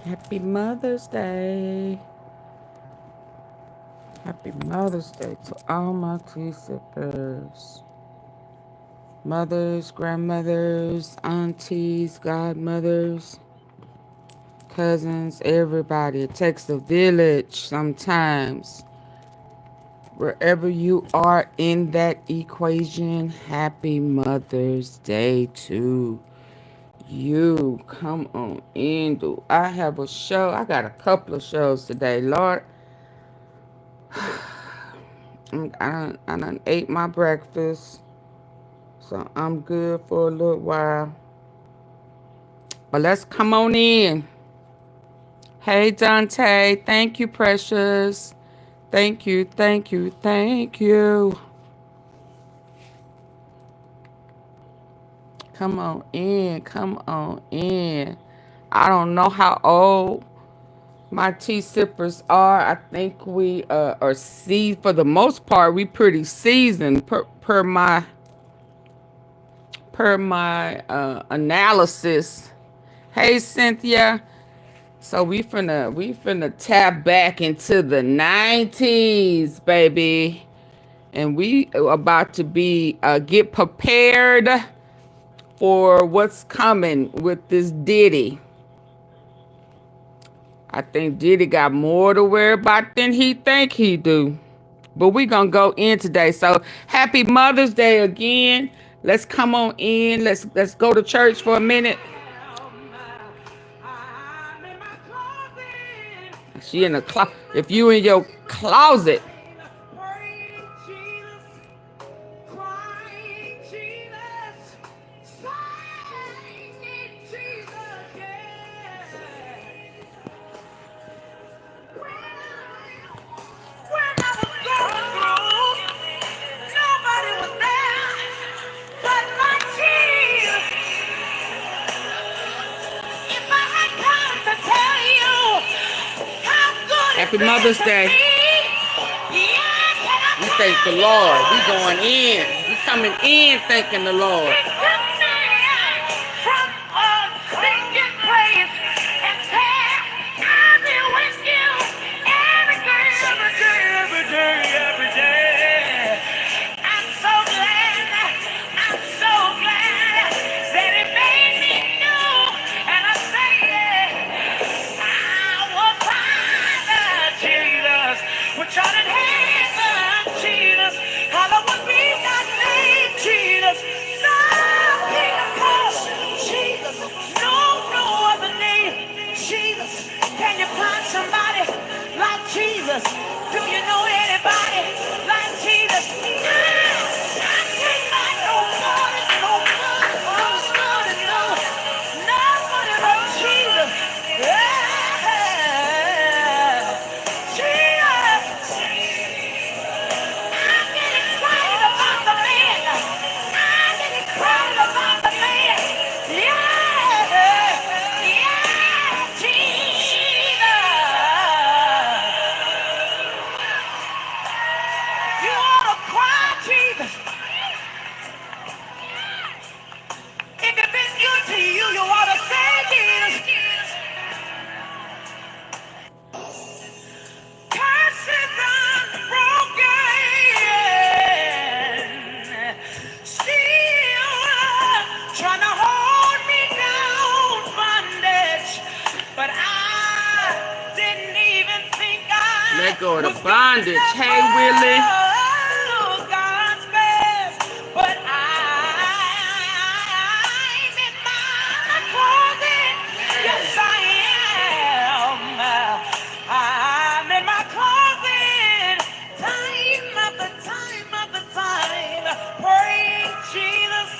Happy Mother's Day. Happy Mother's Day to all my tea sippers. Mothers, grandmothers, aunties, godmothers, cousins, everybody. It takes a village sometimes. Wherever you are in that equation, happy Mother's Day to you. Come on in. Do I have a show? I got a couple of shows today. Lord, I done ate my breakfast, so I'm good for a little while. But let's come on in. Hey, Dante. Thank you, precious. Thank you, thank you, thank you. Come on in, come on in. I don't know how old my tea sippers are. I think we are seasoned. For the most part, we pretty seasoned per my analysis. Hey, Cynthia. So we finna tap back into the 90s, baby. And we about to be get prepared for what's coming with this Diddy. I think Diddy got more to worry about than he think he do. But we gonna go in today. So happy Mother's Day again. Let's come on in. Let's go to church for a minute. She in the closet. If you in your closet. Happy Mother's Day. We thank the Lord. We going in. We coming in thanking the Lord. Do you know anybody like Jesus? I can't find nobody, nobody but Jesus. Yeah. Jesus. I get excited about the man. I get excited about the man. Yeah. Yeah. Jesus. You ought to cry, Jesus. If it's been good to you, you ought to say, Jesus. Curses unbroken. Still trying to hold me down, bondage. But I didn't even think I Let go of the bondage. Hey, Willie. God's best. But I'm in my closet. Yes, I am. I'm in my closet. Time after time after time. Praying Jesus.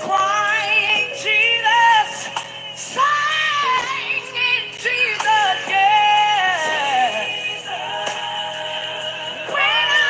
Crying Jesus. Singing Jesus. Yeah. When I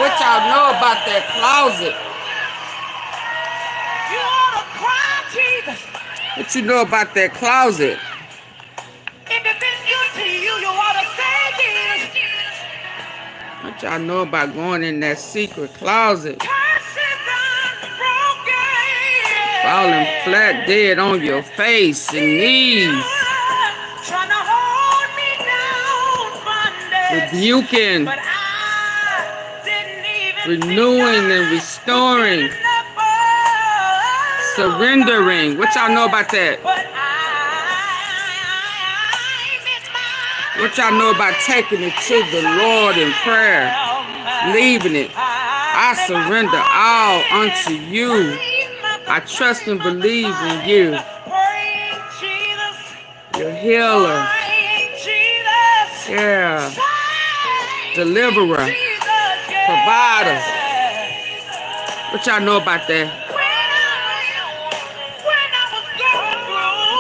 What y'all know about that closet? You ought to cry, Jesus. What you know about that closet? If it's been good to you, you ought to say this. What y'all know about going in that secret closet? Curses unbroken. Falling flat dead on your face and knees. Trying to hold me down, bondage. Rebuking, But I didn't even renewing and restoring, surrendering. What y'all know about that? But What y'all know about taking it to the Lord in prayer? Leaving it. I surrender all unto you. I trust and believe in you. Your healer. Yeah. Deliverer. Provider. What y'all know about that?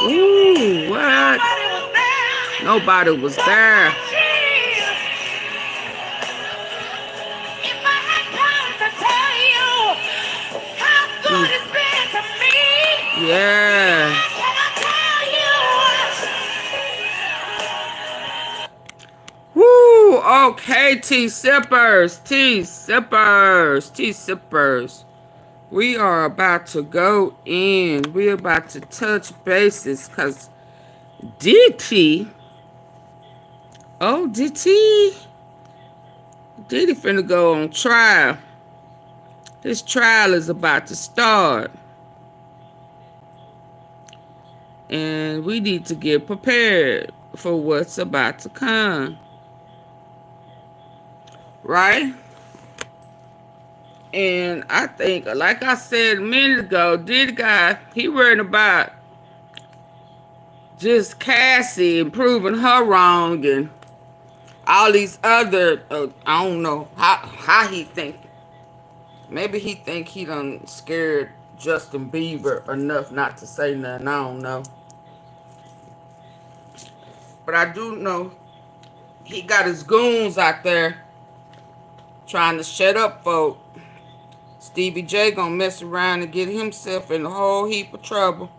Ooh, what? Nobody was there. If I had time to tell you how good it's been to me, Yeah. can I tell you? Woo. Okay, tea sippers. Tea sippers. Tea sippers. We are about to go in. We're about to touch bases because Diddy. Oh, Diddy finna go on trial. His trial is about to start. And we need to get prepared for what's about to come. Right? And I think, like I said a minute ago, Diddy guy, he worried about just Cassie and proving her wrong and all these other, I don't know how he think. Maybe he think he done scared Justin Bieber enough not to say nothing. I don't know. But I do know he got his goons out there trying to shut up folk. Stevie J gonna mess around and get himself in a whole heap of trouble.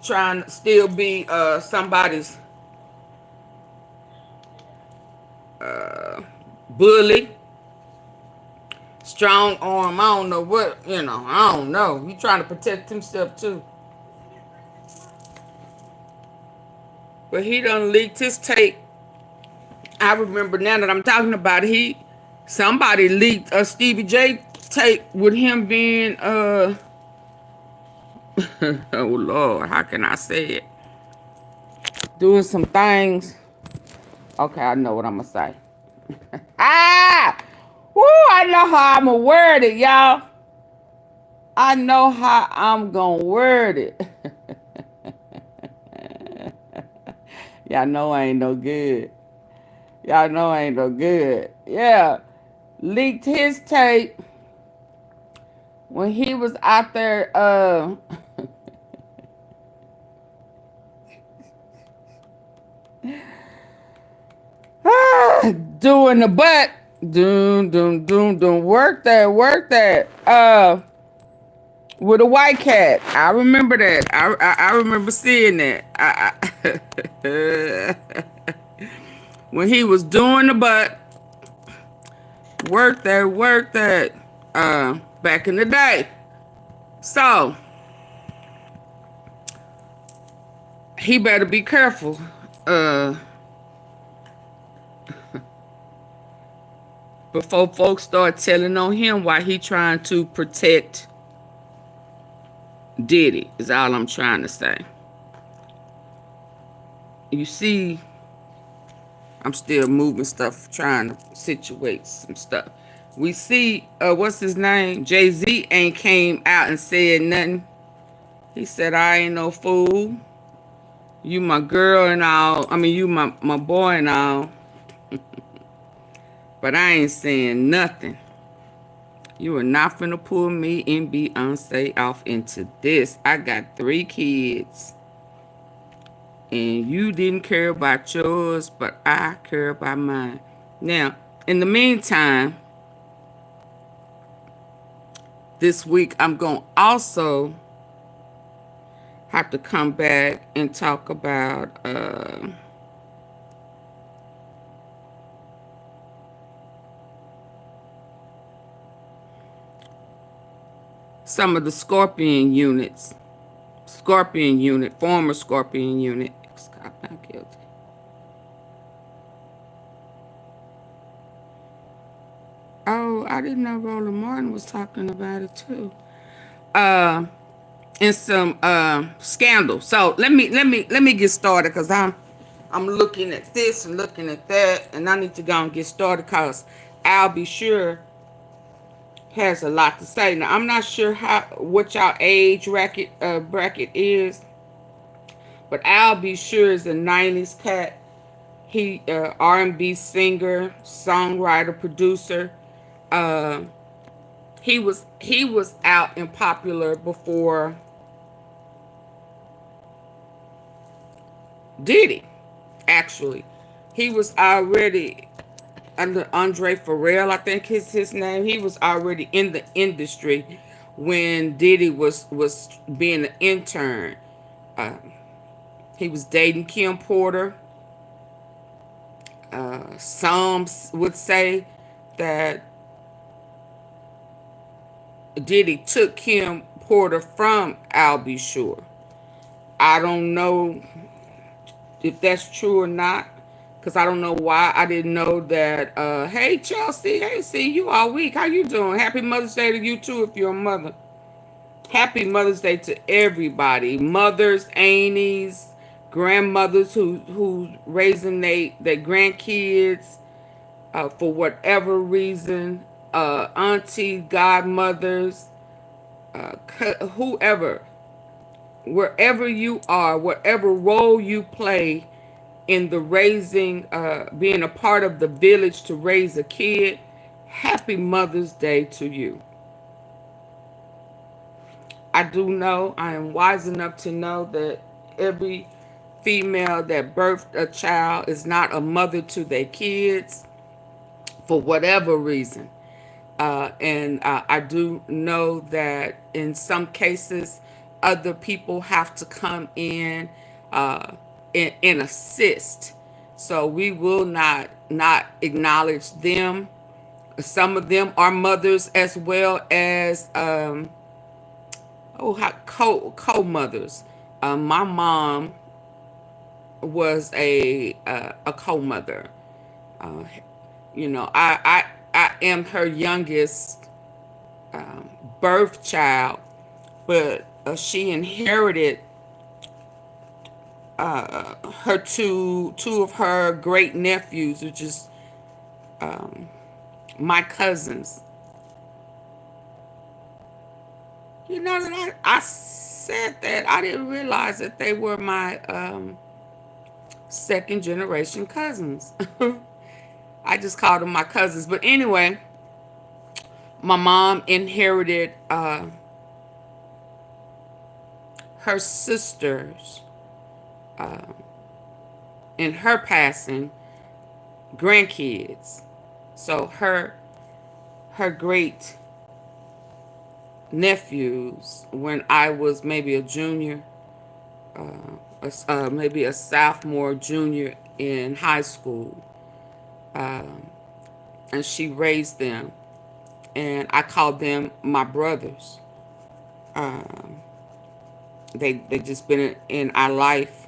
Trying to still be somebody's bully, strong arm. I don't know what, I don't know. He trying to protect himself too. But he done leaked his tape. I remember now that I'm talking about it, somebody leaked a Stevie J tape with him being oh Lord, how can I say it? Doing some things. Okay, I know what I'm gonna say. Woo, I know how I'm gonna word it, y'all. I know how I'm gonna word it. Y'all know I ain't no good. Y'all know I ain't no good. Yeah. Leaked his tape when he was out there doing the butt. Doom. Work that. With a white cat. I remember that. I remember seeing that. When he was doing the butt. Work that. Back in the day. So, he better be careful. Before folks start telling on him why he trying to protect Diddy, is all I'm trying to say. You see, I'm still moving stuff, trying to situate some stuff. We see, what's his name? Jay-Z ain't came out and said nothing. He said, I ain't no fool. You my girl and all. I mean, you my boy and all. But I ain't saying nothing. You are not finna pull me and Beyonce off into this. I got 3 kids. And you didn't care about yours, but I care about mine. Now, in the meantime, this week I'm going to also have to come back and talk about some of the Scorpion units. Scorpion unit, former Scorpion unit. Scott not guilty. Oh, I didn't know Roland Martin was talking about it too. And some scandal. So let me get started because I'm looking at this and looking at that, and I need to go and get started because I'll be sure has a lot to say. Now I'm not sure what y'all age bracket is, but I'll be sure is a 90s cat. He R&B singer, songwriter, producer. Uh, he was out and popular before Diddy. Actually, he was already under Andre Pharrell, I think is his name. He was already in the industry when Diddy was being an intern. Uh, he was dating Kim Porter. Some would say that Diddy took Kim Porter from Al B. Sure. I don't know if that's true or not, because I don't know why I didn't know that. Hey, Chelsea. Hey, see you all week. How you doing? Happy Mother's Day to you, too, if you're a mother. Happy Mother's Day to everybody. Mothers, aunties, grandmothers who raising their grandkids for whatever reason. Auntie, godmothers, whoever. Wherever you are, whatever role you play in the raising, being a part of the village to raise a kid, happy Mother's Day to you. I do know, I am wise enough to know that every female that birthed a child is not a mother to their kids for whatever reason. And I do know that in some cases, other people have to come in and assist. So we will not acknowledge them. Some of them are mothers as well as co-mothers. My mom was a co-mother. Uh, you know, I am her youngest birth child, but she inherited her two of her great nephews, which is my cousins. You know that I said that I didn't realize that they were my second generation cousins. I just called them my cousins. But anyway, my mom inherited her sisters in her passing grandkids. So her great nephews, when I was maybe a junior, maybe a sophomore, junior in high school, and she raised them, and I called them my brothers. They just been in our life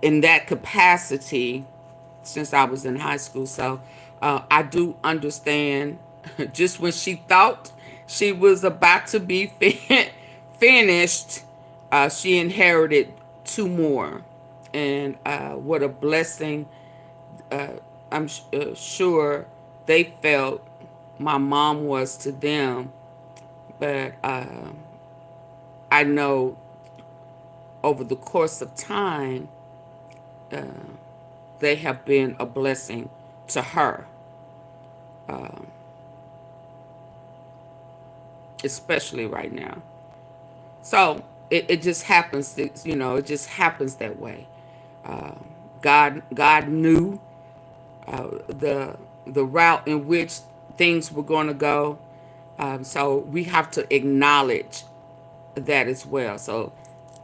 in that capacity since I was in high school. So I do understand. Just when she thought she was about to be finished, she inherited two more, and what a blessing. I'm sure they felt my mom was to them, but I know over the course of time, they have been a blessing to her, especially right now. So it just happens, it just happens that way. God knew the route in which things were going to go. So we have to acknowledge that as well. So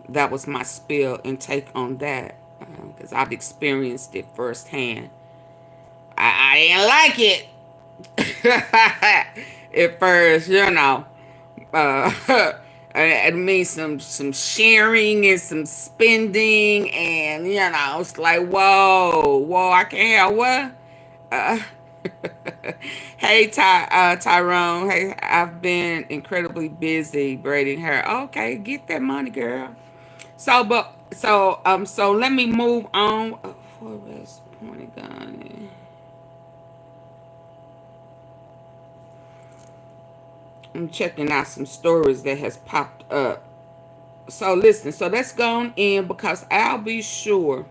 that was my spill and take on that, because I've experienced it firsthand. I didn't like it at first, you know. Uh, it means some sharing and some spending, and you know, it's like whoa, I can't have what. Uh, hey Tyrone, hey, I've been incredibly busy braiding hair. Okay, get that money, girl. So let me move on. Forest pointed gun. I'm checking out some stories that has popped up. So listen, so that's gone in because I'll be sure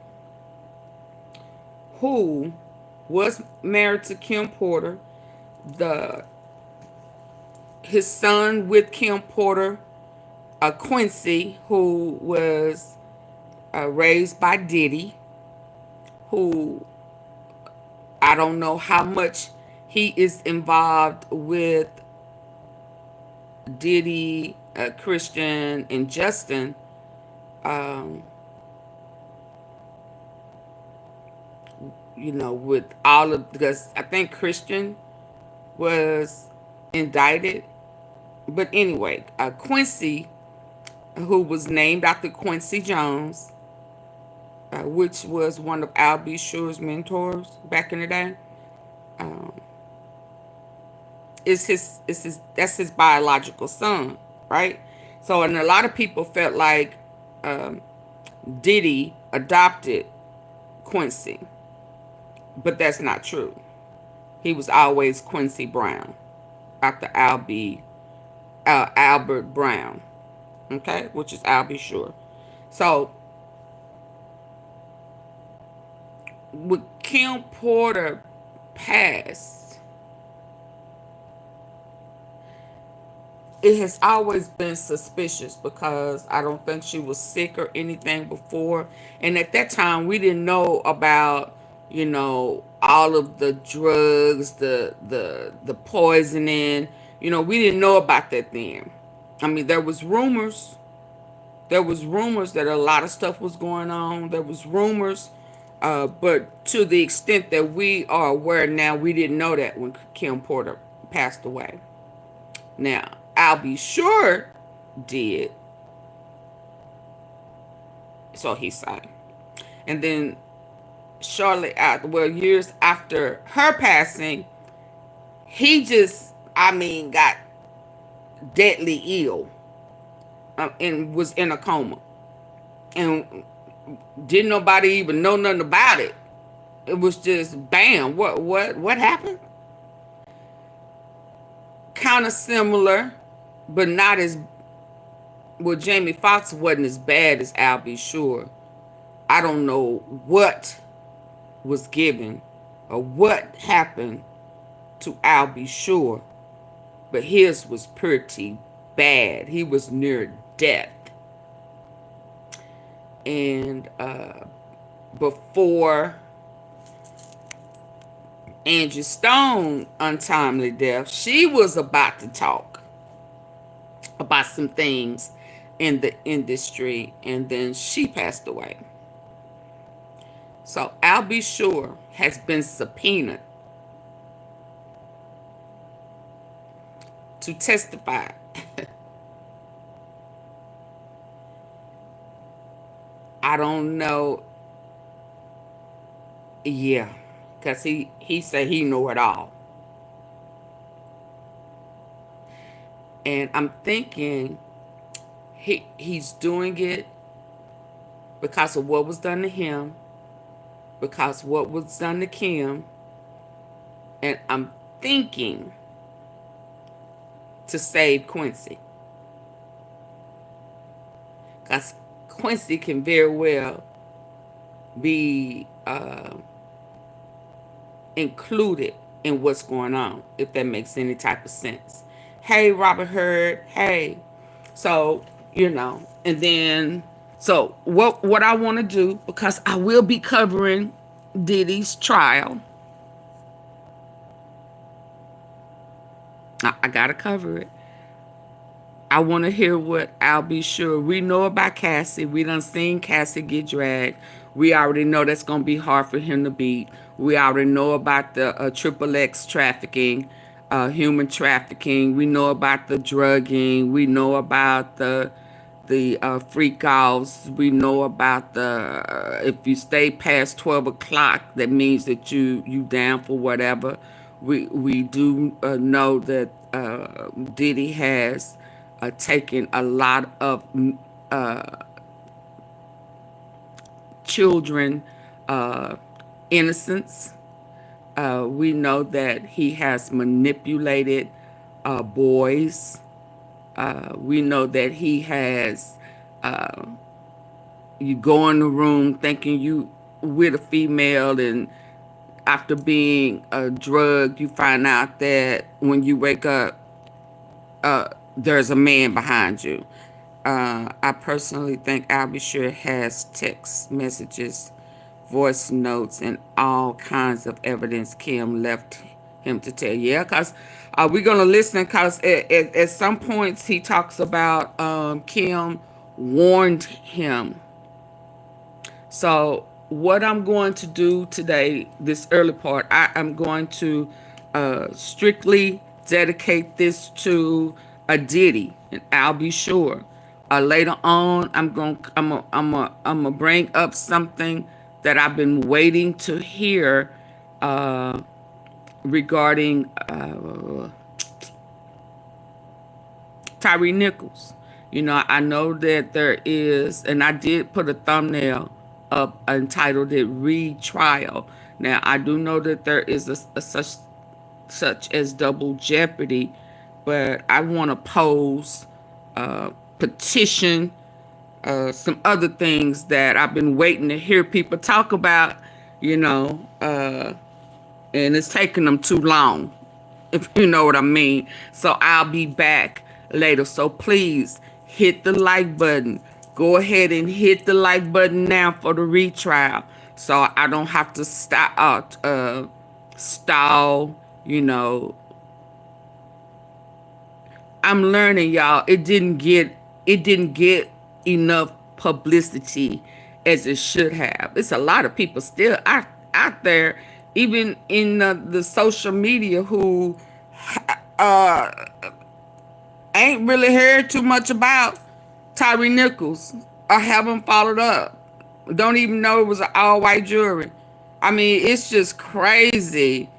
who was married to Kim Porter, the his son with Kim Porter, Quincy, who was raised by Diddy, who I don't know how much he is involved with Diddy, Christian, and Justin. Um, you know, with all of, because I think Christian was indicted. But anyway, Quincy, who was named after Quincy Jones, which was one of Al B. Sure's mentors back in the day, um, that's his biological son, right? So, and a lot of people felt like um, Diddy adopted Quincy, but that's not true. He was always Quincy Brown, after Albert Brown, okay, which is Al B. Sure. So, with Kim Porter passed, it has always been suspicious because I don't think she was sick or anything before. And at that time, we didn't know about, you know, all of the drugs, the poisoning. You know, we didn't know about that then. I mean, there was rumors. There was rumors that a lot of stuff was going on. There was rumors, but to the extent that we are aware now, we didn't know that when Kim Porter passed away. Now, I'll be sure did. So he said. And then shortly after, well, years after her passing, he just, I mean, got deadly ill, and was in a coma. And didn't nobody even know nothing about it. It was just bam. What happened? Kind of similar, but not as, well, Jamie Foxx wasn't as bad as Al B. Sure. I don't know what was given or what happened to Al B. Sure, but his was pretty bad. He was near death. And before Angie Stone untimely death, she was about to talk about some things in the industry, and then she passed away. So Al B. Sure has been subpoenaed to testify. I don't know. Yeah, because he said he knew it all. And I'm thinking he's doing it because of what was done to him, because what was done to Kim, and I'm thinking to save Quincy. Because Quincy can very well be included in what's going on, if that makes any type of sense. Hey, Robert Hurd. Hey. So, you know, and then, so what I want to do, because I will be covering Diddy's trial. I gotta cover it. I want to hear what I'll be sure. We know about Cassie. We done seen Cassie get dragged. We already know that's going to be hard for him to beat. We already know about the triple X trafficking, human trafficking. We know about the drugging. We know about the freak offs. We know about the if you stay past 12 o'clock, that means that you down for whatever. We do know that Diddy has taken a lot of children innocence. We know that he has manipulated boys. We know that he has, you go in the room thinking you with a female, and after being drugged, you find out that when you wake up, there's a man behind you. I personally think Albie has text messages, voice notes, and all kinds of evidence Kim left him to tell. Yeah, because we're going to listen, because at some points he talks about Kim warned him. So what I'm going to do today, this early part, I'm going to strictly dedicate this to a Diddy, and I'll be sure. Later on, I'm gonna bring up something that I've been waiting to hear regarding Tyree Nichols. You know, I know that there is, and I did put a thumbnail up entitled it "Retrial." Now, I do know that there is a such as double jeopardy, but I want to pose, petition, some other things that I've been waiting to hear people talk about, you know, and it's taking them too long, if you know what I mean. So I'll be back later. So please hit the like button. Go ahead and hit the like button now for the retrial, so I don't have to stall, you know. I'm learning, y'all. It didn't get enough publicity as it should have. It's a lot of people still out there, even in the social media, who ain't really heard too much about Tyree Nichols, or haven't followed up. Don't even know it was an all-white jury. I mean, it's just crazy.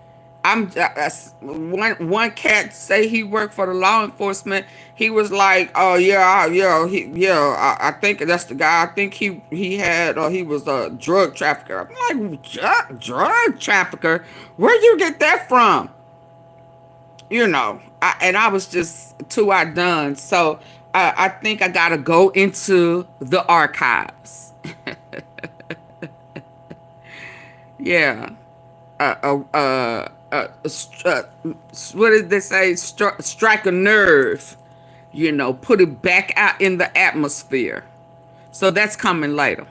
One cat say he worked for the law enforcement. He was like, "Oh yeah, I think that's the guy. I think he had, or he was a drug trafficker." I'm like, drug trafficker? Where'd you get that from? You know, and I was just too outdone. So I think I gotta go into the archives. Yeah. What did they say? Strike a nerve, you know, put it back out in the atmosphere. So that's coming later.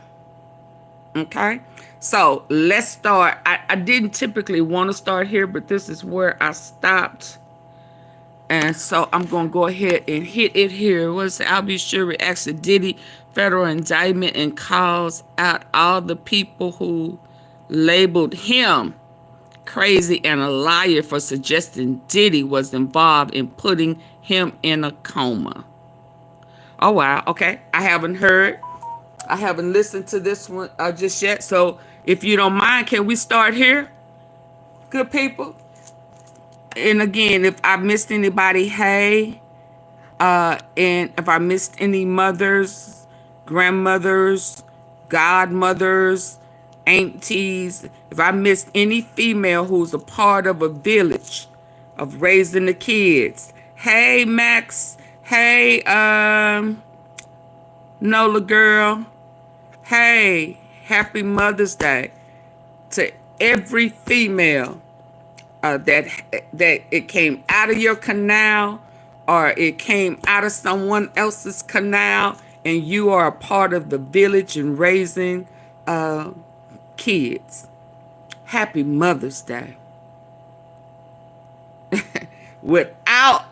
Okay. So let's start. I didn't typically want to start here, but this is where I stopped. And so I'm going to go ahead and hit it here. What's it? I'll be sure reacts to Diddy federal indictment and calls out all the people who labeled him crazy and a liar for suggesting Diddy was involved in putting him in a coma. Oh, wow. Okay. I haven't listened to this one just yet. So if you don't mind, can we start here? Good people. And again, if I missed anybody, hey. And if I missed any mothers, grandmothers, godmothers, aunties, if I missed any female who's a part of a village of raising the kids, hey Max, hey Nola girl, hey, happy Mother's Day to every female that it came out of your canal, or it came out of someone else's canal, and you are a part of the village and raising kids. Happy Mother's Day. Without without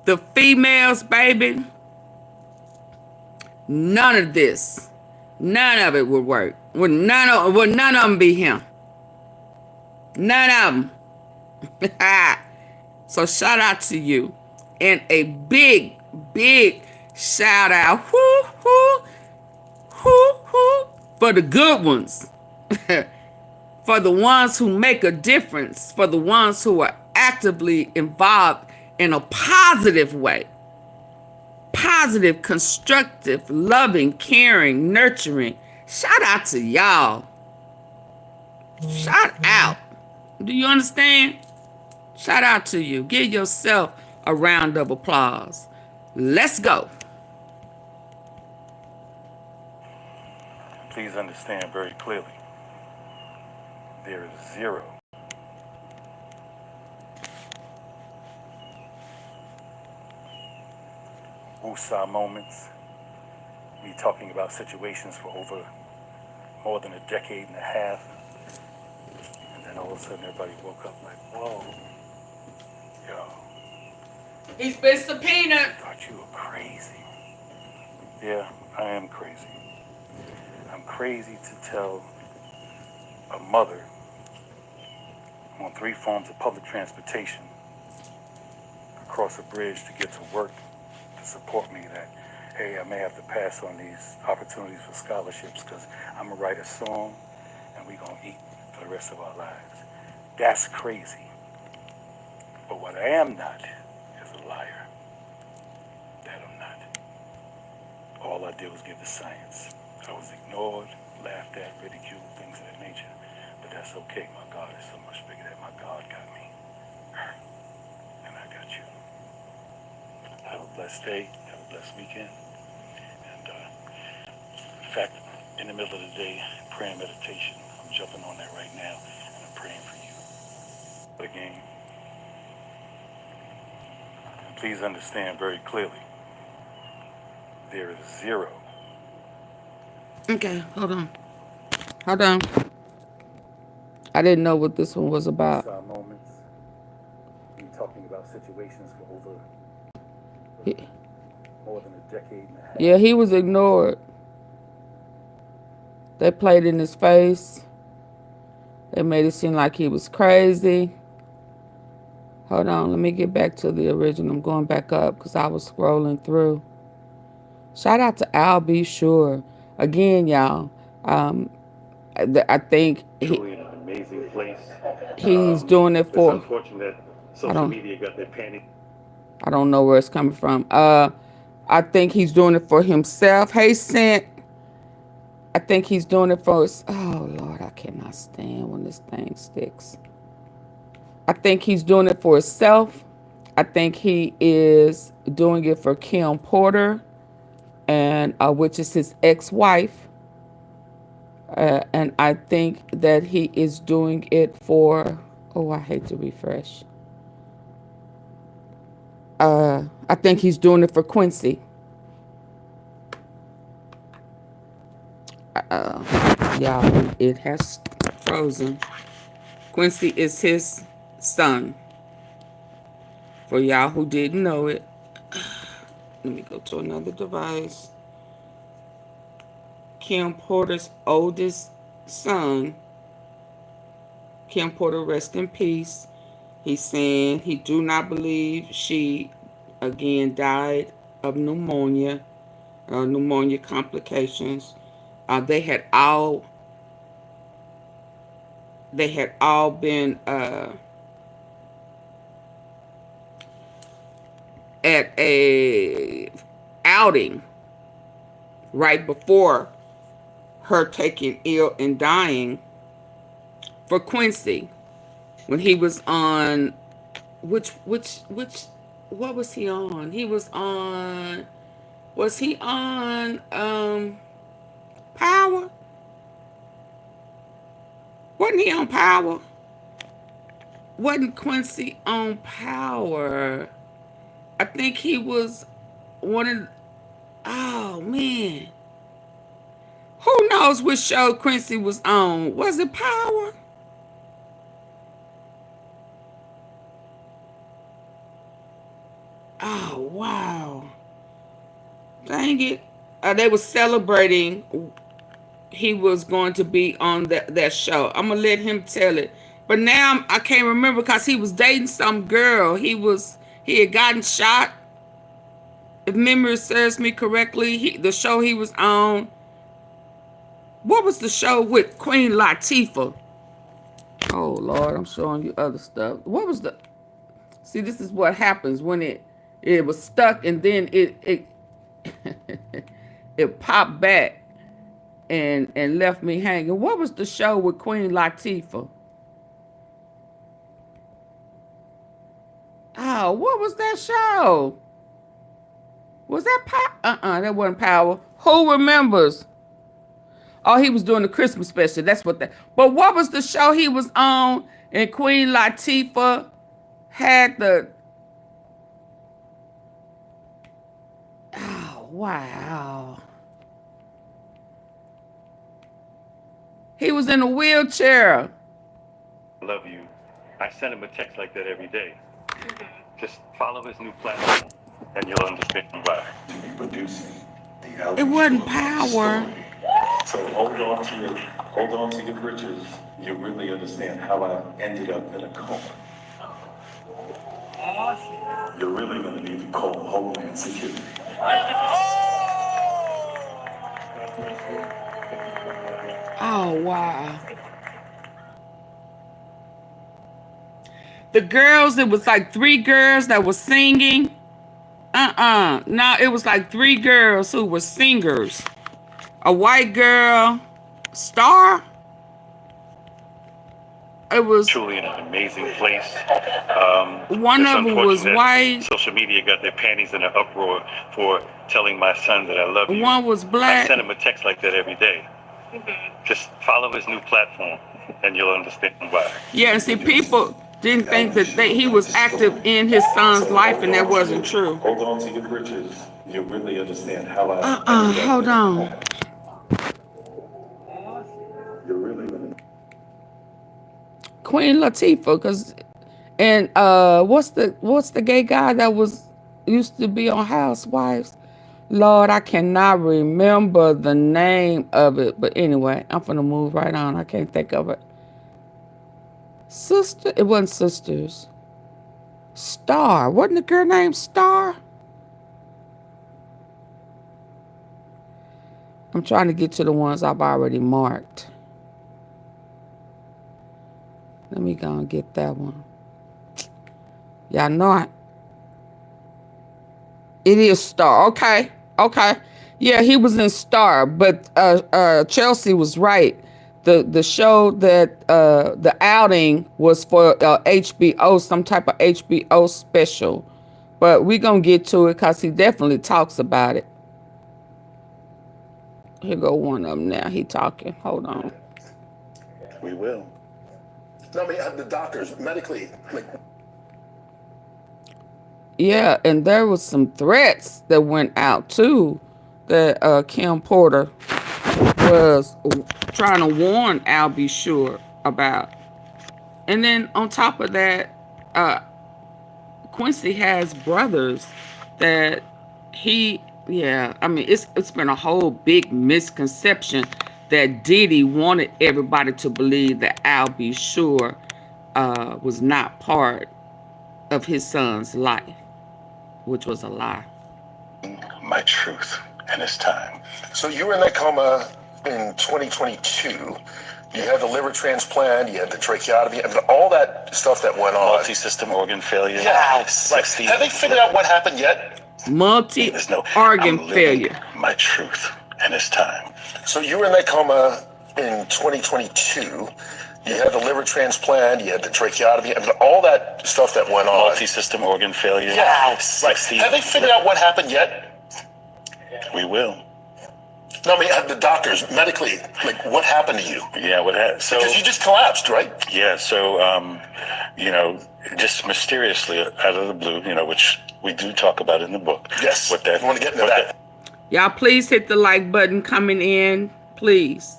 the females, baby, none of this, none of it would work. Would none of them be him? None of them. So shout out to you. And a big, big shout out for the good ones. For the ones who make a difference. For the ones who are actively involved in a positive way. Positive, constructive, loving, caring, nurturing. Shout out to y'all. Shout out. Do you understand? Shout out to you. Give yourself a round of applause. Let's go. Please understand very clearly, there is zero woosah moments, me talking about situations for over more than a decade and a half, and then all of a sudden everybody woke up like, whoa, yo. He's been subpoenaed. I thought you were crazy. Yeah, I am crazy. I'm crazy to tell a mother on 3 forms of public transportation across a bridge to get to work to support me that, hey, I may have to pass on these opportunities for scholarships because I'm going to write a song and we're going to eat for the rest of our lives. That's crazy. But what I am not is a liar. That I'm not. All I did was give the science. I was ignored, laughed at, ridiculed, things of that nature. But that's okay. My God is so much bigger than my God got me. And I got you. Have a blessed day. Have a blessed weekend. And in fact, in the middle of the day, prayer and meditation. I'm jumping on that right now, and I'm praying for you. Again, please understand very clearly, there is zero. Okay, hold on. Hold on. I didn't know what this one was about. Moments. Me talking about situations for over more than a decade and a half. Yeah, he was ignored. They played in his face. They made it seem like he was crazy. Hold on, let me get back to the original. I'm going back up because I was scrolling through. Shout out to Al B. Sure. Again, y'all. I think Truly an amazing place. He's doing it for. It's unfortunate social media got that panic. I don't know where it's coming from. I think he's doing it for himself. Hey, Sent. I think he's doing it for us. Oh, Lord, I cannot stand when this thing sticks. I think he's doing it for himself. I think he is doing it for Kim Porter, and which is his ex-wife. And I think that he is doing it for, oh, I hate to refresh. I think he's doing it for Quincy. Yeah, it has frozen. Quincy is his son. For y'all who didn't know it. Let me go to another device. Kim Porter's oldest son. Kim Porter, rest in peace. He's saying he do not believe she, again, died of pneumonia, pneumonia complications. They had all been at a outing right before her taking ill and dying for Quincy when he was on what was he on? Was he on Power? Wasn't he on Power? Wasn't Quincy on Power? I think he was one of, oh man. Who knows which show Quincy was on? Was it Power? Oh, wow. Dang it. They were celebrating he was going to be on that show. I'm going to let him tell it. But now I can't remember because he was dating some girl. He had gotten shot. If memory serves me correctly, the show he was on. What was the show with Queen Latifah? Oh, Lord, I'm showing you other stuff. What was the... See, this is what happens when it was stuck and then it it popped back and left me hanging. What was the show with Queen Latifah? Oh, what was that show? Was that Power? That wasn't Power. Who remembers? Oh, he was doing the Christmas special. That's what that... But what was the show he was on and Queen Latifah had the... Oh, wow. He was in a wheelchair. I love you. I send him a text like that every day. Just follow his new platform, and you'll understand why. To be producing the It wasn't Power. So hold on to your britches. You really understand how I ended up in a coma. You're really going to need to call Homeland Security. Oh, wow. The girls, it was like 3 girls that were singing. No, it was like 3 girls who were singers. A white girl, Star. It was Truly an amazing place. one It's of them was unfortunate white. Social media got their panties in an uproar for telling my son that I love you. One was I black. send him a text like that every day. Just follow his new platform, and you'll understand why. Yeah, and see, people didn't think that he was active in his son's life, and that wasn't true. Hold on to your britches. You really understand how I Hold on. You're really going to... Queen Latifah, and what's the gay guy that used to be on Housewives? Lord, I cannot remember the name of it. But anyway, I'm gonna move right on. I can't think of it. Sister, it wasn't Sisters. Star, wasn't the girl named Star? I'm trying to get to the ones I've already marked. Let me go and get that one. Y'all know it is Star. Okay. Yeah, he was in Star, but Chelsea was right. The show that the outing was for HBO, some type of HBO special. But we're gonna get to it because he definitely talks about it. Here go one of them now. He talking. Hold on. We will. No, the doctors, medically, Yeah, and there was some threats that went out too that Kim Porter was trying to warn Al B. Sure about. And then on top of that, Quincy has brothers that I mean, it's been a whole big misconception that Diddy wanted everybody to believe that Al B. Sure was not part of his son's life, which was a lie. my truth, and it's time. So you were in that coma in 2022. You had the liver transplant, you had the tracheotomy, and all that stuff that went on. Multi-system organ failure. Yeah, right. Have they figured out what happened yet? Multi-organ failure. My truth, and it's time. So you were in that coma in 2022. You had the liver transplant, you had the tracheotomy, and all that stuff that went on. Multi-system organ failure. Yeah, right. Have they figured out what happened yet? We will. No, I mean, the doctors, medically, what happened to you? Yeah, what happened? So, because you just collapsed, right? Yeah, so, just mysteriously out of the blue, which we do talk about in the book. Yes, what that, I want to get into that. Y'all please hit the like button coming in, please.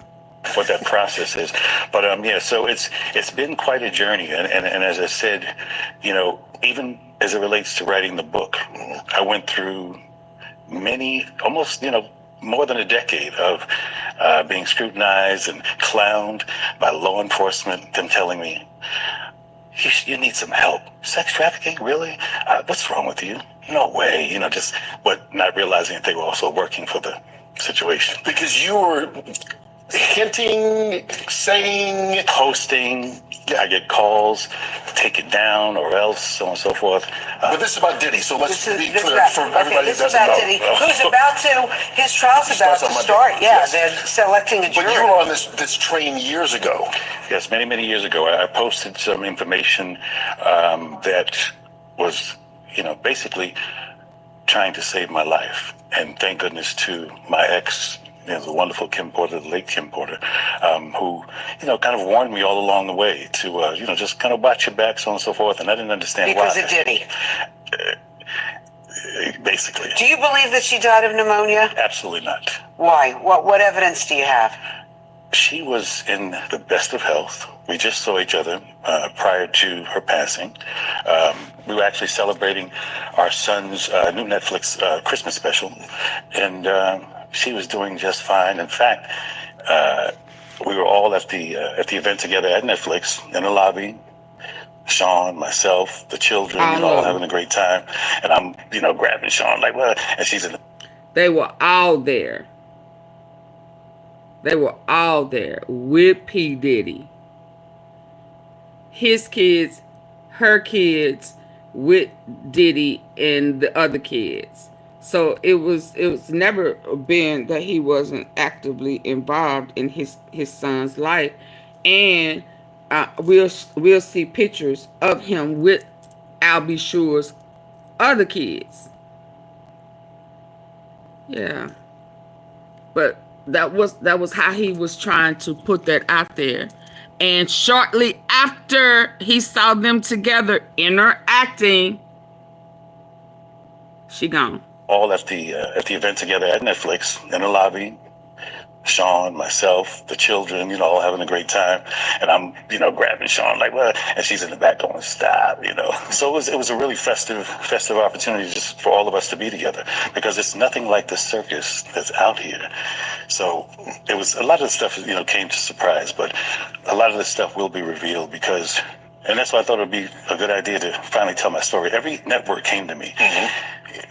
what that process is. But yeah, so it's been quite a journey, and as I said, you know, even as it relates to writing the book, I went through many, almost, you know, more than a decade of being scrutinized and clowned by law enforcement, them telling me, you need some help. Sex trafficking, really? What's wrong with you? No way, you know, just, but not realizing that they were also working for the situation. Because you were hinting, saying, posting, I get calls, take it down or else, so on and so forth. But this is about Diddy, so let's be clear for everybody okay, this that is doesn't about know. Diddy, who's about to, his trial's about to start. Yeah, Yes. they're selecting a jury. But you were on this train years ago. Yes, many years ago, I posted some information that was, you know, basically trying to save my life. And thank goodness to my ex, you know, the wonderful Kim Porter, the late Kim Porter, who, you know, kind of warned me all along the way to, you know, just kind of watch your back, so on and so forth. And I didn't understand why. Because of Diddy. Basically. Do you believe that she died of pneumonia? Absolutely not. Why? What evidence do you have? She was in the best of health. We just saw each other prior to her passing. We were actually celebrating our son's new Netflix Christmas special, and she was doing just fine. In fact, we were all at the event together at Netflix in the lobby. Sean, myself, the children, you know, all having a great time, and I'm, you know, grabbing Sean like, what? And she's in. They were all there. They were all there with P. Diddy. His kids, her kids, with Diddy and the other kids. So it was never been that he wasn't actively involved in his son's life. And we'll see pictures of him with Al B. Sure's other kids. Yeah. But that was how he was trying to put that out there. And shortly after he saw them together interacting, she gone. All at the event together at Netflix in the lobby. Sean, myself, the children, you know, all having a great time, and I'm, you know, grabbing Sean like, what? And she's in the back going, stop, you know. So it was a really festive opportunity just for all of us to be together, because it's nothing like the circus that's out here. So it was a lot of the stuff, you know, came to surprise, but a lot of the stuff will be revealed because, and that's why I thought it would be a good idea to finally tell my story. Every network came to me,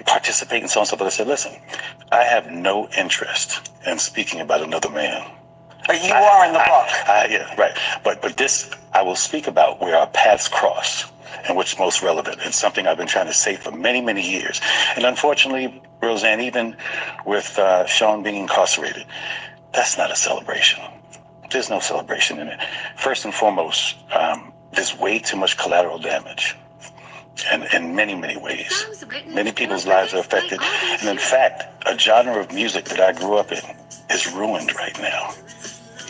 participate in so and so, but I said, listen, I have no interest in speaking about another man. But you are in the book. Yeah, right. But this, I will speak about where our paths cross and what's most relevant. It's something I've been trying to say for many years. And unfortunately, Roseanne, even with Sean being incarcerated, that's not a celebration. There's no celebration in it. First and foremost, there's way too much collateral damage. And in many ways. Many people's lives are affected. And in fact, a genre of music that I grew up in is ruined right now.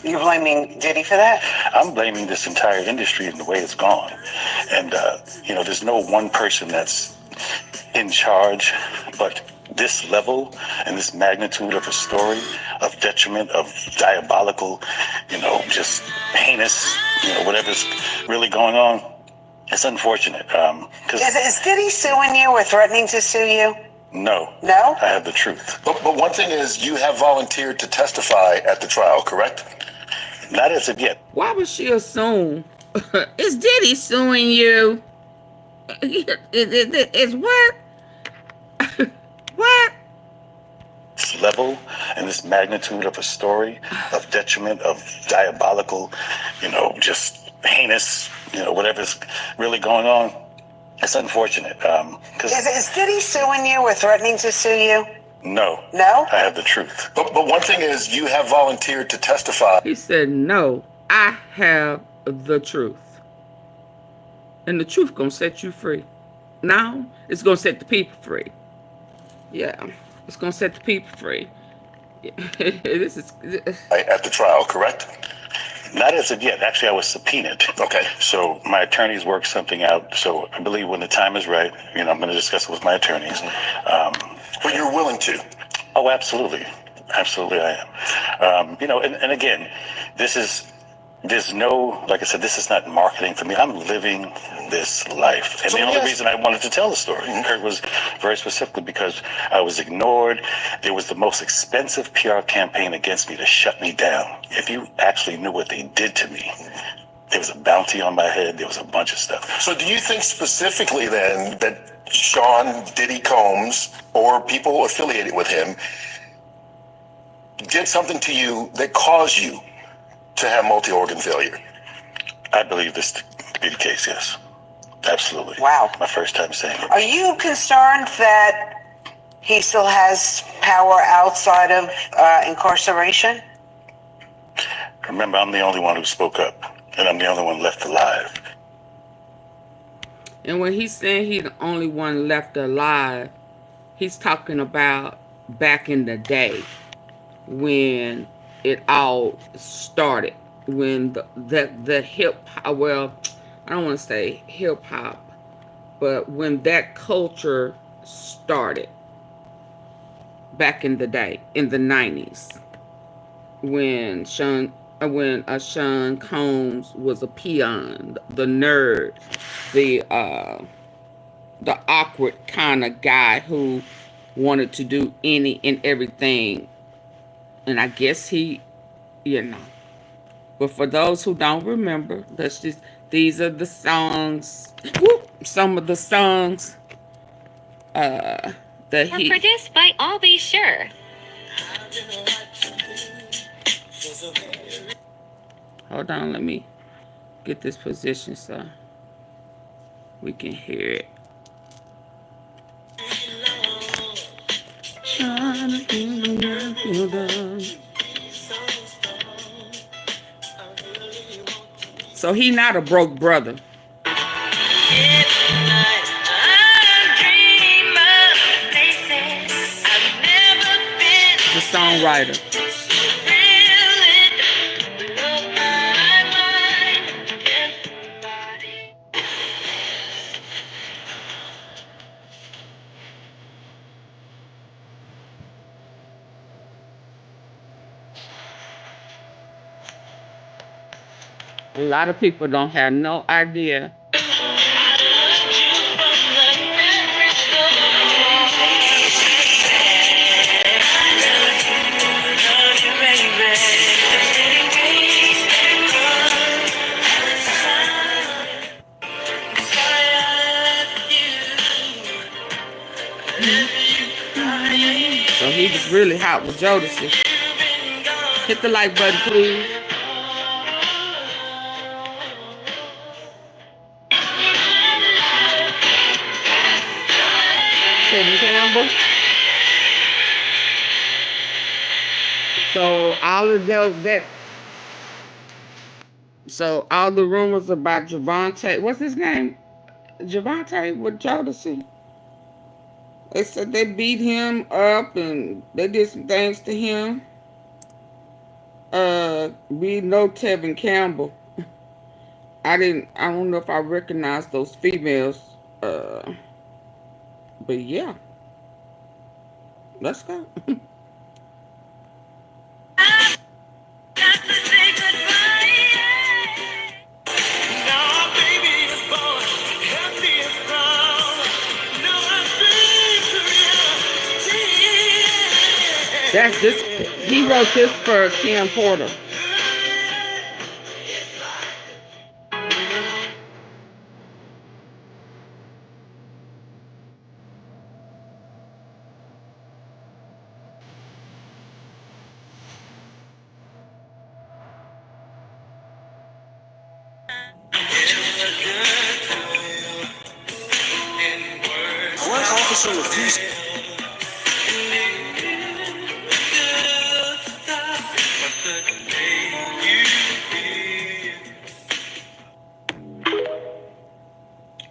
You're blaming Diddy for that? I'm blaming this entire industry and the way it's gone. And, you know, there's no one person that's in charge, but this level and this magnitude of a story, of detriment, of diabolical, you know, just heinous, you know, whatever's really going on. It's unfortunate. Is Diddy suing you or threatening to sue you? No. No? I have the truth. But one thing is, you have volunteered to testify at the trial, correct? Not as of yet. Why would she assume? Is Diddy suing you? Is what? What? This level and this magnitude of a story, of detriment, of diabolical, you know, just heinous, you know, whatever's really going on. It's unfortunate. Is Diddy suing you or threatening to sue you? No. No? I have the truth. But one thing is, you have volunteered to testify. He said, no, I have the truth. And the truth gonna set you free. Now, it's gonna set the people free. Yeah, it's gonna set the people free. This is... At the trial, correct? Not as of yet. Actually, I was subpoenaed. Okay. So my attorneys worked something out. So I believe when the time is right, you know, I'm going to discuss it with my attorneys. But you're willing to? Oh, absolutely. Absolutely, I am. And again, there's no, like I said, this is not marketing for me. I'm living this life. And the only reason I wanted to tell the story, Kurt, was very specifically because I was ignored. There was the most expensive PR campaign against me to shut me down. If you actually knew what they did to me, there was a bounty on my head. There was a bunch of stuff. So do you think specifically then that Sean Diddy Combs or people affiliated with him did something to you that caused you to have multi-organ failure? I believe this to be the case, yes. Absolutely. Wow. My first time saying it. Are you concerned that he still has power outside of incarceration? Remember, I'm the only one who spoke up, and I'm the only one left alive. And when he's saying he's the only one left alive, he's talking about back in the day when it all started, when the hip, well, I don't want to say hip hop, but when that culture started back in the day, in the 90s, when Sean Combs was a peon, the nerd, the awkward kind of guy who wanted to do any and everything. And I guess he, But for those who don't remember, these are the songs, some of the songs that he... Were produced by All Be Sure. Hold on, let me get this position so we can hear it. So he not a broke brother. The songwriter. A lot of people don't have no idea. So he was really hot with Jodeci. Hit the like button, please. Kevin Campbell. So all the rumors about Javante, what's his name? Javante with Jodeci. They said they beat him up and they did some things to him. We know Tevin Campbell. I don't know if I recognize those females. But yeah. Let's go. That's this. He wrote this for Cam Porter. One officer refused.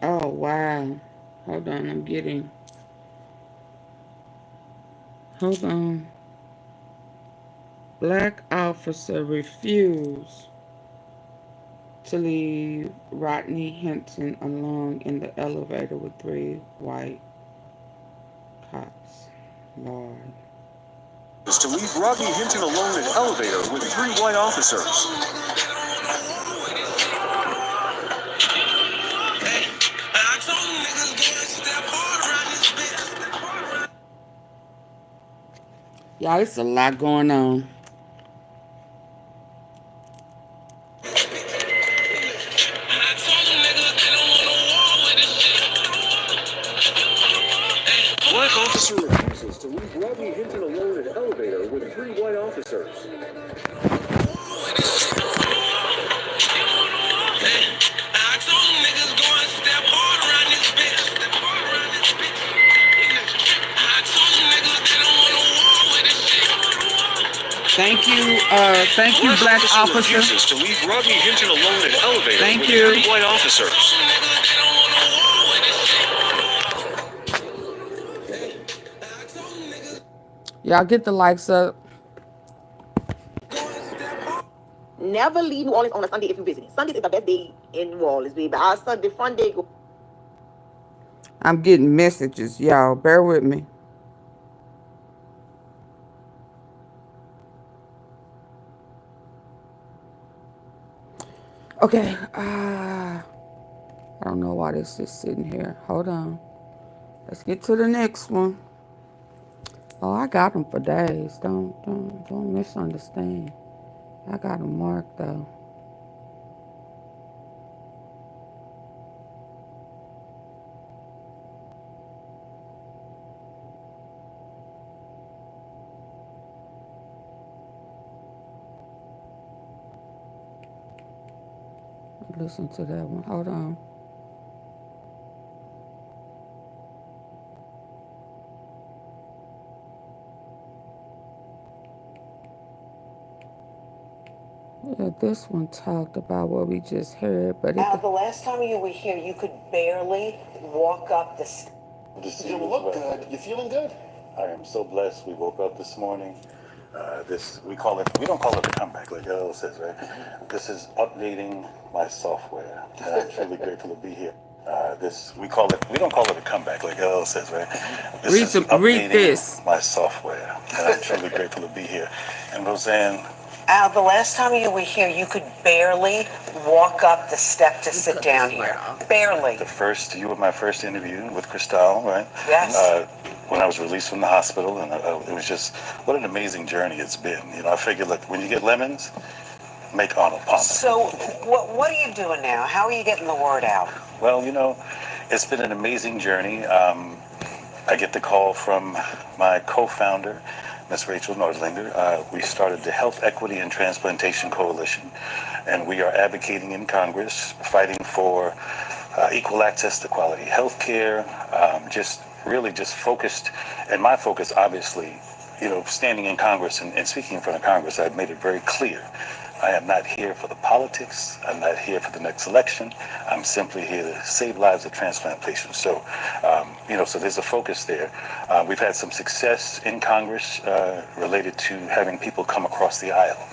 Oh wow. Hold on. Black officer refused to leave Rodney Hinton alone in the elevator with 3 white cops. Lord. to leave Rodney Hinton alone in elevator with 3 white officers. Y'all, it's a lot going on. Black officer refuses to leave Rodney Hinton alone in elevator with 3 white officers. Thank you, black officer. Refuses to leave Rodney Hinton alone in elevator Thank with you. 3 white officers. Y'all get the likes up. Never leave New Orleans on a Sunday if you're visiting. Sunday is the best day in New Orleans, baby. Our Sunday fun day. I'm getting messages, y'all. Bear with me. Okay. I don't know why this is sitting here. Hold on. Let's get to the next one. Oh, I got them for days. Don't misunderstand. I got them marked though. Listen to that one. Hold on. Yeah, this one talked about what we just heard, but Al, the last time you were here, you could barely walk up the stairs. You look good. You feeling good? I am so blessed. We woke up this morning. We don't call it a comeback like L says, right? This is updating my software. And I'm truly grateful to be here. We don't call it a comeback like L says, right? Read this. My software. And I'm truly grateful to be here. And Roseanne. Al, the last time you were here, you could barely walk up the step to sit down here. Barely. You were my first interview with Cristal, right? Yes. When I was released from the hospital, and it was just, what an amazing journey it's been. You know, I figured, look, when you get lemons, make Arnold Palmer. So, what are you doing now? How are you getting the word out? Well, you know, it's been an amazing journey. I get the call from my co-founder, Ms. Rachel Nordlinger. We started the Health Equity and Transplantation Coalition, and we are advocating in Congress, fighting for equal access to quality health care, just focused, and my focus, obviously, you know, standing in Congress and speaking in front of Congress, I've made it very clear. I am not here for the politics. I'm not here for the next election. I'm simply here to save lives of transplant patients. So, so there's a focus there. We've had some success in Congress related to having people come across the aisle,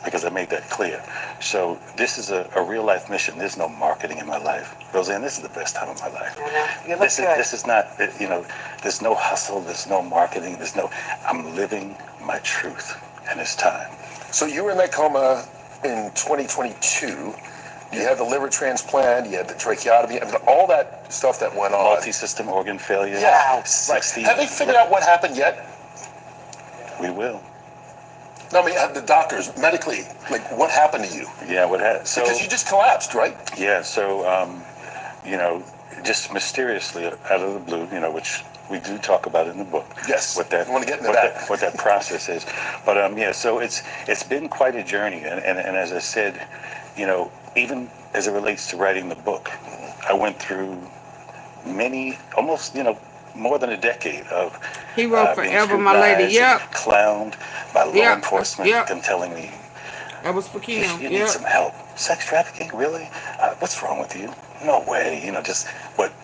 because I made that clear. So this is a real life mission. There's no marketing in my life. Roseanne, this is the best time of my life. You look good. This is not, there's no hustle, there's no marketing, I'm living my truth, and it's time. So you were in that coma in 2022. You had the liver transplant, you had the tracheotomy, all that stuff that went on. Multi-system organ failure. Yeah. 60. Have they figured out what happened yet? We will. No, I mean, have the doctors medically, what happened to you? Yeah, what happened? So, because you just collapsed, right? Yeah, so, just mysteriously out of the blue, which we do talk about in the book. Yes, what that, I want to get into that. What that process is. But, so it's been quite a journey. And as I said, even as it relates to writing the book, I went through almost, more than a decade of he wrote Forever My Lady. Clowned by law enforcement and telling me that was for Kim. You need some help. Sex trafficking, really? What's wrong with you? No way.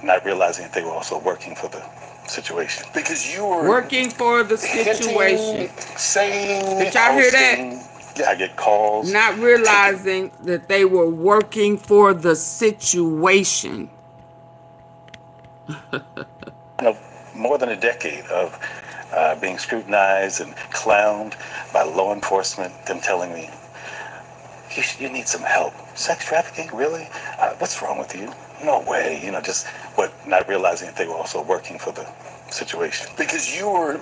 Not realizing that they were also working for the situation. Because you were working for the situation. Saying, did y'all hear that? Yeah, I get calls. Not realizing that they were working for the situation. More than a decade of being scrutinized and clowned by law enforcement, them telling me, you need some help. Sex trafficking, really? What's wrong with you? No way, just what, not realizing that they were also working for the situation. Because you were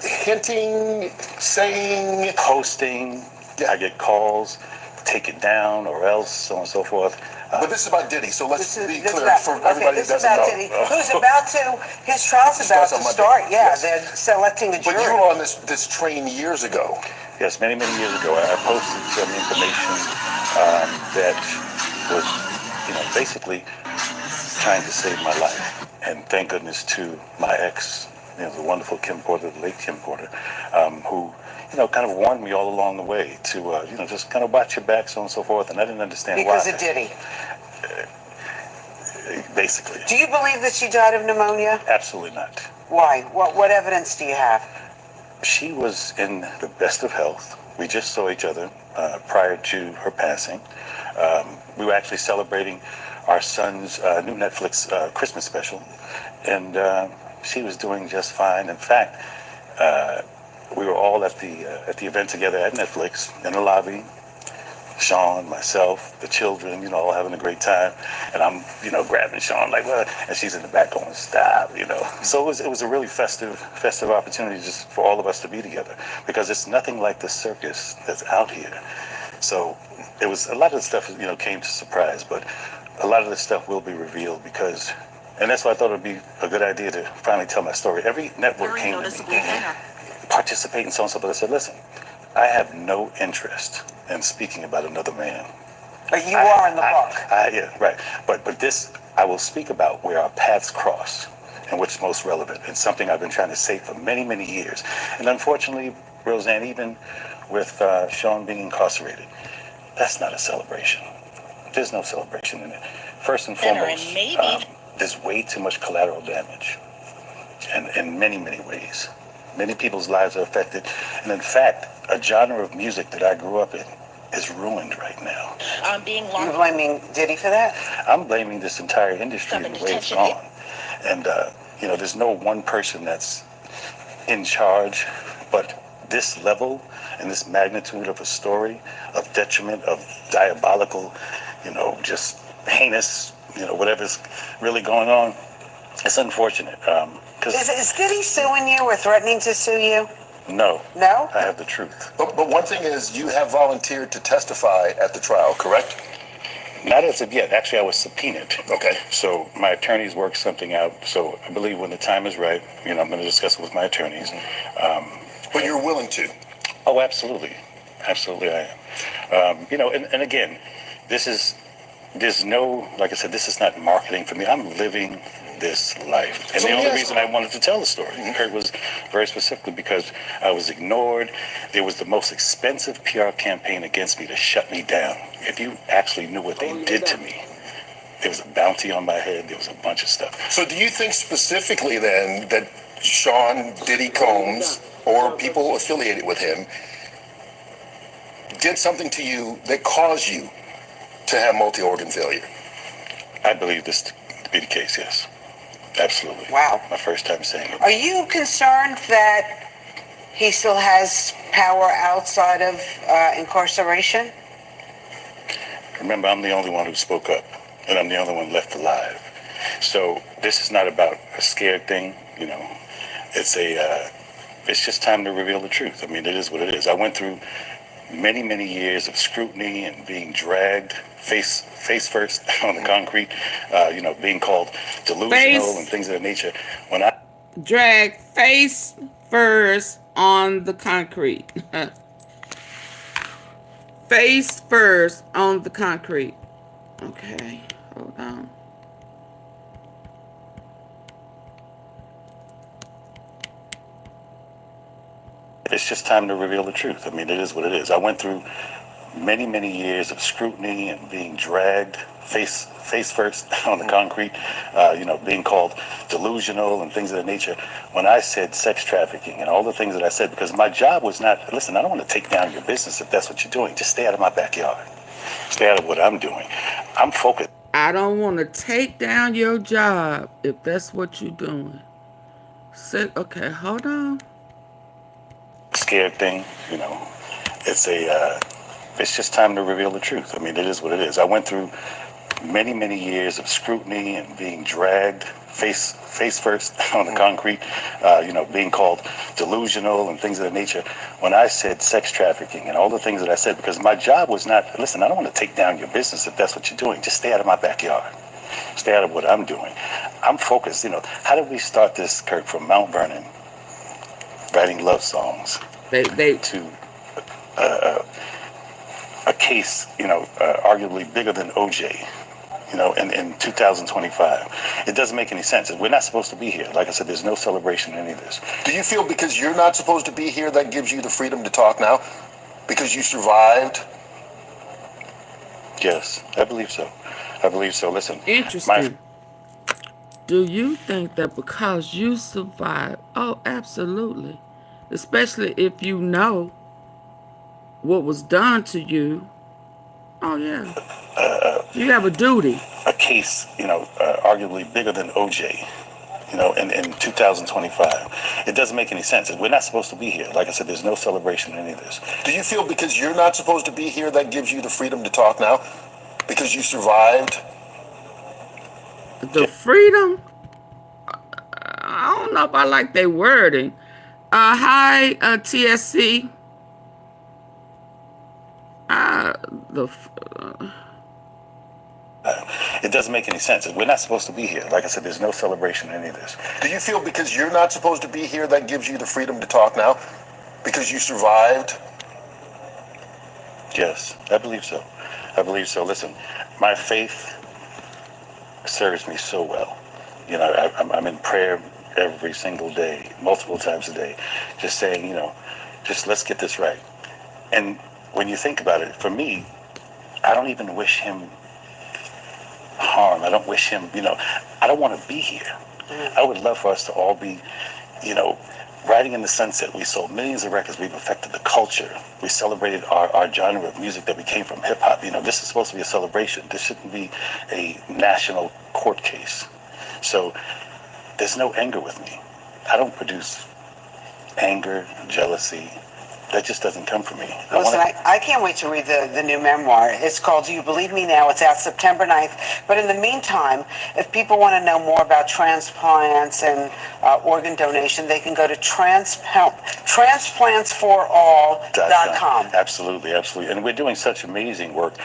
hinting, saying, posting, I get calls, take it down or else, so on and so forth. But this is about Diddy, so let's be This clear about- for everybody this that is doesn't about know. Diddy, who's about to, his trial's about to on Monday. start, yeah, Yes. they're selecting the But jury. Uh, you were on this train years ago. Yes, many, many years ago, I posted some information that was, basically trying to save my life. And thank goodness to my ex, the wonderful Kim Porter, the late Kim Porter, who, kind of warned me all along the way to, just kind of watch your back, so on and so forth. And I didn't understand Because why. of Diddy. Basically. Do you believe that she died of pneumonia? Absolutely not. Why? What evidence do you have? She was in the best of health. We just saw each other prior to her passing. We were actually celebrating our son's new Netflix Christmas special, and she was doing just fine. In fact, we were all at the event together at Netflix in the lobby. Sean, myself, the children, all having a great time, and I'm, grabbing Sean like, what? And she's in the back going, stop, So it was a really festive opportunity just for all of us to be together, because it's nothing like the circus that's out here. So it was a lot of the stuff, came to surprise, but a lot of the stuff will be revealed because, and that's why I thought it would be a good idea to finally tell my story. Every network came to me, participate in so and so, but I said, listen, I have no interest in speaking about another man. But you are in the book. Yeah, right. But this, I will speak about where our paths cross and what's most relevant. It's something I've been trying to say for many, many years. And unfortunately, Roseanne, even with Sean being incarcerated, that's not a celebration. There's no celebration in it. First and foremost, there's way too much collateral damage. And in many, many ways. Many people's lives are affected. And in fact, a genre of music that I grew up in is ruined right now. You're blaming Diddy for that? I'm blaming this entire industry and the way it's gone. And, there's no one person that's in charge, but this level and this magnitude of a story, of detriment, of diabolical, just heinous, whatever's really going on, it's unfortunate. Is Diddy suing you or threatening to sue you? No. No? I have the truth. But one thing is, you have volunteered to testify at the trial, correct? Not as of yet. Actually, I was subpoenaed. Okay. So my attorneys worked something out. So I believe when the time is right, I'm going to discuss it with my attorneys. But you're willing to? Oh, absolutely. Absolutely, I am. And again, there's no, like I said, this is not marketing for me. I'm living this life. And the only reason I wanted to tell the story, Kurt, was very specifically because I was ignored. There was the most expensive PR campaign against me to shut me down. If you actually knew what they did to me, there was a bounty on my head. There was a bunch of stuff. So do you think specifically then that Sean Diddy Combs or people affiliated with him did something to you that caused you to have multi-organ failure? I believe this to be the case, yes. Absolutely. Wow. My first time saying it. Are you concerned that he still has power outside of incarceration? Remember, I'm the only one who spoke up, and I'm the only one left alive. So this is not about a scared thing, It's just time to reveal the truth. I mean, it is what it is. I went through many, many years of scrutiny and being dragged face first on the concrete, being called delusional and things of that nature. When I drag face first on the concrete. Face first on the concrete. Okay, hold on. It's just time to reveal the truth. I mean, it is what it is. I went through many, many years of scrutiny and being dragged face first on the concrete, being called delusional and things of that nature. When I said sex trafficking and all the things that I said, because my job was not, listen, I don't want to take down your business if that's what you're doing. Just stay out of my backyard. Stay out of what I'm doing. I'm focused. I don't want to take down your job if that's what you're doing. Okay, hold on. Scared thing, you know. It's it's just time to reveal the truth. I mean, it is what it is. I went through many, many years of scrutiny and being dragged face first on the concrete, being called delusional and things of that nature. When I said sex trafficking and all the things that I said, because my job was not, listen, I don't want to take down your business if that's what you're doing. Just stay out of my backyard. Stay out of what I'm doing. I'm focused, How did we start this, Kirk, from Mount Vernon, writing love songs, They to a case, arguably bigger than OJ, in 2025. It doesn't make any sense. We're not supposed to be here. Like I said, there's no celebration in any of this. Do you feel because you're not supposed to be here that gives you the freedom to talk now? Because you survived? Yes, I believe so. I believe so. Listen. Interesting. Do you think that because you survived? Oh, absolutely. Especially if you know what was done to you. Oh, yeah. You have a duty. A case, arguably bigger than OJ, in 2025. It doesn't make any sense. We're not supposed to be here. Like I said, there's no celebration in any of this. Do you feel because you're not supposed to be here that gives you the freedom to talk now? Because you survived? The freedom? I don't know if I like their wording. Hi, TSC. It doesn't make any sense. We're not supposed to be here. Like I said, there's no celebration in any of this. Do you feel because you're not supposed to be here that gives you the freedom to talk now? Because you survived? Yes, I believe so. I believe so. Listen, my faith serves me so well. I'm in prayer every single day, multiple times a day, just saying, just let's get this right. And when you think about it, for me, I don't even wish him harm. I don't wish him, I don't want to be here. I would love for us to all be, riding in the sunset. We sold millions of records. We've affected the culture. We celebrated our genre of music that we came from, hip hop. This is supposed to be a celebration. This shouldn't be a national court case. So there's no anger with me. I don't produce anger, jealousy. That just doesn't come from me. Listen, I can't wait to read the new memoir. It's called Do You Believe Me Now? It's out September 9th. But in the meantime, if people want to know more about transplants and organ donation, they can go to transplantsforall.com. Absolutely, absolutely. And we're doing such amazing work.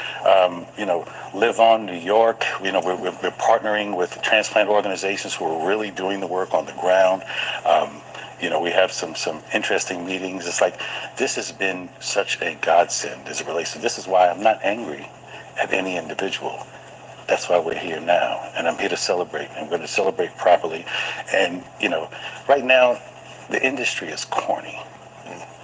Live On New York, we're partnering with transplant organizations who are really doing the work on the ground. We have some interesting meetings. It's like, this has been such a godsend as it relates to, this is why I'm not angry at any individual. That's why we're here now. And I'm here to celebrate. I'm going to celebrate properly. And, right now, the industry is corny.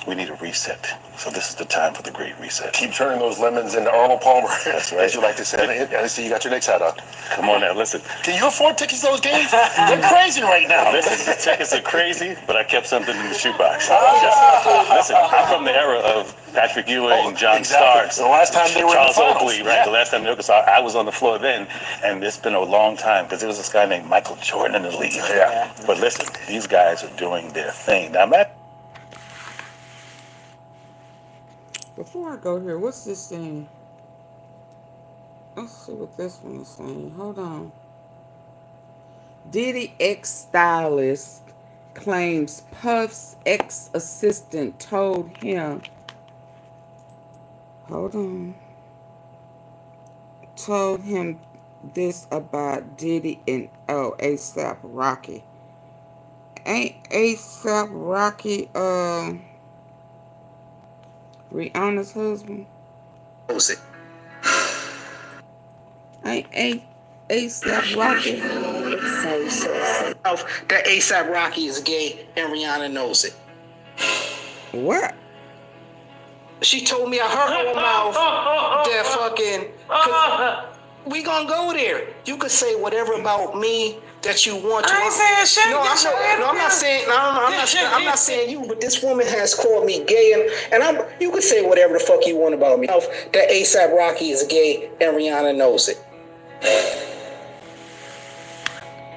We need a reset. So this is the time for the great reset. Keep turning those lemons into Arnold Palmer. That's right. As you like to say. I see you got your Knicks hat on. Come on now, listen. Can you afford tickets to those games? They're crazy right now. Listen, the tickets are crazy, but I kept something in the shoebox. Listen, I'm from the era of Patrick Ewing, John Starks. The last time they were Charles in the finals. Oakley, right? The last time they were, so I was on the floor then, and it's been a long time because there was this guy named Michael Jordan in the league. Yeah. But listen, these guys are doing their thing. Now, Matt. Before I go here, what's this saying? Let's see what this one is saying. Hold on. Diddy ex-stylist claims Puff's ex-assistant told him. Hold on. Told him this about Diddy and ASAP Rocky. Ain't ASAP Rocky Rihanna's husband? Ain't ASAP Rocky? That ASAP Rocky is gay and Rihanna knows it. What? She told me I heard her mouth that fucking. We gonna go there. You could say whatever about me that you want to. I ain't saying shit. No, I'm not saying. I'm not saying you. But this woman has called me gay, and you could say whatever the fuck you want about me. That ASAP Rocky is gay and Rihanna knows it.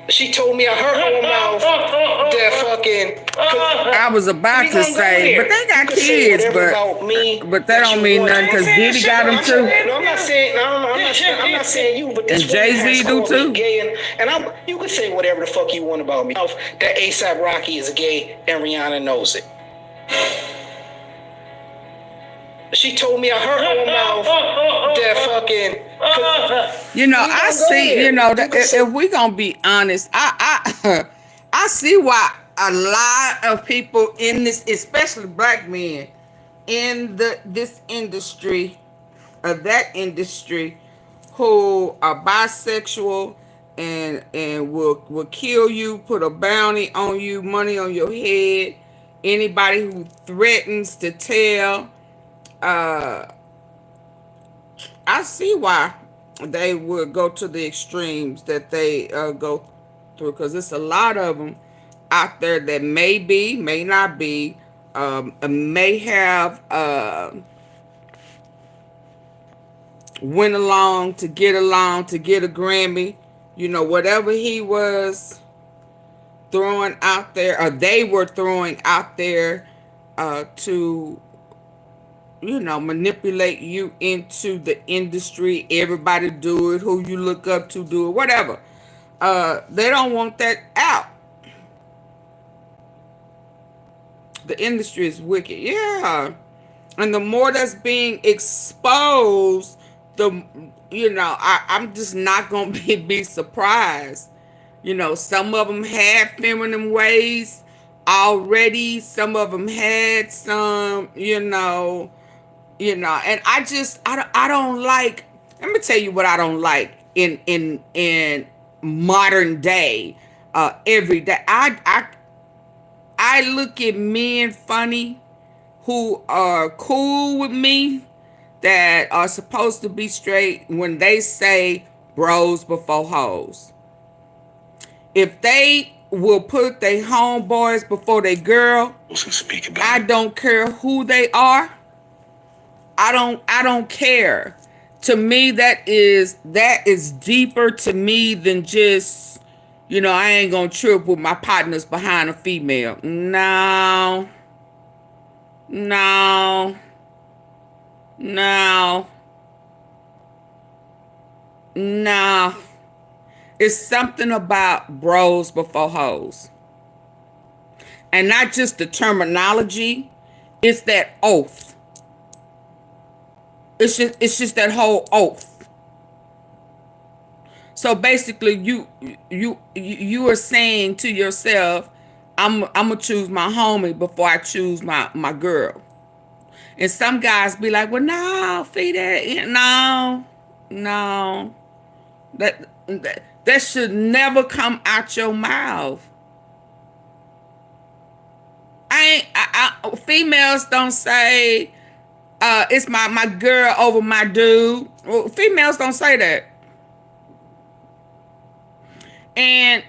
She told me I hurt her mouth. That fucking. I was about to say, but they got kids, but that don't mean nothing because Diddy got them too. No, I'm not saying. No, I'm not saying you, but this and Jay-Z do too. Gay and you can say whatever the fuck you want about me. That ASAP Rocky is gay and Rihanna knows it. She told me I hurt her mouth. That fucking. You know, I see. You know, if we gonna be honest, I see why a lot of people in this, especially black men, in this industry, of that industry, who are bisexual and will kill you, put a bounty on you, money on your head. Anybody who threatens to tell. I see why they would go to the extremes that they go through, because it's a lot of them out there that may be, may not be, may have went along to get a Grammy, you know, whatever he was throwing out there, or they were throwing out there to, you know, manipulate you into the industry. Everybody do it. Who you look up to do it. Whatever. They don't want that out. The industry is wicked. Yeah. And the more that's being exposed, the, you know, I'm just not going to be surprised. You know, some of them had feminine ways already. Some of them had some, you know, and I don't like, let me tell you what I don't like in modern day, every day. I look at men funny who are cool with me, that are supposed to be straight, when they say bros before hoes. If they will put their homeboys before their girl, I don't care who they are. I don't care. To me, that is deeper to me than just, you know, I ain't gonna trip with my partners behind a female. No. It's something about bros before hoes. And not just the terminology, it's that oath. It's just that whole oath. So basically, you are saying to yourself, I'm gonna choose my homie before I choose my girl. And some guys be like, well, no, no, that should never come out your mouth. Females don't say, it's my girl over my dude. Well, females don't say that. And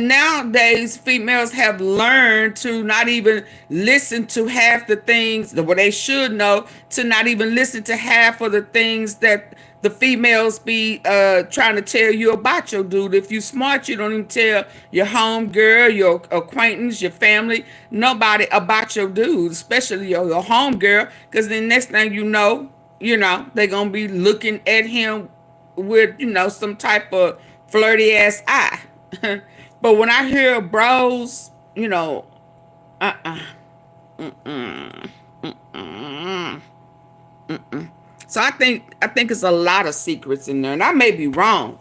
nowadays, females have learned to not even listen to half the things that they should know, to not even listen to half of the things that the females be trying to tell you about your dude. If you smart, you don't even tell your home girl, your acquaintance, your family, nobody about your dude, especially your home girl, because the next thing you know, they're going to be looking at him with, some type of flirty ass eye. But when I hear bros, So I think it's a lot of secrets in there, and I may be wrong.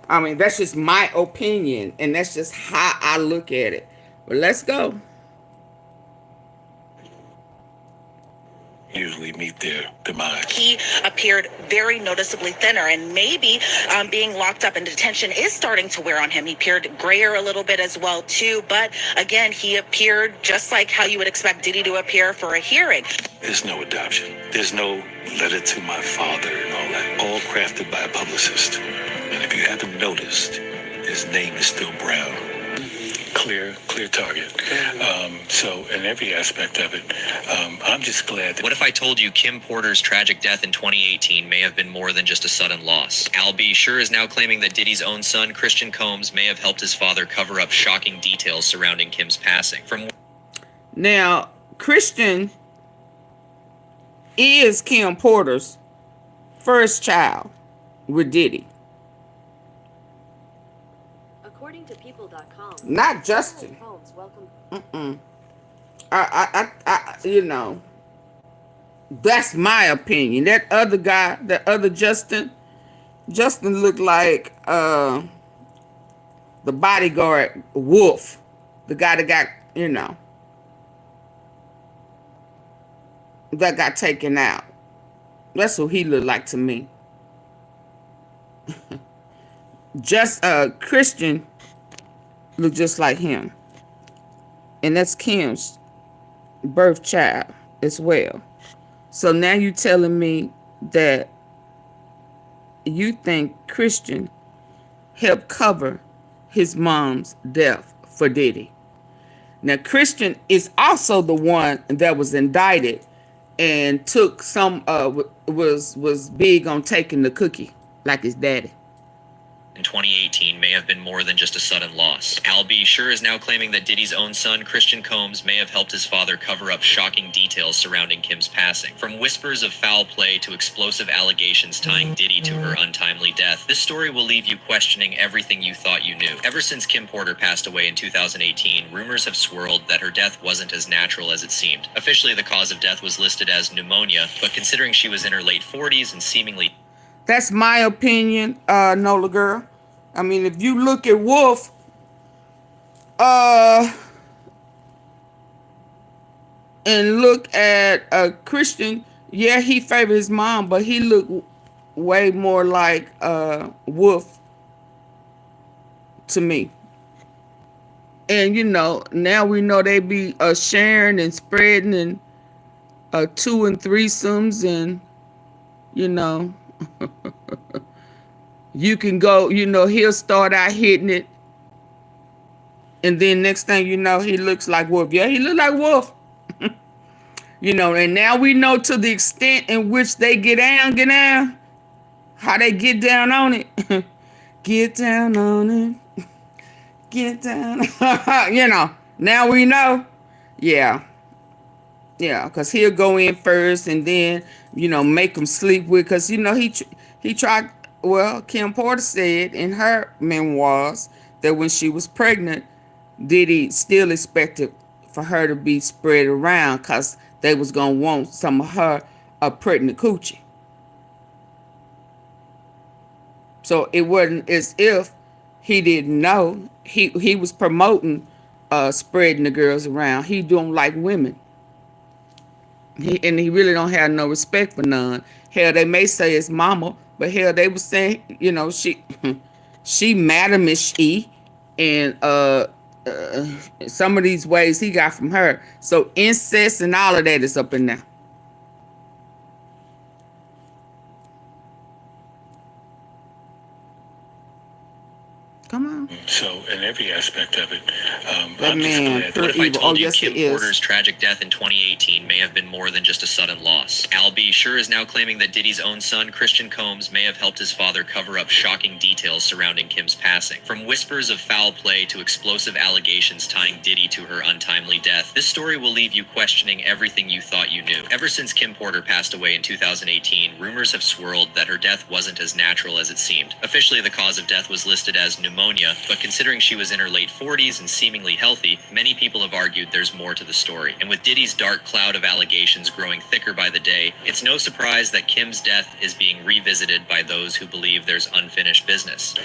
I mean, that's just my opinion, and that's just how I look at it. But let's go. Usually meet their demise. He appeared very noticeably thinner, and maybe being locked up in detention is starting to wear on him. He appeared grayer a little bit as well too, but again, he appeared just like how you would expect Diddy to appear for a hearing. There's no adoption. There's no letter to my father and all that. All crafted by a publicist. And if you haven't noticed, his name is still Brown. clear target. So in every aspect of it, I'm just glad that. What if I told you Kim Porter's tragic death in 2018 may have been more than just a sudden loss? Al B. sure is now claiming that Diddy's own son, Christian Combs, may have helped his father cover up shocking details surrounding Kim's passing. Now, Christian is Kim Porter's first child with Diddy. According to people.com, not Justin. You know, that's my opinion. That other guy, that other Justin looked like the bodyguard Wolf, the guy that got, you know, that got taken out. That's what he looked like to me. Just Christian looked just like him. And that's Kim's birth child as well. So now you telling me that you think Christian helped cover his mom's death for Diddy. Now Christian is also the one that was indicted and took some was big on taking the cookie like his daddy. In 2018 may have been more than just a sudden loss. Al B. sure is now claiming that Diddy's own son, Christian Combs, may have helped his father cover up shocking details surrounding Kim's passing. From whispers of foul play to explosive allegations tying Diddy to her untimely death, this story will leave you questioning everything you thought you knew. Ever since Kim Porter passed away in 2018, rumors have swirled that her death wasn't as natural as it seemed. Officially, the cause of death was listed as pneumonia, but considering she was in her late 40s and seemingly... That's my opinion, Nola girl. I mean, if you look at Wolf, and look at Christian, yeah, he favored his mom, but he looked way more like Wolf to me. And you know, now we know they be sharing and spreading and 2 and 3-somes, and you know. You can go, you know, he'll start out hitting it. And then next thing you know, he looks like Wolf. Yeah, he look like Wolf. You know, and now we know to the extent in which they get down, how they get down on it. Get down on it. Get down. You know, now we know. Yeah. Yeah, because he'll go in first and then, you know, make him sleep with, because, you know, he tried. Well, Kim Porter said in her memoirs that when she was pregnant, Diddy still expected for her to be spread around because they was going to want some of her pregnant coochie. So it wasn't as if he didn't know. He was promoting spreading the girls around. He don't like women. And he really don't have no respect for none. Hell, they may say it's mama, but hell, they was saying, you know, she Madam-ish, and some of these ways he got from her. So incest and all of that is up in there. Come on. So in every aspect of it, that man, what if I told you Kim Porter's tragic death in 2018 may have been more than just a sudden loss? Al B. sure is now claiming that Diddy's own son, Christian Combs, may have helped his father cover up shocking details surrounding Kim's passing. From whispers of foul play to explosive allegations tying Diddy to her untimely death, this story will leave you questioning everything you thought you knew. Ever since Kim Porter passed away in 2018, rumors have swirled that her death wasn't as natural as it seemed. Officially, the cause of death was listed as pneumonia, but considering she was in her late 40s and seemingly healthy, many people have argued there's more to the story. And with Diddy's dark cloud of allegations growing thicker by the day, it's no surprise that Kim's death is being revisited by those who believe there's unfinished business.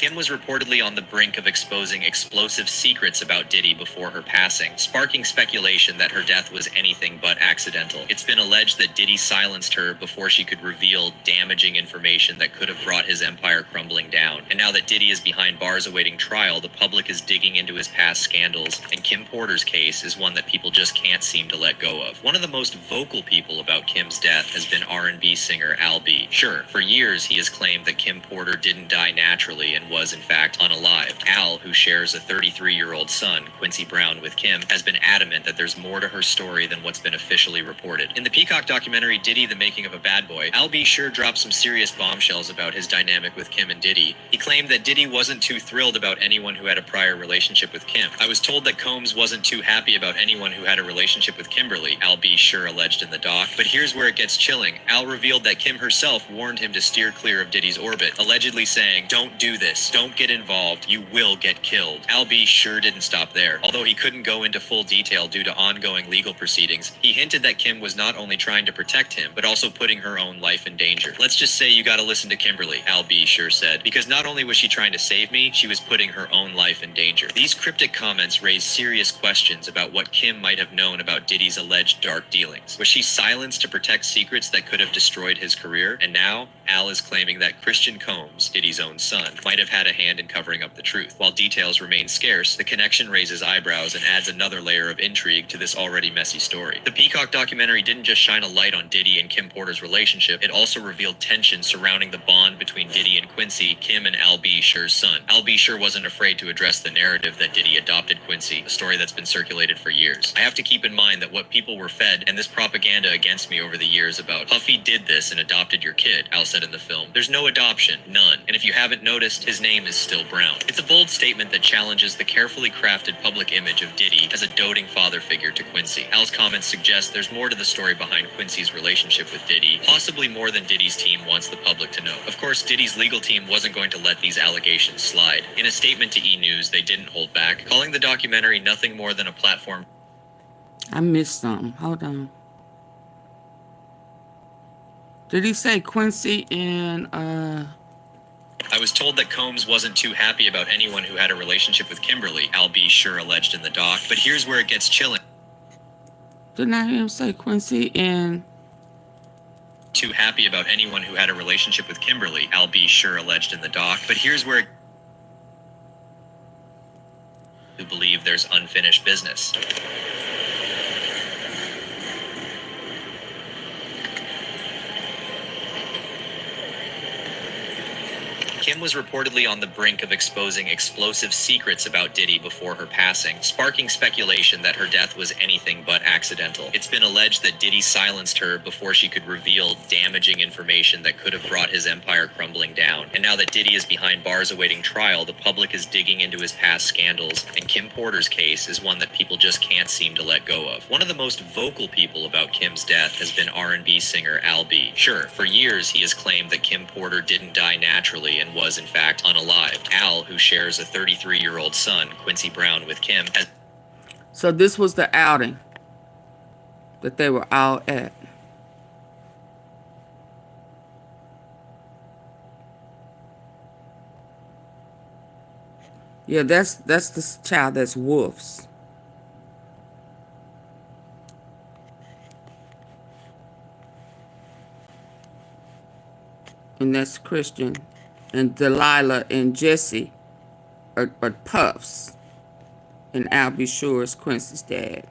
Kim was reportedly on the brink of exposing explosive secrets about Diddy before her passing, sparking speculation that her death was anything but accidental. It's been alleged that Diddy silenced her before she could reveal damaging information that could have brought his empire crumbling down. And now that Diddy is behind bars awaiting trial, the public is digging into his past scandals, and Kim Porter's case is one that people just can't seem to let go of. One of the most vocal people about Kim's death has been R&B singer Al B. Sure, for years he has claimed that Kim Porter didn't die naturally and was in fact unalived. Al, who shares a 33-year-old son, Quincy Brown, with Kim, has been adamant that there's more to her story than what's been officially reported. In the Peacock documentary Diddy, The Making of a Bad Boy, Al B sure dropped some serious bombshells about his dynamic with Kim and Diddy. He claimed that Diddy wasn't too thrilled about anyone who had a prior relationship with Kim. I was told that Combs wasn't too happy about anyone who had a relationship with Kimberly, Al B sure alleged in the doc. But here's where it gets chilling. Al revealed that Kim herself warned him to steer clear of Diddy's orbit, allegedly saying, "Don't do this, don't get involved, you will get killed." Al B sure didn't stop there. Although he couldn't go into full detail due to ongoing legal proceedings, he hinted that Kim was not only trying to protect him, but also putting her own life in danger. "Let's just say you gotta listen to Kimberly," Al B sure said, "because not only was she trying to save me, she was putting her own life in danger." These cryptic comments raise serious questions about what Kim might have known about Diddy's alleged dark dealings. Was she silenced to protect secrets that could have destroyed his career? And now, Al is claiming that Christian Combs, Diddy's own son, might have had a hand in covering up the truth. While details remain scarce, the connection raises eyebrows and adds another layer of intrigue to this already messy story. The Peacock documentary didn't just shine a light on Diddy and Kim Porter's relationship, it also revealed tension surrounding the bond between Diddy and Quincy, Kim and Al B Sure's son. Al B Sure wasn't afraid to address the narrative that Diddy adopted Quincy, a story that's been circulated for years. I have to keep in mind that what people were fed and this propaganda against me over the years about Puffy did this and adopted your kid, Al said in the film. There's no adoption, none. And if you haven't noticed, his name is still Brown. It's a bold statement that challenges the carefully crafted public image of Diddy as a doting father figure to Quincy. Al's comments suggest there's more to the story behind Quincy's relationship with Diddy, possibly more than Diddy's team wants the public to know. Of course, Diddy's legal team wasn't going to let these allegations slide. In a statement to E! News, they didn't hold back, calling the documentary nothing more than a platform. I missed something. Hold on. Did he say Quincy and I was told that Combs wasn't too happy about anyone who had a relationship with Kimberly, Al B Sure alleged in the doc. But here's where it gets chilling. Didn't I hear him say Quincy and too happy about anyone who had a relationship with Kimberly, Al B Sure alleged in the doc. But here's where who believe there's unfinished business. Kim was reportedly on the brink of exposing explosive secrets about Diddy before her passing, sparking speculation that her death was anything but accidental. It's been alleged that Diddy silenced her before she could reveal damaging information that could have brought his empire crumbling down. And now that Diddy is behind bars awaiting trial, the public is digging into his past scandals, and Kim Porter's case is one that people just can't seem to let go of. One of the most vocal people about Kim's death has been R&B singer Al B. Sure, for years he has claimed that Kim Porter didn't die naturally and was in fact unalived. Al, who shares a 33-year-old son, Quincy Brown, with Kim, has... So this was the outing that they were all at. Yeah, that's the child that's Wolf's. And that's Christian. And Delilah and Jesse are Puffs. And Al B Sure is Quincy's dad.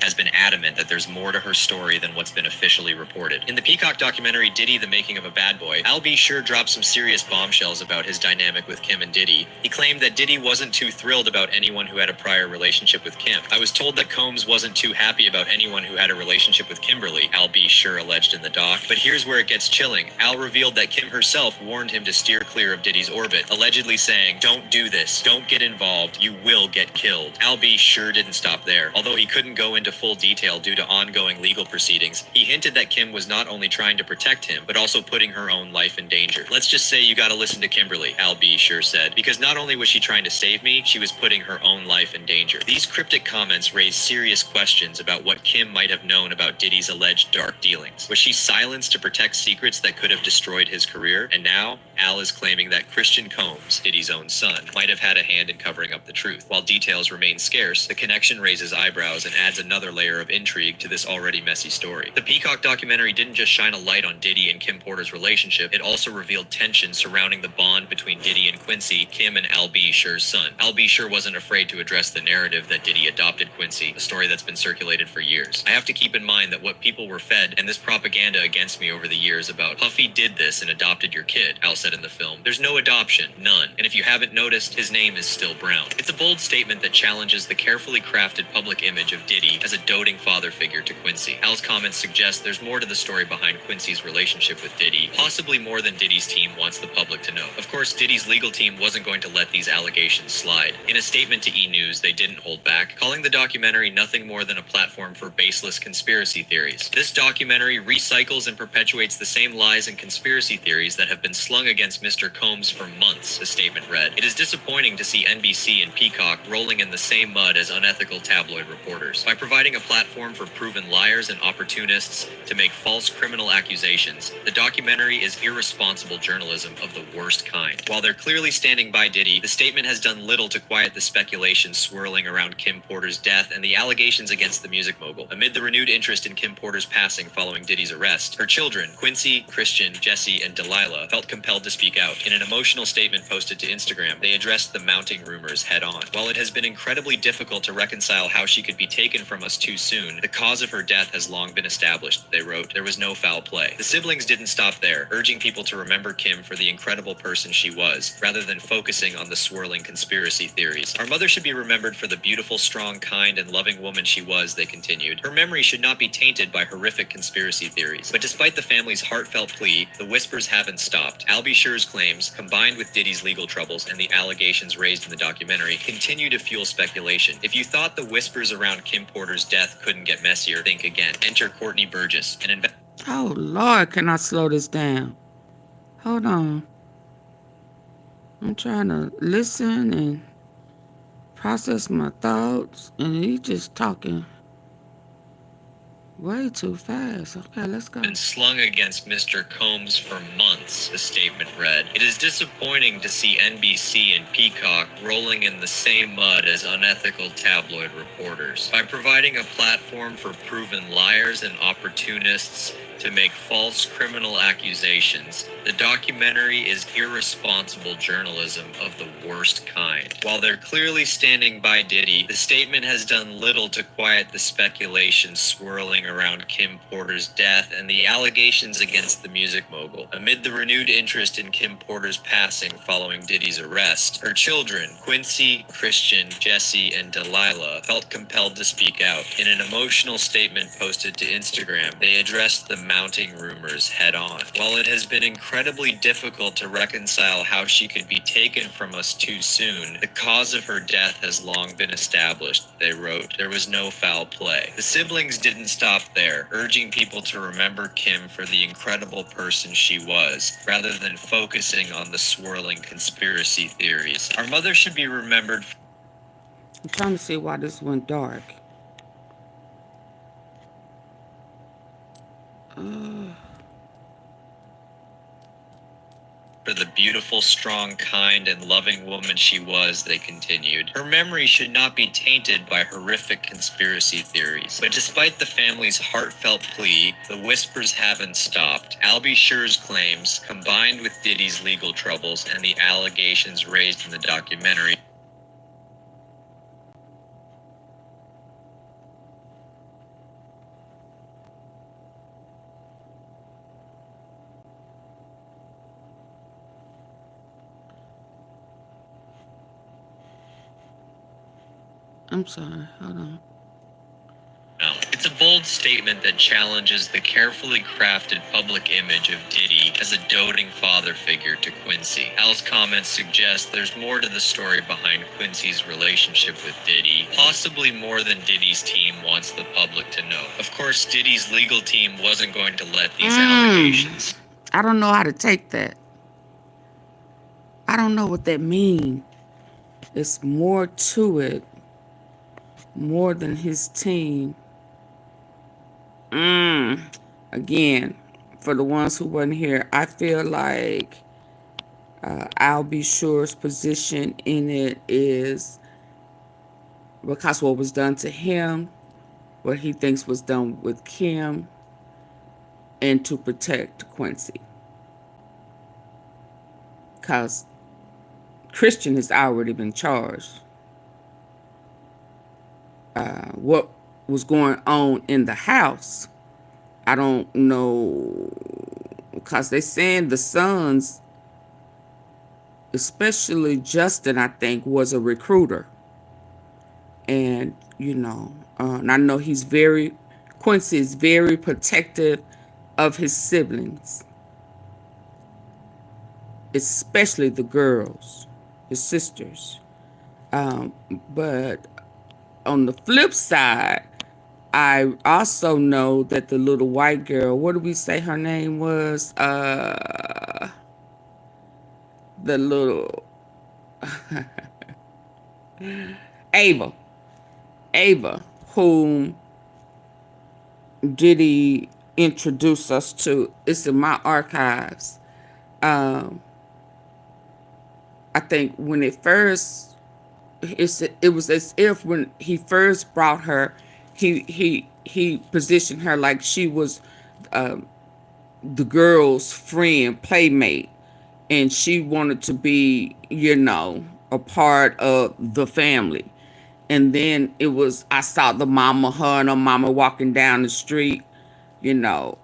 has been adamant that there's more to her story than what's been officially reported. In the Peacock documentary Diddy, The Making of a Bad Boy, Al B sure dropped some serious bombshells about his dynamic with Kim and Diddy. He claimed that Diddy wasn't too thrilled about anyone who had a prior relationship with Kim. I was told that Combs wasn't too happy about anyone who had a relationship with Kimberly, Al B sure alleged in the doc. But here's where it gets chilling. Al revealed that Kim herself warned him to steer clear of Diddy's orbit, allegedly saying, "Don't do this, don't get involved, you will get killed." Al B sure didn't stop there. Although he couldn't go into full detail due to ongoing legal proceedings, he hinted that Kim was not only trying to protect him, but also putting her own life in danger. Let's just say you gotta listen to Kimberly, Al B. sure said, because not only was she trying to save me, she was putting her own life in danger. These cryptic comments raise serious questions about what Kim might have known about Diddy's alleged dark dealings. Was she silenced to protect secrets that could have destroyed his career? And now, Al is claiming that Christian Combs, Diddy's own son, might have had a hand in covering up the truth. While details remain scarce, the connection raises eyebrows and adds another layer of intrigue to this already messy story. The Peacock documentary didn't just shine a light on Diddy and Kim Porter's relationship, it also revealed tension surrounding the bond between Diddy and Quincy, Kim and Al B. Sure's son. Al B. Sure wasn't afraid to address the narrative that Diddy adopted Quincy, a story that's been circulated for years. I have to keep in mind that what people were fed and this propaganda against me over the years about Puffy did this and adopted your kid, Al said in the film. There's no adoption, none. And if you haven't noticed, his name is still Brown. It's a bold statement that challenges the carefully crafted public image of Diddy as a doting father figure to Quincy. Al's comments suggest there's more to the story behind Quincy's relationship with Diddy, possibly more than Diddy's team wants the public to know. Of course, Diddy's legal team wasn't going to let these allegations slide. In a statement to E! News, they didn't hold back, calling the documentary nothing more than a platform for baseless conspiracy theories. This documentary recycles and perpetuates the same lies and conspiracy theories that have been slung against Mr. Combs for months, the statement read. It is disappointing to see NBC and Peacock rolling in the same mud as unethical tabloid reporters. By providing a platform for proven liars and opportunists to make false criminal accusations, the documentary is irresponsible journalism of the worst kind. While they're clearly standing by Diddy, the statement has done little to quiet the speculation swirling around Kim Porter's death and the allegations against the music mogul. Amid the renewed interest in Kim Porter's passing following Diddy's arrest, her children, Quincy, Christian, Jesse, and Delilah, felt compelled to speak out. In an emotional statement posted to Instagram, they addressed the mounting rumors head on. While it has been incredibly difficult to reconcile how she could be taken from us too soon, the cause of her death has long been established, they wrote. There was no foul play. The siblings didn't stop there, urging people to remember Kim for the incredible person she was, rather than focusing on the swirling conspiracy theories. Our mother should be remembered for the beautiful, strong, kind, and loving woman she was, they continued. Her memory should not be tainted by horrific conspiracy theories. But despite the family's heartfelt plea, the whispers haven't stopped. Al B. Sure's claims, combined with Diddy's legal troubles and the allegations raised in the documentary, continue to fuel speculation. If you thought the whispers around Kim Porter's death couldn't get messier, think again. Enter Courtney Burgess, an Oh, Lord, can I slow this down? Hold on. I'm trying to listen and process my thoughts, and he just talking way too fast. Okay, let's go. Been slung against Mr. Combs for months, the statement read. It is disappointing to see NBC and Peacock rolling in the same mud as unethical tabloid reporters. By providing a platform for proven liars and opportunists to make false criminal accusations, the documentary is irresponsible journalism of the worst kind. While they're clearly standing by Diddy, the statement has done little to quiet the speculation swirling around Kim Porter's death and the allegations against the music mogul. Amid the renewed interest in Kim Porter's passing following Diddy's arrest, her children, Quincy, Christian, Jesse, and Delilah, felt compelled to speak out. In an emotional statement posted to Instagram, they addressed the mounting rumors head on. While it has been incredibly difficult to reconcile how she could be taken from us too soon, the cause of her death has long been established, they wrote. There was no foul play. The siblings didn't stop there, urging people to remember Kim for the incredible person she was, rather than focusing on the swirling conspiracy theories. Our mother should be remembered. I'm trying to see why this went dark. For the beautiful, strong, kind, and loving woman she was, they continued. Her memory should not be tainted by horrific conspiracy theories. But despite the family's heartfelt plea, the whispers haven't stopped. Al B. Sure's claims, combined with Diddy's legal troubles and the allegations raised in the documentary, I'm sorry, hold on. It's a bold statement that challenges the carefully crafted public image of Diddy Diddy as a doting father figure to Quincy. Al's comments suggest there's more to the story behind Quincy's relationship with Diddy, possibly more than Diddy's team wants the public to know. Of course, Diddy's legal team wasn't going to let these allegations. I don't know how to take that. I don't know what that means. It's more to it, more than his team. Again, for the ones who weren't here, I feel like I'll be sure's position in it is because what was done to him, what he thinks was done with Kim, and to protect Quincy. Because Christian has already been charged. What was going on in the house, I don't know, because they saying the sons, especially Justin, I think, was a recruiter. And, you know, and I know Quincy is very protective of his siblings, especially the girls, his sisters. But on the flip side, I also know that the little white girl, what did we say her name was? The little Ava, whom Diddy introduced us to. It's in my archives. I think when it was as if when he first brought her, he positioned her like she was the girl's friend, playmate, and she wanted to be, you know, a part of the family. And then I saw her and her mama walking down the street, you know.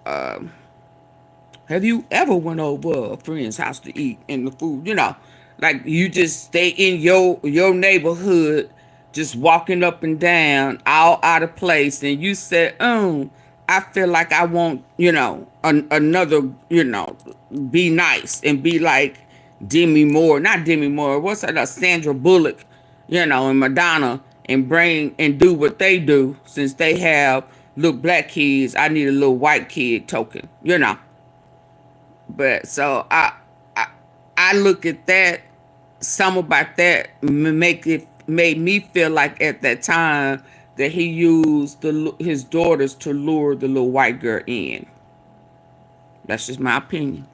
Have you ever went over a friend's house to eat and the food, you know, like you just stay in your neighborhood, just walking up and down, all out of place, and you said, I feel like I want, you know, another, you know, be nice and be like not Demi Moore, what's that, Sandra Bullock, you know, and Madonna, and bring and do what they do. Since they have little black kids, I need a little white kid token, you know. But so I look at that, some about that made me feel like at that time that he used his daughters to lure the little white girl in. That's just my opinion.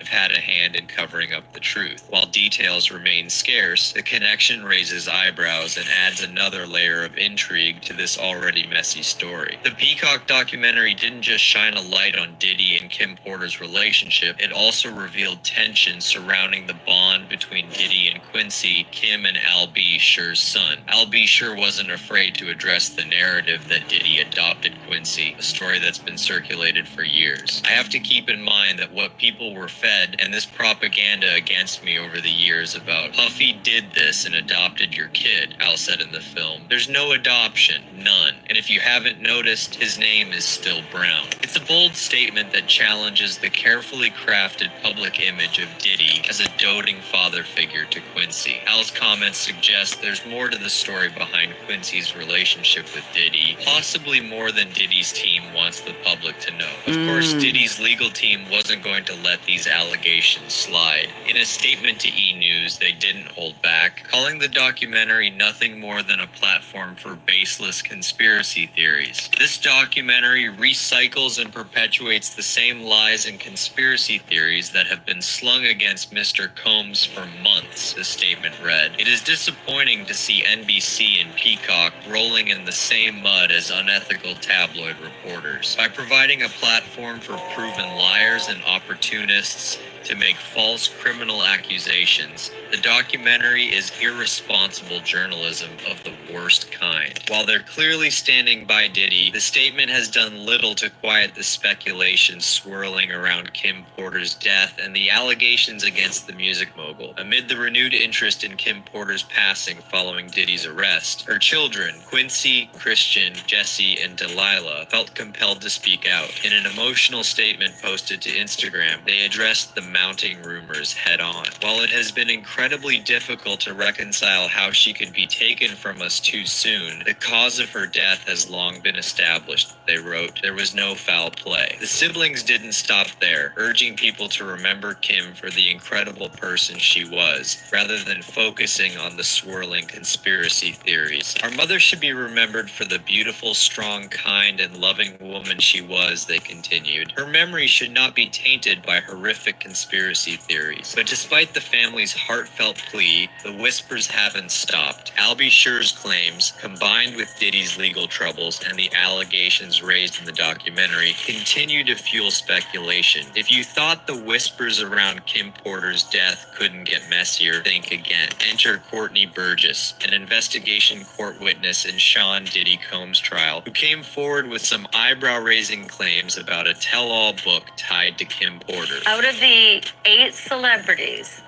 Had a hand in covering up the truth. While details remain scarce, the connection raises eyebrows and adds another layer of intrigue to this already messy story. The Peacock documentary didn't just shine a light on Diddy and Kim Porter's relationship, it also revealed tension surrounding the bond between Diddy and Quincy, Kim and Al B. Sure's son. Al B. Sure wasn't afraid to address the narrative that Diddy adopted Quincy, a story that's been circulated for years. I have to keep in mind that what people were fed and this propaganda against me over the years about Puffy did this and adopted your kid, Al said in the film. There's no adoption, none. And if you haven't noticed, his name is still Brown. It's a bold statement that challenges the carefully crafted public image of Diddy as a doting father figure to Quincy. Al's comments suggest there's more to the story behind Quincy's relationship with Diddy, possibly more than Diddy's team wants the public to know. Of course, Diddy's legal team wasn't going to let these allegations slide. In a statement to E! News, they didn't hold back, calling the documentary nothing more than a platform for baseless conspiracy theories. This documentary recycles and perpetuates the same lies and conspiracy theories that have been slung against Mr. Combs for months, the statement read. It is disappointing to see NBC and Peacock rolling in the same mud as unethical tabloid reporters. By providing a platform for proven liars and opportunists, to make false criminal accusations. The documentary is irresponsible journalism of the worst kind. While they're clearly standing by Diddy, the statement has done little to quiet the speculation swirling around Kim Porter's death and the allegations against the music mogul. Amid the renewed interest in Kim Porter's passing following Diddy's arrest, her children, Quincy, Christian, Jesse, and Delilah, felt compelled to speak out. In an emotional statement posted to Instagram, they addressed the mounting rumors head on. While it has been incredibly difficult to reconcile how she could be taken from us too soon, the cause of her death has long been established, they wrote. There was no foul play. The siblings didn't stop there, urging people to remember Kim for the incredible person she was, rather than focusing on the swirling conspiracy theories. Our mother should be remembered for the beautiful, strong, kind, and loving woman she was, they continued. Her memory should not be tainted by horrific conspiracy theories. But despite the family's heartfelt plea, the whispers haven't stopped. Albie Scher's claims, combined with Diddy's legal troubles and the allegations raised in the documentary, continue to fuel speculation. If you thought the whispers around Kim Porter's death couldn't get messier, think again. Enter Courtney Burgess, an investigation court witness in Sean Diddy Combs' trial, who came forward with some eyebrow-raising claims about a tell-all book tied to Kim Porter. Out of the 8 celebrities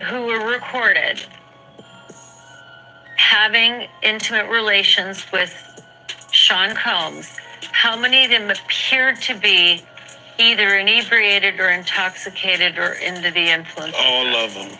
who were recorded having intimate relations with Sean Combs, how many of them appeared to be either inebriated or intoxicated or under the influence? All of them.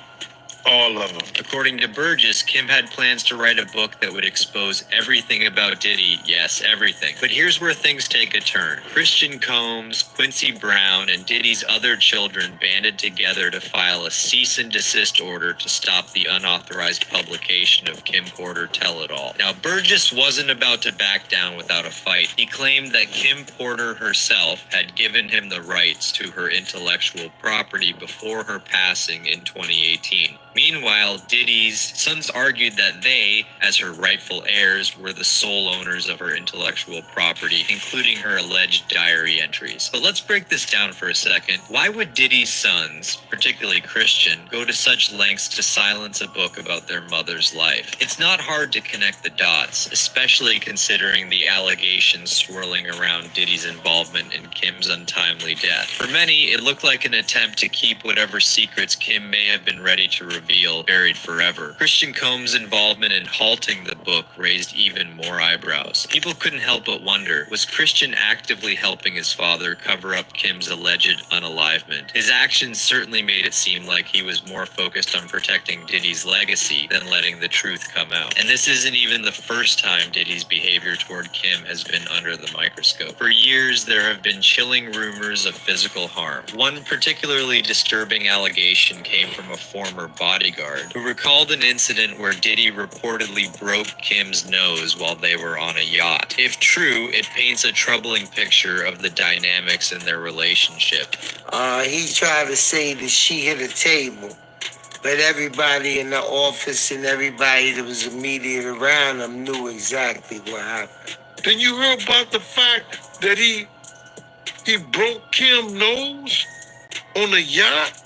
All of them. According to Burgess, Kim had plans to write a book that would expose everything about Diddy. Yes, everything. But here's where things take a turn. Christian Combs, Quincy Brown, and Diddy's other children banded together to file a cease and desist order to stop the unauthorized publication of Kim Porter Tell It All. Now, Burgess wasn't about to back down without a fight. He claimed that Kim Porter herself had given him the rights to her intellectual property before her passing in 2018. Meanwhile, Diddy's sons argued that they, as her rightful heirs, were the sole owners of her intellectual property, including her alleged diary entries. But let's break this down for a second. Why would Diddy's sons, particularly Christian, go to such lengths to silence a book about their mother's life? It's not hard to connect the dots, especially considering the allegations swirling around Diddy's involvement in Kim's untimely death. For many, it looked like an attempt to keep whatever secrets Kim may have been ready to reveal buried forever. Christian Combs' involvement in halting the book raised even more eyebrows. People couldn't help but wonder, was Christian actively helping his father cover up Kim's alleged unalivement? His actions certainly made it seem like he was more focused on protecting Diddy's legacy than letting the truth come out. And this isn't even the first time Diddy's behavior toward Kim has been under the microscope. For years, there have been chilling rumors of physical harm. One particularly disturbing allegation came from a former bodyguard who recalled an incident where Diddy reportedly broke Kim's nose while they were on a yacht. If true, it paints a troubling picture of the dynamics in their relationship. He tried to say that she hit a table, but everybody in the office and everybody that was immediate around him knew exactly what happened. Then you heard about the fact that he broke Kim's nose on a yacht?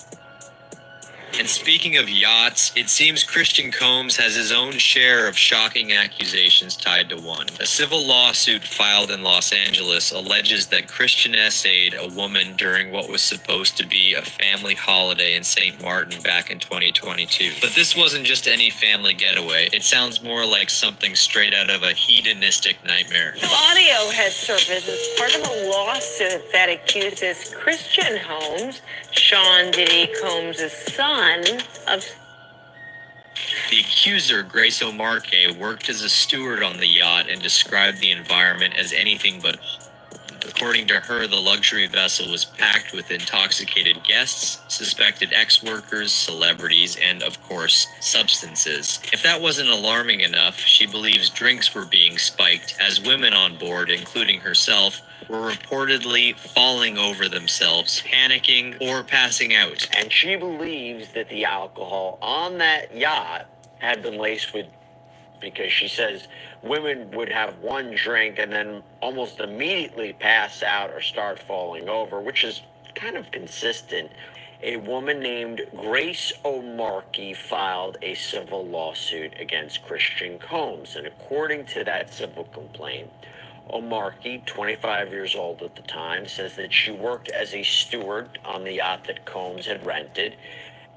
And speaking of yachts, it seems Christian Combs has his own share of shocking accusations tied to one. A civil lawsuit filed in Los Angeles alleges that Christian essayed a woman during what was supposed to be a family holiday in St. Martin back in 2022. But this wasn't just any family getaway. It sounds more like something straight out of a hedonistic nightmare. Audio has surfaced as part of a lawsuit that accuses Christian Combs, Sean Diddy Combs' son, of... The accuser, Grace O'Marque, worked as a steward on the yacht and described the environment as anything but. According to her, the luxury vessel was packed with intoxicated guests, suspected ex-workers, celebrities, and, of course, substances. If that wasn't alarming enough, she believes drinks were being spiked, as women on board, including herself, were reportedly falling over themselves, panicking, or passing out. And she believes that the alcohol on that yacht had been laced with, because she says women would have one drink and then almost immediately pass out or start falling over, which is kind of consistent. A woman named Grace O'Markey filed a civil lawsuit against Christian Combs, and according to that civil complaint, O'Markey, 25 years old at the time, says that she worked as a steward on the yacht that Combs had rented,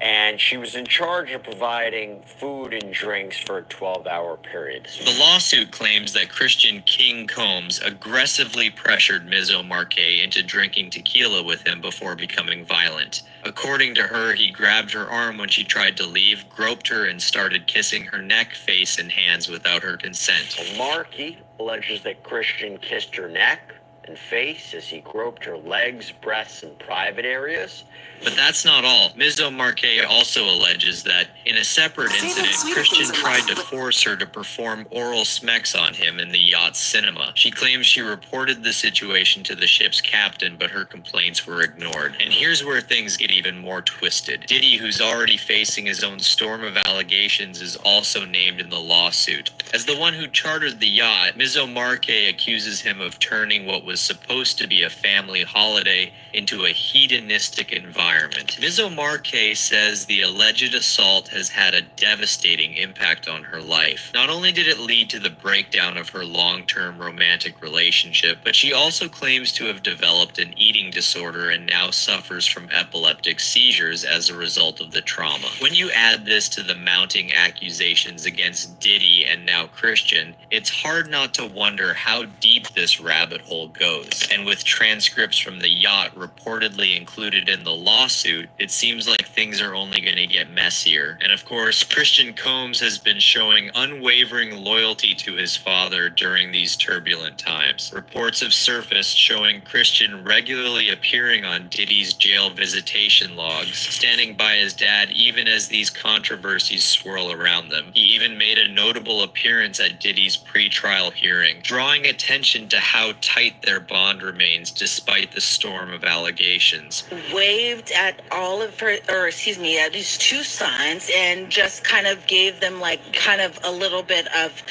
and she was in charge of providing food and drinks for a 12-hour period. The lawsuit claims that Christian King Combs aggressively pressured Ms. O'Markey into drinking tequila with him before becoming violent. According to her, he grabbed her arm when she tried to leave, groped her, and started kissing her neck, face, and hands without her consent. O'Markey alleges that Christian kissed her neck and face as he groped her legs, breasts, and private areas. But that's not all. Ms. O'Markey also alleges that in a separate incident, Christian tried to force her to perform oral smecks on him in the yacht's cinema. She claims she reported the situation to the ship's captain, but her complaints were ignored. And here's where things get even more twisted. Diddy, who's already facing his own storm of allegations, is also named in the lawsuit. As the one who chartered the yacht, Ms. O'Markey accuses him of turning what was supposed to be a family holiday into a hedonistic environment. Ms. O'Markey says the alleged assault has had a devastating impact on her life. Not only did it lead to the breakdown of her long-term romantic relationship, but she also claims to have developed an eating disorder and now suffers from epileptic seizures as a result of the trauma. When you add this to the mounting accusations against Diddy and now Christian, it's hard not to wonder how deep this rabbit hole goes. And with transcripts from the yacht reportedly included in the lawsuit, it seems like things are only going to get messier. And of course, Christian Combs has been showing unwavering loyalty to his father during these turbulent times. Reports have surfaced showing Christian regularly appearing on Diddy's jail visitation logs, standing by his dad even as these controversies swirl around them. He even made a notable appearance at Diddy's pre-trial hearing, drawing attention to how tight their bond remains despite the storm of allegations. Waved at all of her, at these two signs, and just kind of gave them kind of a little bit of,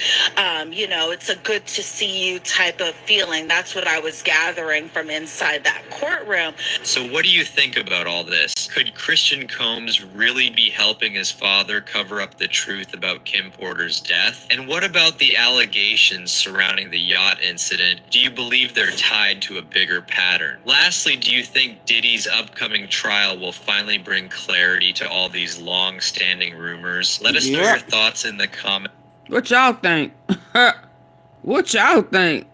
it's a good to see you type of feeling. That's what I was gathering from inside that courtroom. So what do you think about all this? Could Christian Combs really be helping his father cover up the truth about Kim Porter's death? And what about the allegations surrounding the yacht incident? Do you believe they're tied to a bigger pattern? Lastly, do you think Diddy's upcoming trial will finally bring clarity to all these long-standing rumors? Let us know your thoughts in the comments. What y'all think? What y'all think?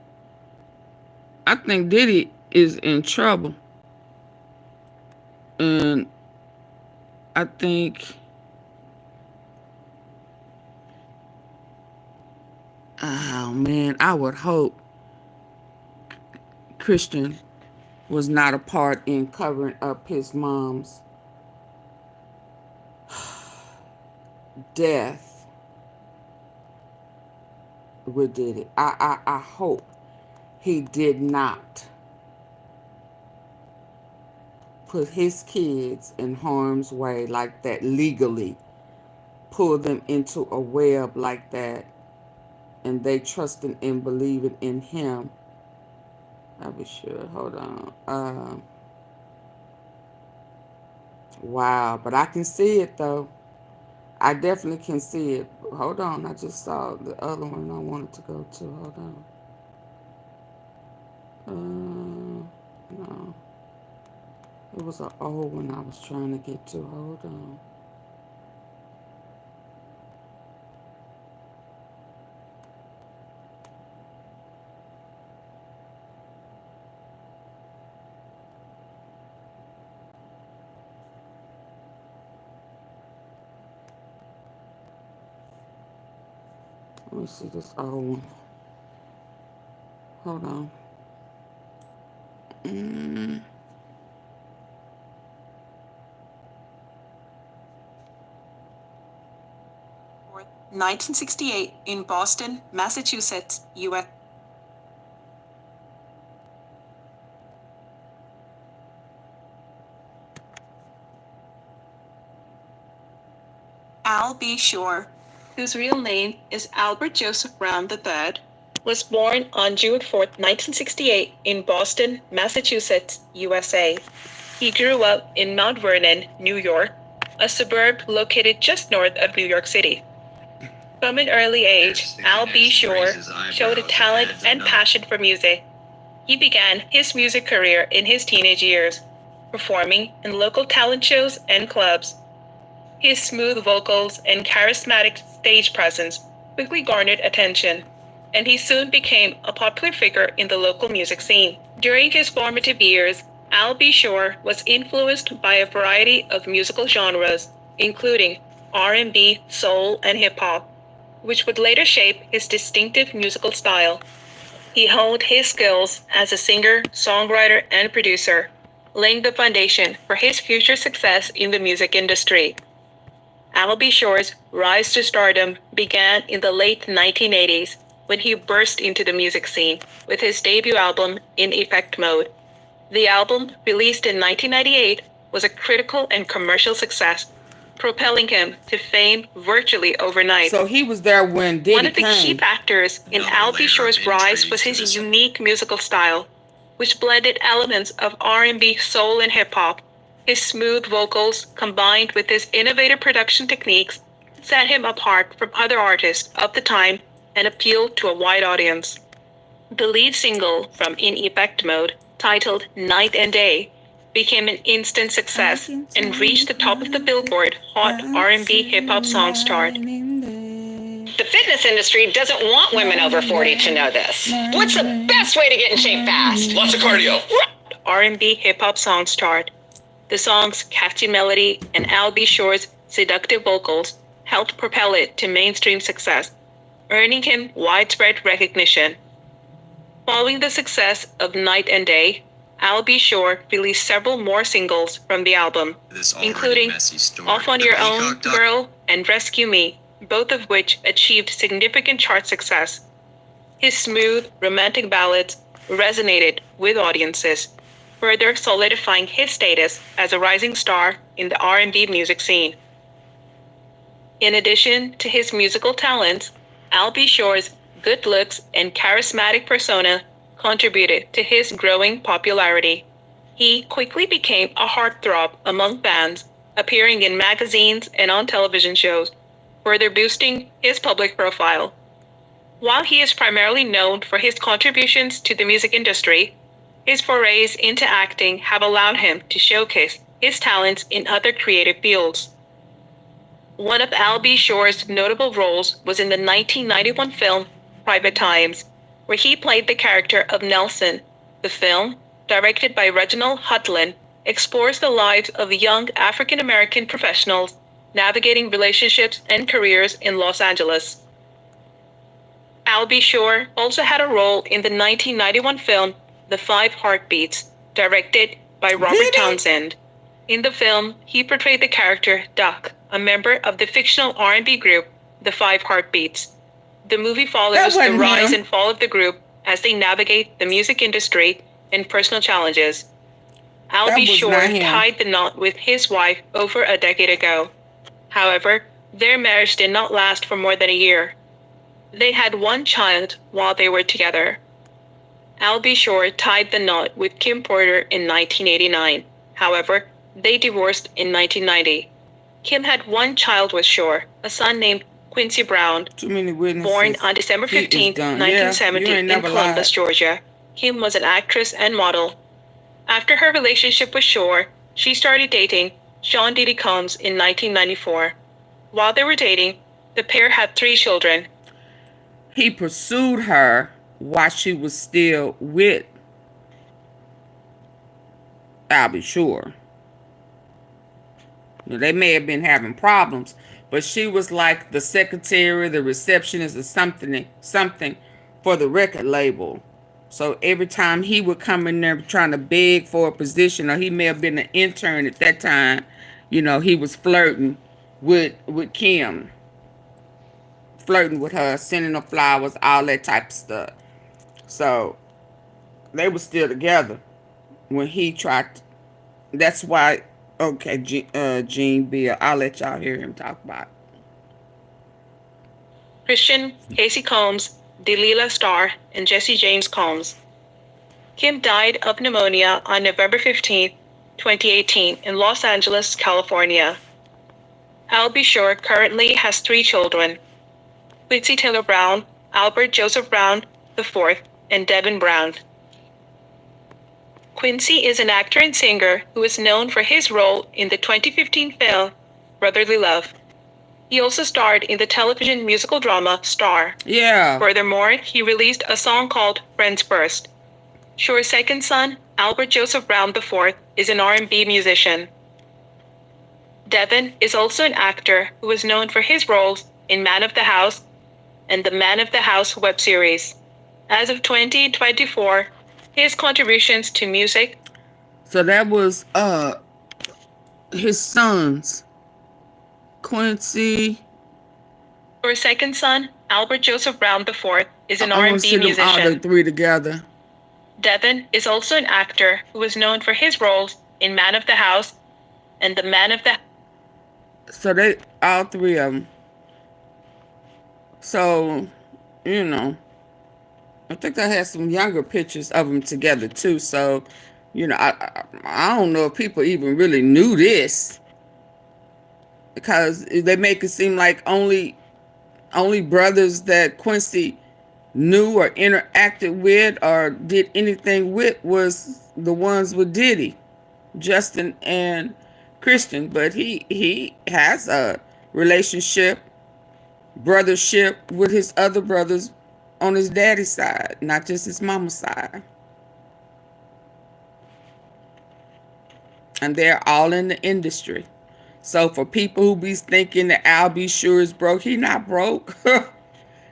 I think Diddy is in trouble. And I think oh man, I would hope Christian was not a part in covering up his mom's death with Diddy. I hope he did not put his kids in harm's way like that, legally pull them into a web like that, and they trusting and believing in him. I'll be sure. Hold on. Wow, but I can see it though. I definitely can see it. Hold on, I just saw the other one I wanted to go to. Hold on. No. It was an old one I was trying to get to. Hold on. Let me see this old one. Hold on. 1968 in Boston, Massachusetts, U.S. Al B. Shore, whose real name is Albert Joseph Brown III, was born on June 4, 1968 in Boston, Massachusetts, USA. He grew up in Mount Vernon, New York, a suburb located just north of New York City. From an early age, Al B. Shore showed a talent and passion for music. He began his music career in his teenage years, performing in local talent shows and clubs. His smooth vocals and charismatic stage presence quickly garnered attention, and he soon became a popular figure in the local music scene. During his formative years, Al B. Shore was influenced by a variety of musical genres, including R&B, soul, and hip-hop, which would later shape his distinctive musical style. He honed his skills as a singer, songwriter, and producer, laying the foundation for his future success in the music industry. Al B. Shore's rise to stardom began in the late 1980s when he burst into the music scene with his debut album, In Effect Mode. The album, released in 1998, was a critical and commercial success, propelling him to fame virtually overnight. So he was there when Diddy One of the key came. factors in Al B. Shore's rise was his unique musical style, which blended elements of R&B, soul, and hip-hop. His smooth vocals, combined with his innovative production techniques, set him apart from other artists of the time and appealed to a wide audience. The lead single from In Effect Mode, titled Night and Day, became an instant success and reached the top of the Billboard Hot R&B Hip-Hop Songs chart. The fitness industry doesn't want women over 40 to know this. What's the best way to get in shape fast? Lots of cardio. R&B Hip-Hop Songs chart. The song's catchy melody and Al B. Shore's seductive vocals helped propel it to mainstream success, earning him widespread recognition. Following the success of Night and Day, Al B. Shore released several more singles from the album, including Off on Your Own, Girl, and Rescue Me, both of which achieved significant chart success. His smooth, romantic ballads resonated with audiences, further solidifying his status as a rising star in the R&B music scene. In addition to his musical talents, Al B. Shore's good looks and charismatic persona contributed to his growing popularity. He quickly became a heartthrob among fans, appearing in magazines and on television shows, further boosting his public profile. While he is primarily known for his contributions to the music industry, his forays into acting have allowed him to showcase his talents in other creative fields. One of Al B. Shore's notable roles was in the 1991 film Private Times, where he played the character of Nelson. The film, directed by Reginald Hudlin, explores the lives of young African-American professionals navigating relationships and careers in Los Angeles. Al B. Shore also had a role in the 1991 film The 5 Heartbeats, directed by Robert Townsend. In the film, he portrayed the character Duck, a member of the fictional R&B group The 5 Heartbeats. The movie follows the rise and fall of the group as they navigate the music industry and personal challenges. Al B. Shore tied the knot with his wife over a decade ago. However, their marriage did not last for more than a year. They had one child while they were together. Al B. Shore tied the knot with Kim Porter in 1989. However, they divorced in 1990. Kim had one child with Shore, a son named Quincy Brown, born on December 15, 1970 in Columbus, Georgia. Kim was an actress and model. After her relationship with Shore, she started dating Sean Diddy Combs in 1994. While they were dating, the pair had 3 children. He pursued her while she was still with Al B. Shore. They may have been having problems, but she was like the secretary, the receptionist, or something for the record label. So every time he would come in there trying to beg for a position, or he may have been an intern at that time, you know, he was flirting with Kim. Flirting with her, sending her flowers, all that type of stuff. So they were still together when he tried to, that's why. Okay, Gene Bill, I'll let y'all hear him talk about it. Christian, Casey Combs, Delilah Starr, and Jesse James Combs. Kim died of pneumonia on November 15, 2018 in Los Angeles, California. Al B. Sure currently has 3 children: Quincy Taylor Brown, Albert Joseph Brown IV, and Devin Brown. Quincy is an actor and singer who is known for his role in the 2015 film Brotherly Love. He also starred in the television musical drama Star. Yeah. Furthermore, he released a song called Friends First. Sure's second son, Albert Joseph Brown IV, is an R&B musician. Devin is also an actor who is known for his roles in Man of the House and the Man of the House web series. As of 2024, his contributions to music. So that was his sons, Quincy. Her second son, Albert Joseph Brown IV, is an I want to R&B see them all the musician. 3 together. Devin is also an actor who is known for his roles in Man of the House and the Man of the. So they all 3 of them. So, you know, I think I had some younger pictures of them together too. So, you know, I don't know if people even really knew this, because they make it seem like only brothers that Quincy knew or interacted with or did anything with was the ones with Diddy, Justin and Christian. But he has a relationship, brothership with his other brothers on his daddy's side, not just his mama's side. And they're all in the industry. So for people who be thinking that Al B. Sure is broke, he not broke.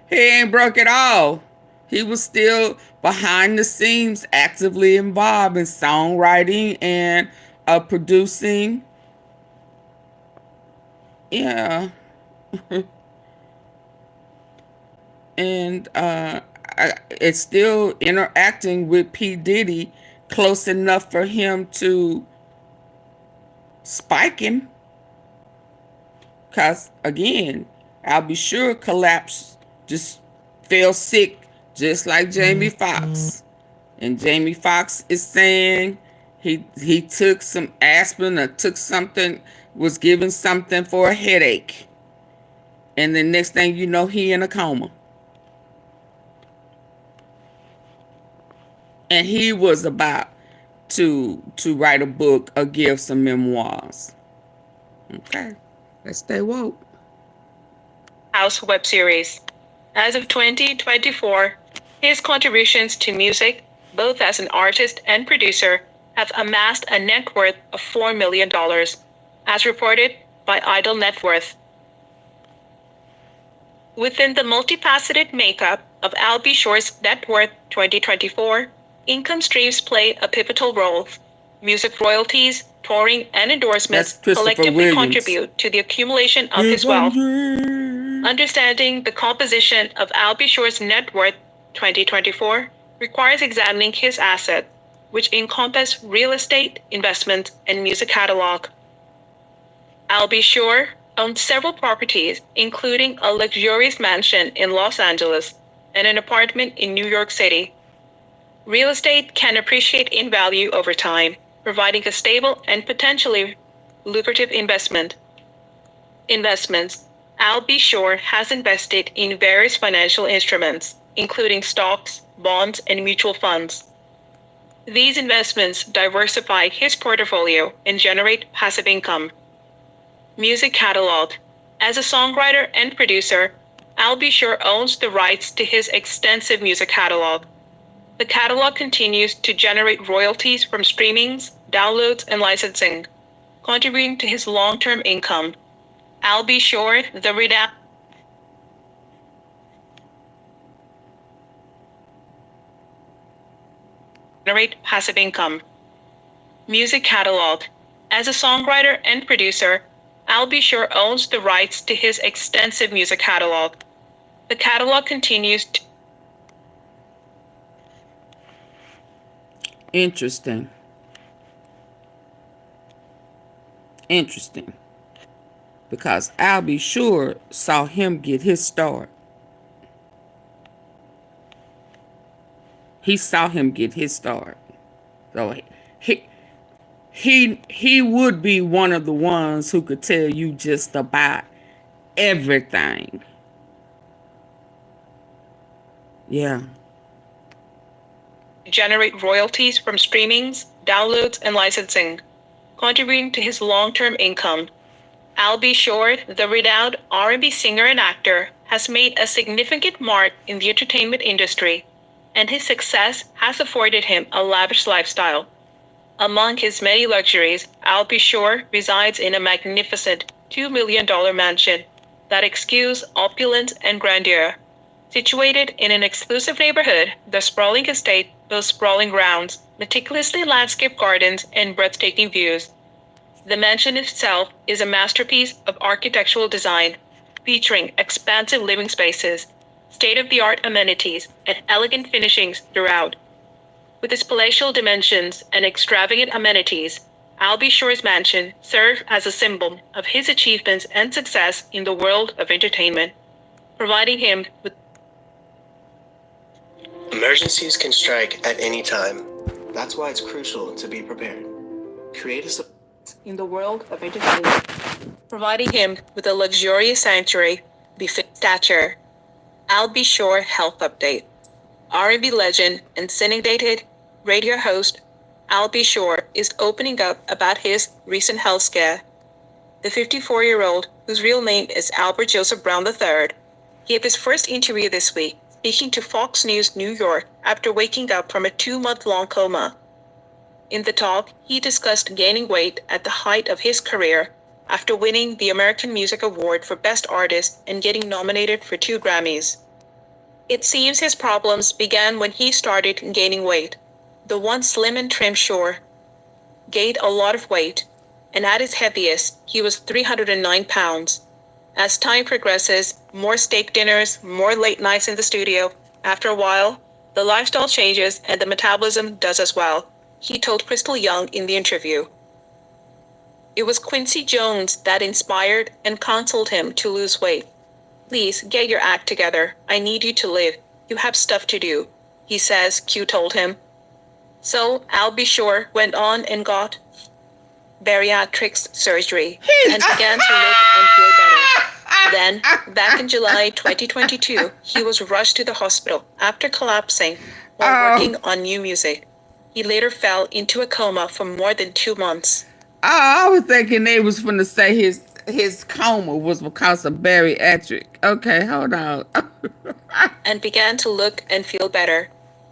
He ain't broke at all. He was still behind the scenes actively involved in songwriting and producing. Yeah. And it's still interacting with P. Diddy close enough for him to spike him. Because, again, I'll be sure collapsed, just fell sick, just like Jamie Foxx. And Jamie Foxx is saying he took some aspirin or took something, was given something for a headache. And the next thing you know, he in a coma. And he was about to write a book or give some memoirs. Okay, let's stay woke. House web series. As of 2024, his contributions to music, both as an artist and producer, have amassed a net worth of $4 million, as reported by Idle Net Worth. Within the multifaceted makeup of Al B. Sure's net worth 2024, income streams play a pivotal role. Music royalties, touring, and endorsements collectively contribute to the accumulation of his wealth. Understanding the composition of Al B. Sure's net worth 2024 requires examining his assets, which encompass real estate, investments, and music catalog. Al B. Sure owns several properties, including a luxurious mansion in Los Angeles and an apartment in New York City. Real estate can appreciate in value over time, providing a stable and potentially lucrative investment. Investments. Al B. Sure has invested in various financial instruments, including stocks, bonds, and mutual funds. These investments diversify his portfolio and generate passive income. Music catalog. As a songwriter and producer, Al B. Sure owns the rights to his extensive music catalog. The catalog continues to generate royalties from streamings, downloads, and licensing, contributing to his long-term income. Al B. Sure, the renowned generate passive income. Music catalog. As a songwriter and producer, Al B. Sure owns the rights to his extensive music catalog. The catalog continues to Interesting. Interesting. Because Al B. Sure saw him get his start. He saw him get his start. So he would be one of the ones who could tell you just about everything. Yeah. Generate royalties from streamings, downloads, and licensing, contributing to his long-term income. Al B. Shore, the renowned R&B singer and actor, has made a significant mark in the entertainment industry, and his success has afforded him a lavish lifestyle. Among his many luxuries, Al B. Shore resides in a magnificent $2 million mansion that exudes opulence and grandeur. Situated in an exclusive neighborhood, the sprawling estate boasts sprawling grounds, meticulously landscaped gardens, and breathtaking views. The mansion itself is a masterpiece of architectural design, featuring expansive living spaces, state-of-the-art amenities, and elegant finishings throughout. With its palatial dimensions and extravagant amenities, Al B. Shore's mansion serves as a symbol of his achievements and success in the world of entertainment, providing him with Emergencies can strike at any time. That's why it's crucial to be prepared. Create a in the world of entertainment, providing him with a luxurious sanctuary befitting stature. Al B. Shore Health Update. R&B legend and syndicated radio host Al B. Shore is opening up about his recent health scare. The 54-year-old, whose real name is Albert Joseph Brown III, gave his first interview this week, speaking to Fox News New York after waking up from a 2-month-long coma. In the talk, he discussed gaining weight at the height of his career after winning the American Music Award for Best Artist and getting nominated for 2 Grammys. It seems his problems began when he started gaining weight. The once slim and trim Shore gained a lot of weight, and at his heaviest, he was 309 pounds. As time progresses, more steak dinners, more late nights in the studio. After a while, the lifestyle changes and the metabolism does as well, he told Crystal Young in the interview. It was Quincy Jones that inspired and counseled him to lose weight. Please get your act together. I need you to live. You have stuff to do, he says, Q told him. So Al B. Shore went on and got bariatric surgery and began to look and feel better. Then, back in July 2022, he was rushed to the hospital after collapsing while working on new music. He later fell into a coma for more than 2 months. I was thinking they was finna say his coma was because of bariatric. Okay, hold on. And began to look and feel better.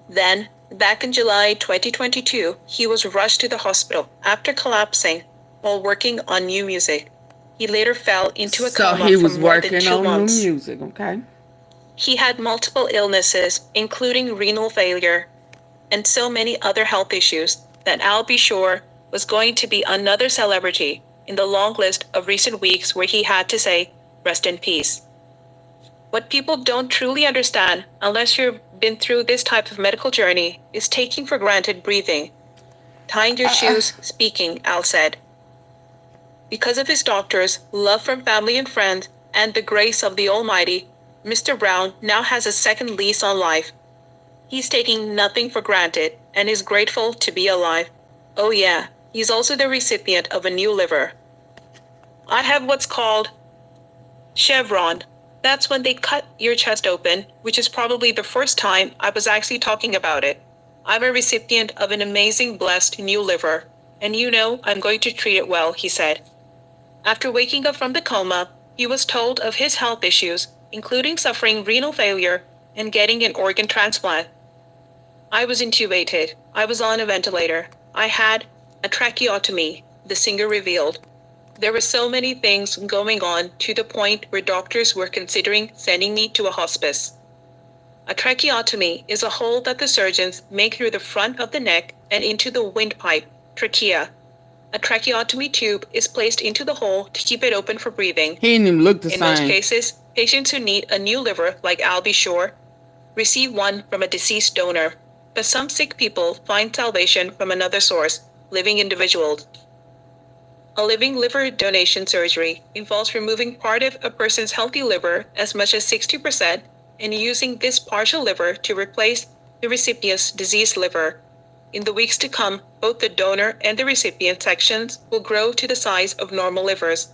Then, back in July 2022, he was rushed to the hospital after collapsing while working on new music. He later fell into a coma So he was for more than working 2 on months. new music, okay? He had multiple illnesses, including renal failure, and so many other health issues that Al B. Shore was going to be another celebrity in the long list of recent weeks where he had to say, rest in peace. What people don't truly understand, unless you've been through this type of medical journey, is taking for granted breathing. Tying your shoes, speaking, Al said. Because of his doctors, love from family and friends, and the grace of the Almighty, Mr. Brown now has a second lease on life. He's taking nothing for granted and is grateful to be alive. Oh yeah, he's also the recipient of a new liver. I have what's called chevron. That's when they cut your chest open, which is probably the first time I was actually talking about it. I'm a recipient of an amazing, blessed new liver, and you know I'm going to treat it well, he said. After waking up from the coma, he was told of his health issues, including suffering renal failure and getting an organ transplant. I was intubated. I was on a ventilator. I had a tracheotomy, the singer revealed. There were so many things going on to the point where doctors were considering sending me to a hospice. A tracheotomy is a hole that the surgeons make through the front of the neck and into the windpipe, trachea. A tracheotomy tube is placed into the hole to keep it open for breathing. He didn't even look the In same. most cases, patients who need a new liver, like Al B. Shore, receive one from a deceased donor. But some sick people find salvation from another source, living individuals. A living liver donation surgery involves removing part of a person's healthy liver, as much as 60%, and using this partial liver to replace the recipient's diseased liver. In the weeks to come, both the donor and the recipient sections will grow to the size of normal livers.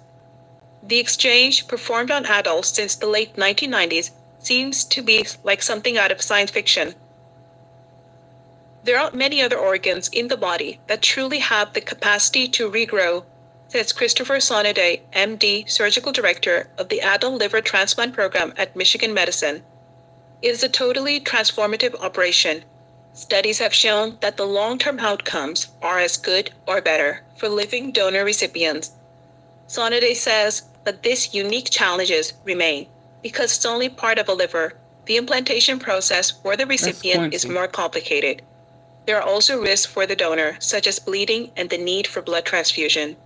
The exchange, performed on adults since the late 1990s, seems to be like something out of science fiction. There aren't many other organs in the body that truly have the capacity to regrow, says Christopher Sonaday, MD, Surgical Director of the Adult Liver Transplant Program at Michigan Medicine. It is a totally transformative operation. Studies have shown that the long-term outcomes are as good or better for living donor recipients. Sonaday says that these unique challenges remain because it's only part of a liver. The implantation process for the recipient is more complicated. There are also risks for the donor, such as bleeding and the need for blood transfusion.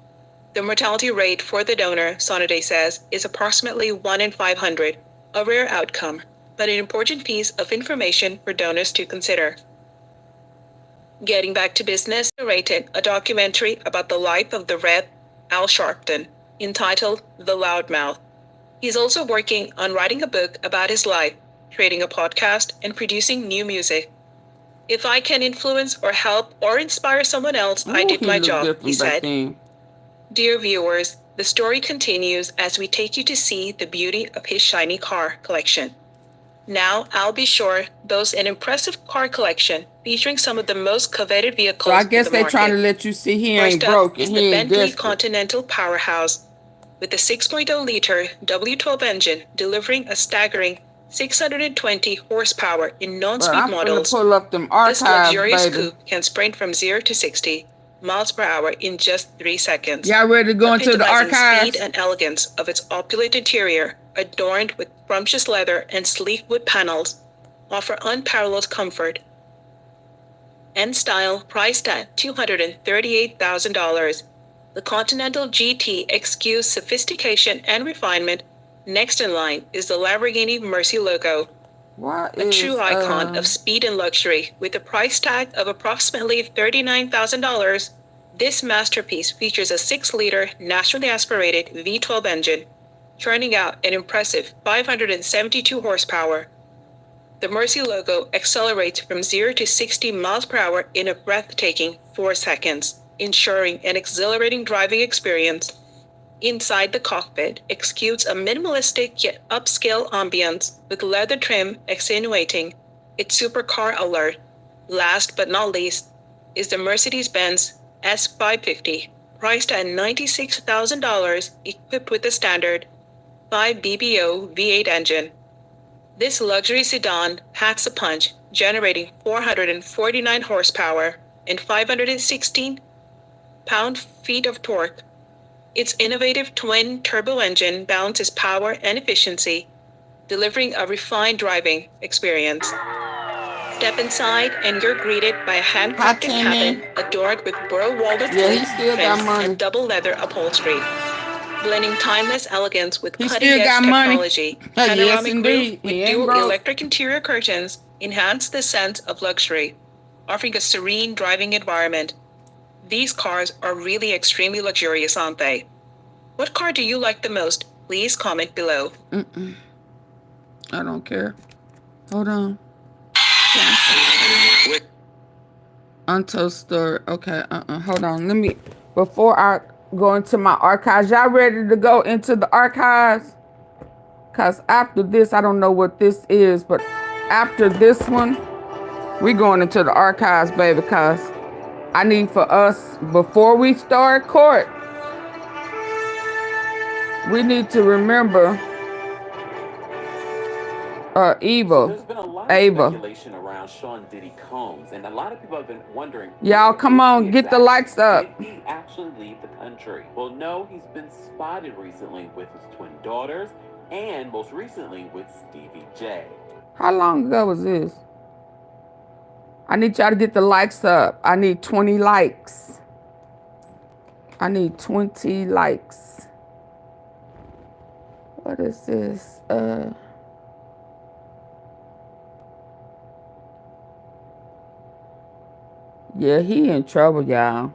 The mortality rate for the donor, Sonaday says, is approximately 1 in 500, a rare outcome, but an important piece of information for donors to consider. Getting back to business, narrated a documentary about the life of the Rev. Al Sharpton, entitled The Loudmouth. He's also working on writing a book about his life, creating a podcast, and producing new music. If I can influence or help or inspire someone else, I did my job, he said. Dear viewers, the story continues as we take you to see the beauty of his shiny car collection. Now, I'll be sure boasts an impressive car collection featuring some of the most coveted vehicles. So I guess they're trying to let you see he ain't broke and he ain't Bentley desperate. Continental Powerhouse, with a 6.0-liter W12 engine delivering a staggering 620 horsepower in non-speed models. Pull up them archives, this luxurious baby. coupe can sprint from 0 to 60 miles per hour in just 3 seconds. Y'all ready to go into the archives? Speed and elegance of its opulent interior, adorned with scrumptious leather and sleek wood panels, offer unparalleled comfort and style, priced at $238,000. The Continental GT exudes sophistication and refinement. Next in line is the Lamborghini Murcielago, a true icon of speed and luxury. With a price tag of approximately $39,000, this masterpiece features a 6-liter naturally aspirated V12 engine, churning out an impressive 572 horsepower. The Murcielago accelerates from 0 to 60 miles per hour in a breathtaking 4 seconds, ensuring an exhilarating driving experience. Inside the cockpit exudes a minimalistic yet upscale ambience, with leather trim accentuating its supercar allure. Last but not least is the Mercedes-Benz S550, priced at $96,000, equipped with the standard 5 BBO V8 engine. This luxury sedan packs a punch, generating 449 horsepower and 516 pound-feet of torque. Its innovative twin-turbo engine balances power and efficiency, delivering a refined driving experience. Step inside and you're greeted by a handcrafted cabin adorned with burl-walled wood and double leather upholstery, blending timeless elegance with cutting-edge technology. Panoramic roof with dual electric interior curtains enhance the sense of luxury, offering a serene driving environment. These cars are really extremely luxurious, aren't they? What car do you like the most? Please comment below. I don't care. Hold on. Untold story. Okay, hold on. Let me, before I go into my archives, y'all ready to go into the archives? Because after this, I don't know what this is, but after this one, we going into the archives, baby, because I need for us, before we start court, we need to remember Eva. There's been a lot of speculation around Sean Diddy Combs, and a lot of people have been wondering. Y'all, come on, get the lights up. Did he actually leave the country? Well, no, he's been spotted recently with his twin daughters, and most recently with Stevie J. How long ago was this? I need y'all to get the likes up. I need 20 likes. I need 20 likes. What is this? Yeah, he in trouble, y'all.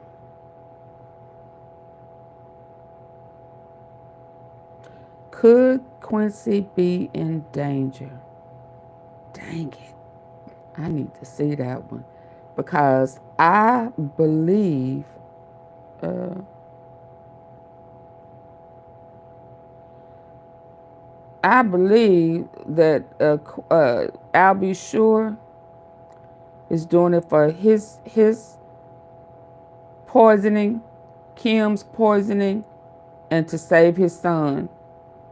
Could Quincy be in danger? Dang it. I need to see that one. because I believe that I'll be sure is doing it for his poisoning, Kim's poisoning, and to save his son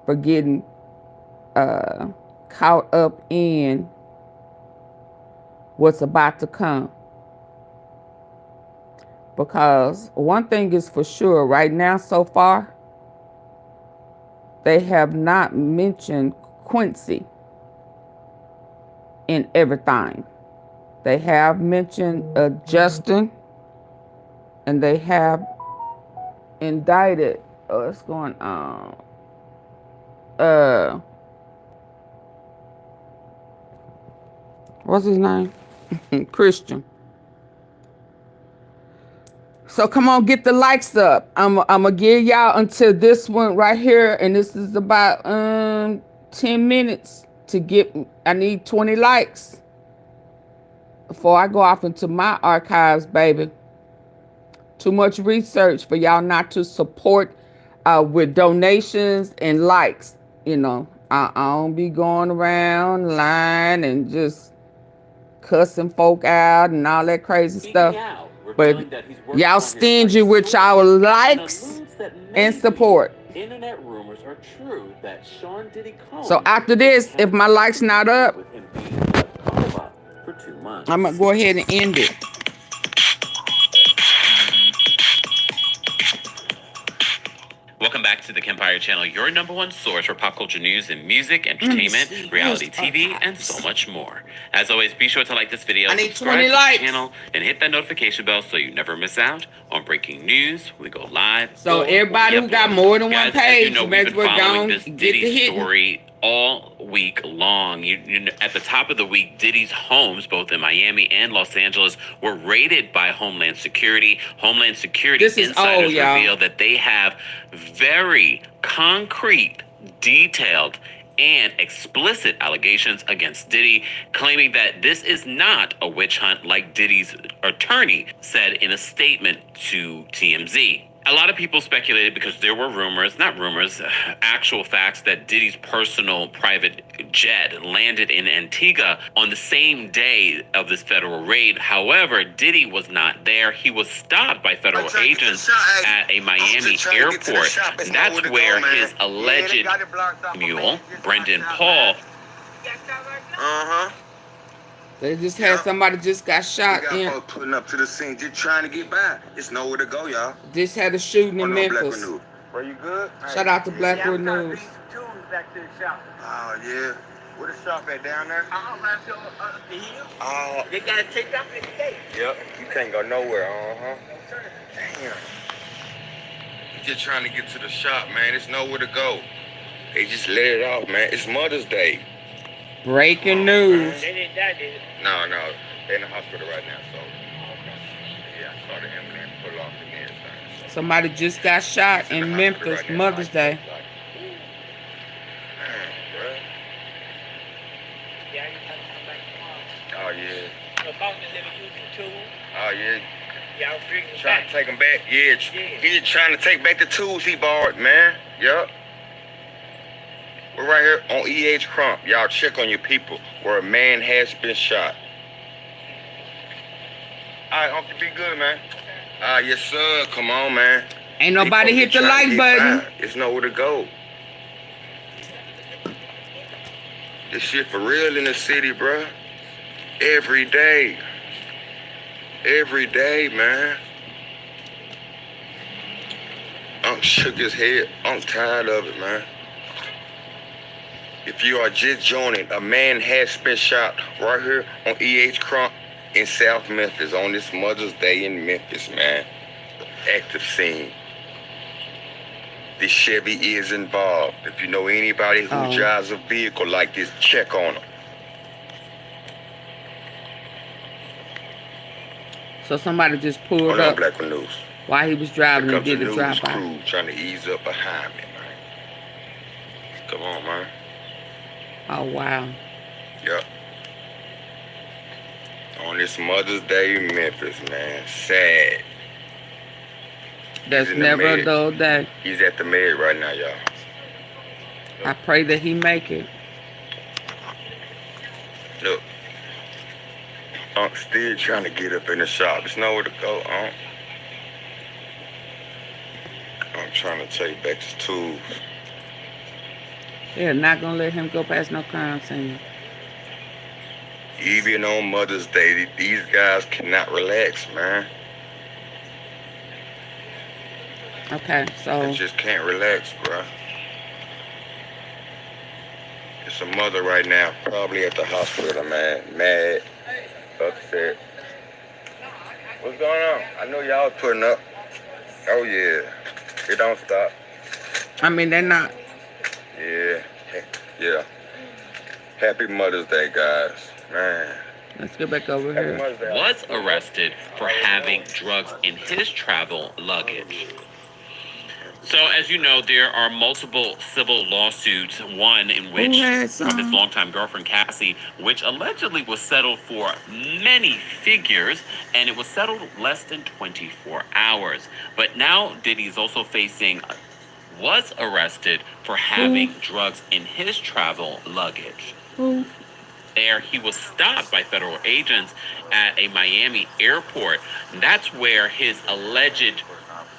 for getting caught up in what's about to come. Because one thing is for sure, right now so far, they have not mentioned Quincy in everything. They have mentioned Justin, and they have indicted, what's going on? What's his name? Christian. So come on, get the likes up. I'm gonna give y'all until this one right here, and this is about 10 minutes to get. I need 20 likes before I go off into my archives, baby. Too much research for y'all not to support with donations and likes. You know, I don't be going around lying and just cussing folk out and all that crazy stuff. But y'all stingy with y'all likes and support. Internet rumors are true that Sean Diddy Combs. So after this, if my likes not up, for 2 months. I'm gonna go ahead and end it. Welcome back to the Kempire Channel, your #1 source for pop culture news and music, entertainment, reality TV, and so much more. As always, be sure to like this video, subscribe to the channel, and hit that notification bell so you never miss out on breaking news when we go live. So everybody who got more than one page, you know, we've been following this Diddy story all week long. You know, at the top of the week, Diddy's homes, both in Miami and Los Angeles, were raided by Homeland Security. Homeland Security insiders reveal that they have very concrete, detailed, and explicit allegations against Diddy, claiming that this is not a witch hunt like Diddy's attorney said in a statement to TMZ. A lot of people speculated because there were rumors, not rumors, actual facts that Diddy's personal private jet landed in Antigua on the same day of this federal raid. However, Diddy was not there. He was stopped by federal agents at a Miami airport. That's where his alleged mule, Brendan Paul, They just had somebody just got shot in. Putting up to the scene, just trying to get by. It's nowhere to go, y'all. Just had a shooting in Memphis. Were you good? Shout out to Blackwood News. Back to the shop. Oh yeah. Where the shop at down there? Right there up the hill. Oh. They gotta take off the gate. Yep. You can't go nowhere. Damn. You just trying to get to the shop, man. It's nowhere to go. They just let it off, man. It's Mother's Day. Breaking news. They didn't die, did it? No. They're in the hospital right now, so. Okay. Yeah, I saw the ambulance pull off and everything. So. Somebody just got shot in Memphis, right Mother's Day. Oh, yeah. Oh, yeah. Trying to take them back. Yeah, he's trying to take back the tools he borrowed, man. Yup. We're right here on E.H. Crump. Y'all check on your people where a man has been shot. All right, hope you be good, man. Yes, sir. Come on, man. Ain't nobody hit the like button. There's nowhere to go. This shit for real in the city, bruh. Every day. Every day, man. I'm shook as hell. I'm tired of it, man. If you are just joining, a man has been shot right here on E.H. Crump in South Memphis on this Mother's Day in Memphis, man. Active scene. This Chevy is involved. If you know anybody who drives a vehicle like this, check on them. So somebody just pulled up Blackwood News. while he was driving and did a drive-by. Crew trying to ease up behind me, man. Come on, man. Oh, wow. Yep. On this Mother's Day in Memphis, man. Sad. That's never a dull day. He's at the med right now, y'all. I pray that he make it. Look. Unc still trying to get up in the shop. There's nowhere to go, Unc. I'm trying to take back his tools. Yeah, not gonna let him go past no crime scene. Even on Mother's Day, these guys cannot relax, man. Okay, so They just can't relax, bro. It's a mother right now, probably at the hospital, man. Mad, upset. What's going on? I know y'all putting up. Oh, yeah. It don't stop. I mean, they're not. Yeah. Yeah. Happy Mother's Day, guys. Man. Let's get back over here. Was arrested for having drugs in his travel luggage. So, as you know, there are multiple civil lawsuits, one in which from his longtime girlfriend, Cassie, which allegedly was settled for many figures, and it was settled less than 24 hours. But now Diddy is also was arrested for having drugs in his travel luggage. There, he was stopped by federal agents at a Miami airport. That's where his alleged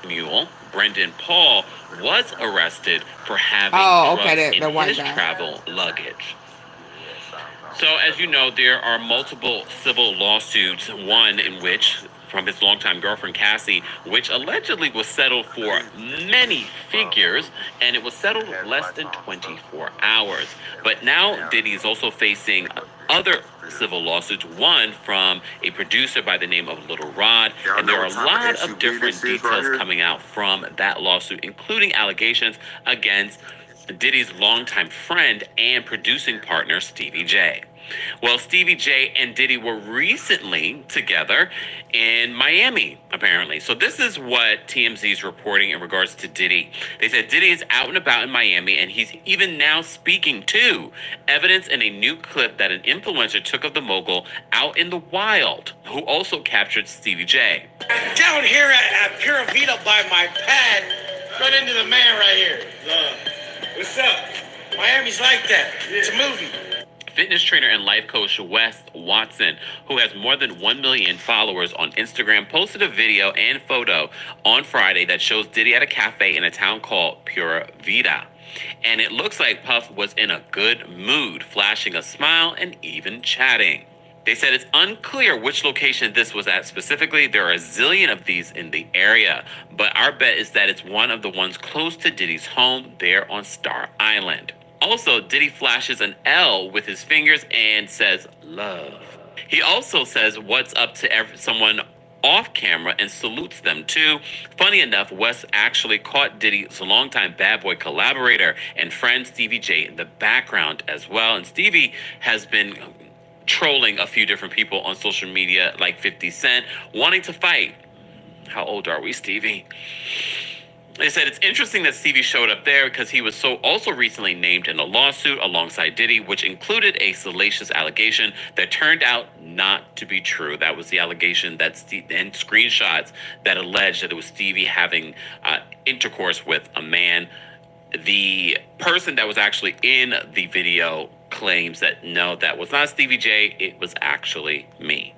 mule, Brendan Paul, was arrested for having drugs in his travel luggage. So, as you know, there are multiple civil lawsuits, one in which from his longtime girlfriend, Cassie, which allegedly was settled for many figures, and it was settled less than 24 hours. But now Diddy is also facing other civil lawsuits, one from a producer by the name of Little Rod, and there are a lot of different details coming out from that lawsuit, including allegations against Diddy's longtime friend and producing partner, Stevie J. Well, Stevie J and Diddy were recently together in Miami, apparently. So this is what TMZ is reporting in regards to Diddy. They said Diddy is out and about in Miami, and he's even now speaking to evidence in a new clip that an influencer took of the mogul out in the wild, who also captured Stevie J. Down here at Pura Vida by my pad, right into the man right here. What's up? Miami's like that. It's a movie. Fitness trainer and life coach Wes Watson, who has more than 1 million followers on Instagram, posted a video and photo on Friday that shows Diddy at a cafe in a town called Pura Vida. And it looks like Puff was in a good mood, flashing a smile and even chatting. They said it's unclear which location this was at specifically. There are a zillion of these in the area, but our bet is that it's one of the ones close to Diddy's home there on Star Island. Also, Diddy flashes an L with his fingers and says, love. He also says what's up to someone off camera and salutes them too. Funny enough, Wes actually caught Diddy's longtime Bad Boy collaborator and friend Stevie J in the background as well. And Stevie has been trolling a few different people on social media like 50 Cent, wanting to fight. How old are we, Stevie? They said it's interesting that Stevie showed up there because he was also recently named in a lawsuit alongside Diddy, which included a salacious allegation that turned out not to be true. That was the allegation and screenshots that alleged that it was Stevie having intercourse with a man. The person that was actually in the video claims that no, that was not Stevie J, it was actually me.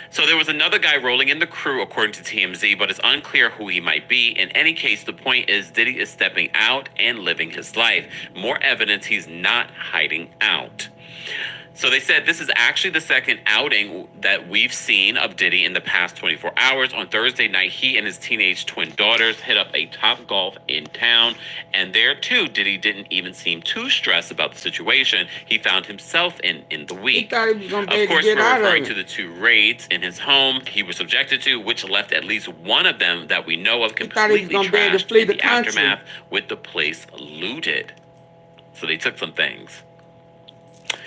So there was another guy rolling in the crew, according to TMZ, but it's unclear who he might be. In any case, the point is Diddy is stepping out and living his life. More evidence he's not hiding out. So they said this is actually the second outing that we've seen of Diddy in the past 24 hours. On Thursday night, he and his teenage twin daughters hit up a Topgolf in town. And there, too, Diddy didn't even seem too stressed about the situation he found himself in the week. He thought he was going to be able Of course, to get we're out referring of to it. the two raids in his home he was subjected to, which left at least one of them that we know of completely trashed in the aftermath with the place looted. So they took some things.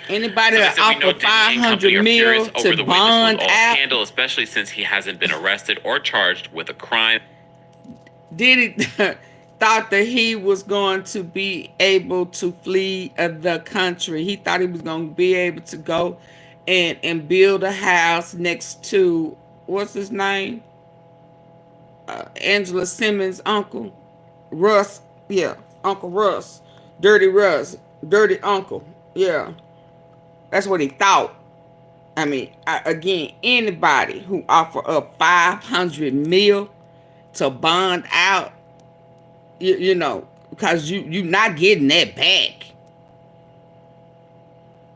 Anybody that offer 500 mil to bond out, handle, especially since he hasn't been arrested or charged with a crime. Diddy thought that he was going to be able to flee the country. He thought he was going to be able to go and build a house next to, what's his name? Angela Simmons' uncle, Russ. Yeah, Uncle Russ, Dirty Uncle. Yeah, that's what he thought. I mean, again, anybody who offer up 500 mil to bond out, you know, because you not getting that back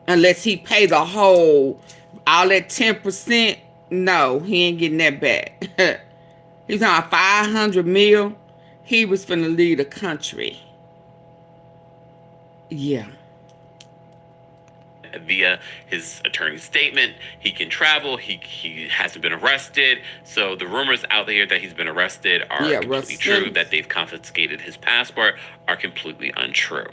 unless he pay the whole, all that 10%. No, he ain't getting that back. He's on 500 mil. He was finna lead the country. Yeah. Via his attorney's statement, he can travel. He hasn't been arrested. So the rumors out there that he's been arrested are completely true. That they've confiscated his passport are completely untrue.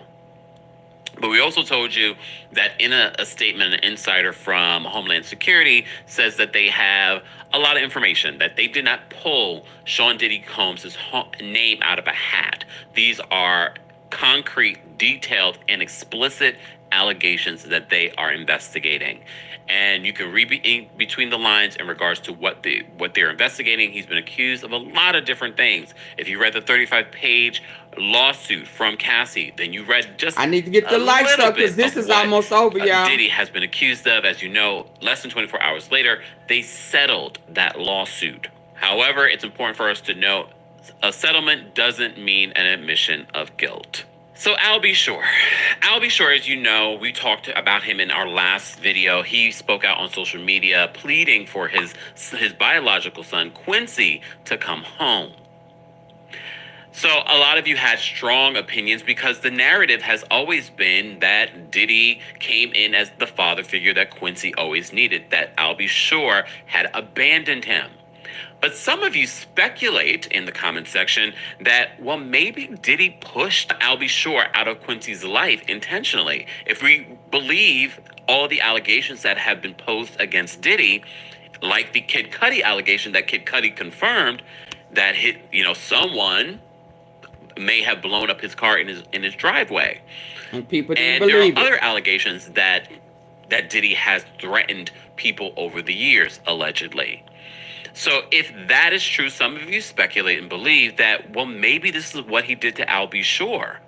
But we also told you that in a statement, an insider from Homeland Security says that they have a lot of information, that they did not pull Sean Diddy Combs' name out of a hat. These are concrete, detailed, and explicit allegations that they are investigating. And you can read between the lines in regards to what they're investigating. He's been accused of a lot of different things. If you read the 35-page lawsuit from Cassie, then you read just I need to get the lights up because this is almost over, y'all. Diddy has been accused of. As you know, less than 24 hours later, they settled that lawsuit. However, it's important for us to note, a settlement doesn't mean an admission of guilt. So Al B. Sure, as you know, we talked about him in our last video. He spoke out on social media pleading for his biological son, Quincy, to come home. So a lot of you had strong opinions because the narrative has always been that Diddy came in as the father figure that Quincy always needed, that Al B. Sure had abandoned him. But some of you speculate in the comment section that, well, maybe Diddy pushed Al B. Sure out of Quincy's life intentionally. If we believe all the allegations that have been posed against Diddy, like the Kid Cudi allegation that Kid Cudi confirmed that someone may have blown up his car in his driveway. And people didn't believe it. And there are other allegations that Diddy has threatened people over the years, allegedly. So if that is true, some of you speculate and believe that, well, maybe this is what he did to Al B. Sure.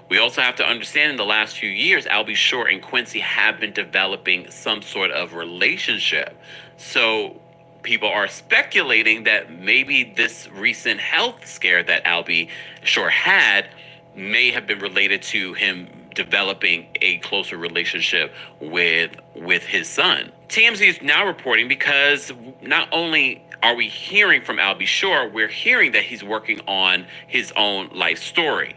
We also have to understand in the last few years, Al B. Sure and Quincy have been developing some sort of relationship. So people are speculating that maybe this recent health scare that Al B. Sure had may have been related to him developing a closer relationship with his son. TMZ is now reporting because not only are we hearing from Al B. Sure, we're hearing that he's working on his own life story.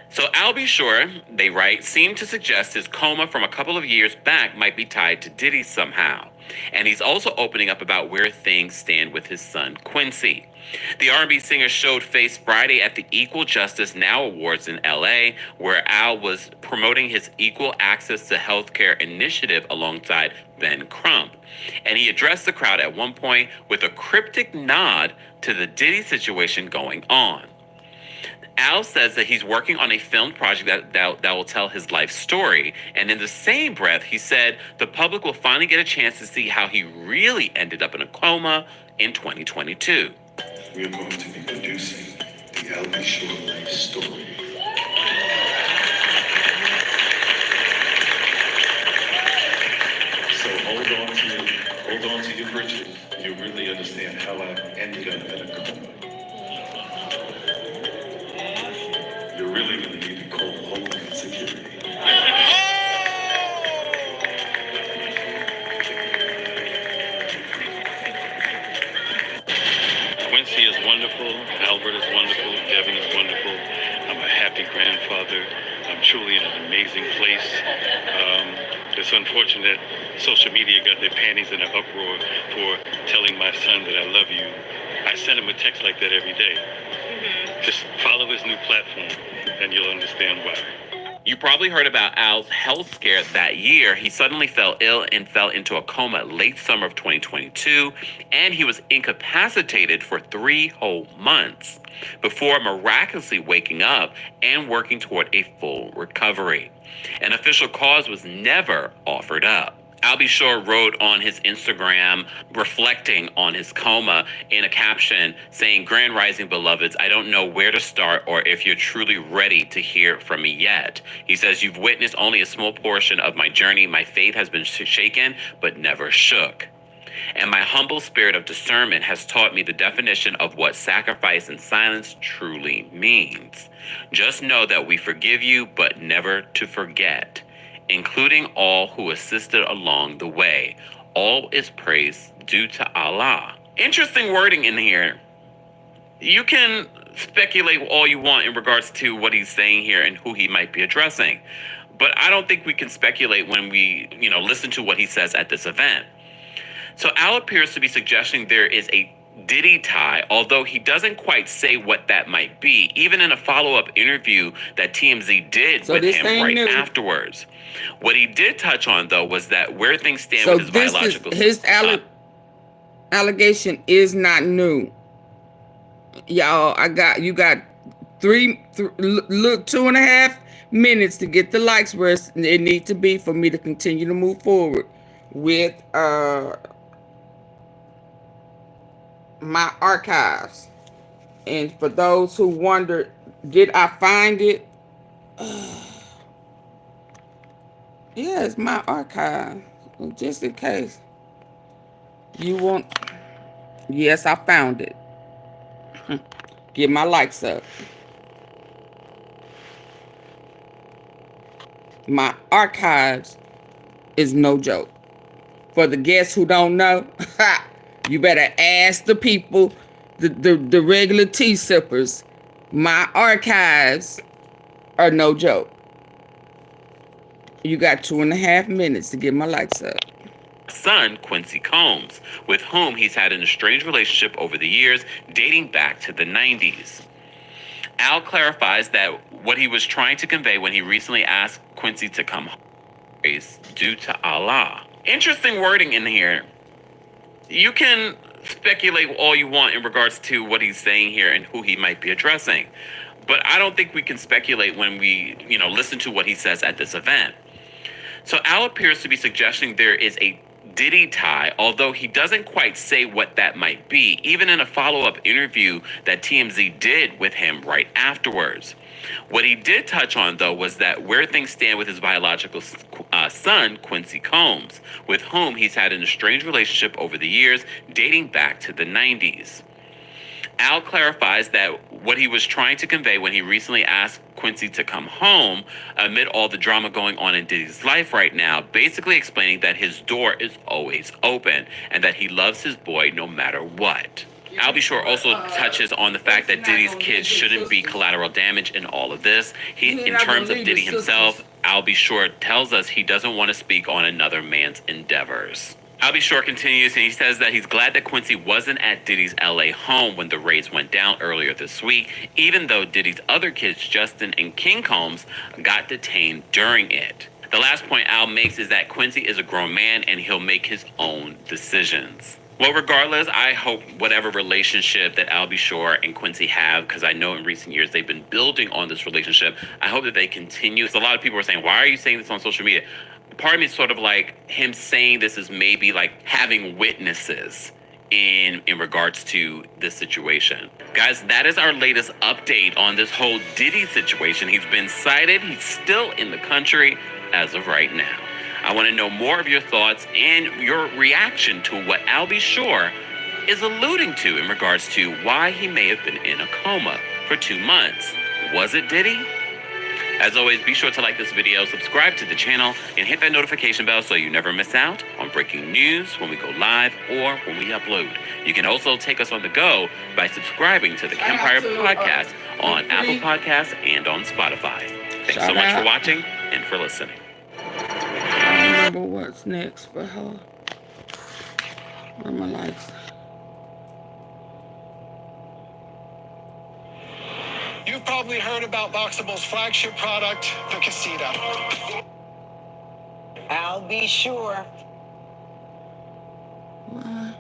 So Al B. Sure, they write, seemed to suggest his coma from a couple of years back might be tied to Diddy somehow. And he's also opening up about where things stand with his son, Quincy. The R&B singer showed face Friday at the Equal Justice Now Awards in LA, where Al was promoting his equal access to healthcare initiative alongside Ben Crump. And he addressed the crowd at one point with a cryptic nod to the Diddy situation going on. Al says that he's working on a filmed project that will tell his life story. And in the same breath, he said the public will finally get a chance to see how he really ended up in a coma in 2022. We are going to be producing the Al B. Sure life story. So hold on to your britches. You'll really understand how I ended up in a coma. You're really going to need to call Homeland Security. Quincy is wonderful. Albert is wonderful. Devin is wonderful. I'm a happy grandfather. I'm truly in an amazing place. It's unfortunate social media got their panties in an uproar for telling my son that I love you. I send him a text like that every day. Just follow his new platform, and you'll understand why. You probably heard about Al's health scare that year. He suddenly fell ill and fell into a coma late summer of 2022, and he was incapacitated for 3 whole months before miraculously waking up and working toward a full recovery. An official cause was never offered up. I'll Be Sure wrote on his Instagram, reflecting on his coma, in a caption saying, "Grand Rising beloveds, I don't know where to start or if you're truly ready to hear from me yet." He says, "You've witnessed only a small portion of my journey. My faith has been shaken, but never shook. And my humble spirit of discernment has taught me the definition of what sacrifice and silence truly means. Just know that we forgive you, but never to forget, including all who assisted along the way. All is praise due to Allah." Interesting wording in here. You can speculate all you want in regards to what he's saying here and who he might be addressing. But I don't think we can speculate when we, listen to what he says at this event. So Al appears to be suggesting there is a Diddy tie, although he doesn't quite say what that might be, even in a follow-up interview that TMZ did with him right afterwards. What he did touch on, though, was that where things stand with his biological... His allegation is not new. Y'all, you got 2.5 minutes to get the likes where it needs to be for me to continue to move forward with my archives. And for those who wonder, did I find it? Yeah, it's my archive. Just in case you want. Yes, I found it. Get my likes up. My archives is no joke. For the guests who don't know, you better ask the people, the regular tea sippers. My archives are no joke. You got 2.5 minutes to get my likes up. Son, Quincy Combs, with whom he's had an estranged relationship over the years, dating back to the 90s. Al clarifies that what he was trying to convey when he recently asked Quincy to come home is due to Allah. Interesting wording in here. You can speculate all you want in regards to what he's saying here and who he might be addressing. But I don't think we can speculate when we, listen to what he says at this event. So Al appears to be suggesting there is a Diddy tie, although he doesn't quite say what that might be, even in a follow-up interview that TMZ did with him right afterwards. What he did touch on, though, was that where things stand with his biological son, Quincy Combs, with whom he's had an estranged relationship over the years, dating back to the 90s. Al clarifies that what he was trying to convey when he recently asked Quincy to come home amid all the drama going on in Diddy's life right now, basically explaining that his door is always open and that he loves his boy no matter what. Al Be Sure also touches on the fact that Diddy's kids shouldn't be collateral damage in all of this. In terms of Diddy himself, Al Be Sure tells us he doesn't want to speak on another man's endeavors. Al Be Sure continues, and he says that he's glad that Quincy wasn't at Diddy's LA home when the raids went down earlier this week, even though Diddy's other kids, Justin and King Combs, got detained during it. The last point Al makes is that Quincy is a grown man and he'll make his own decisions. Well, regardless, I hope whatever relationship that Al Be Sure and Quincy have, because I know in recent years they've been building on this relationship, I hope that they continue. So a lot of people are saying, why are you saying this on social media? Part of me is sort of like him saying this is maybe like having witnesses in regards to this situation. Guys, that is our latest update on this whole Diddy situation. He's been cited. He's still in the country as of right now. I want to know more of your thoughts and your reaction to what Al Be Sure is alluding to in regards to why he may have been in a coma for 2 months. Was it Diddy? As always, be sure to like this video, subscribe to the channel, and hit that notification bell so you never miss out on breaking news when we go live or when we upload. You can also take us on the go by subscribing to the Empire Podcast on Apple Podcasts and on Spotify. Thanks so much for watching and for listening. I don't remember what's next for her. Where are my likes? You've probably heard about Boxable's flagship product, the Casita. I'll be sure. What?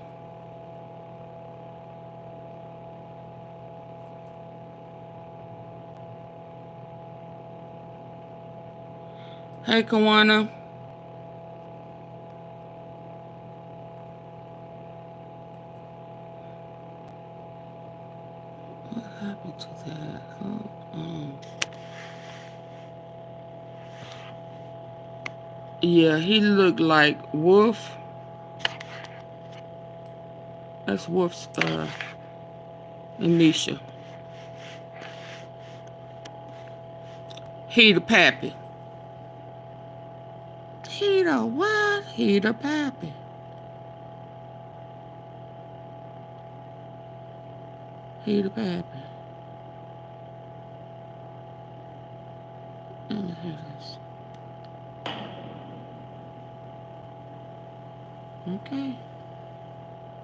Hey, Kawana. Yeah, he looked like Wolf. That's Wolf's Anisha. He the pappy. He the what? He the pappy. He the pappy. Okay.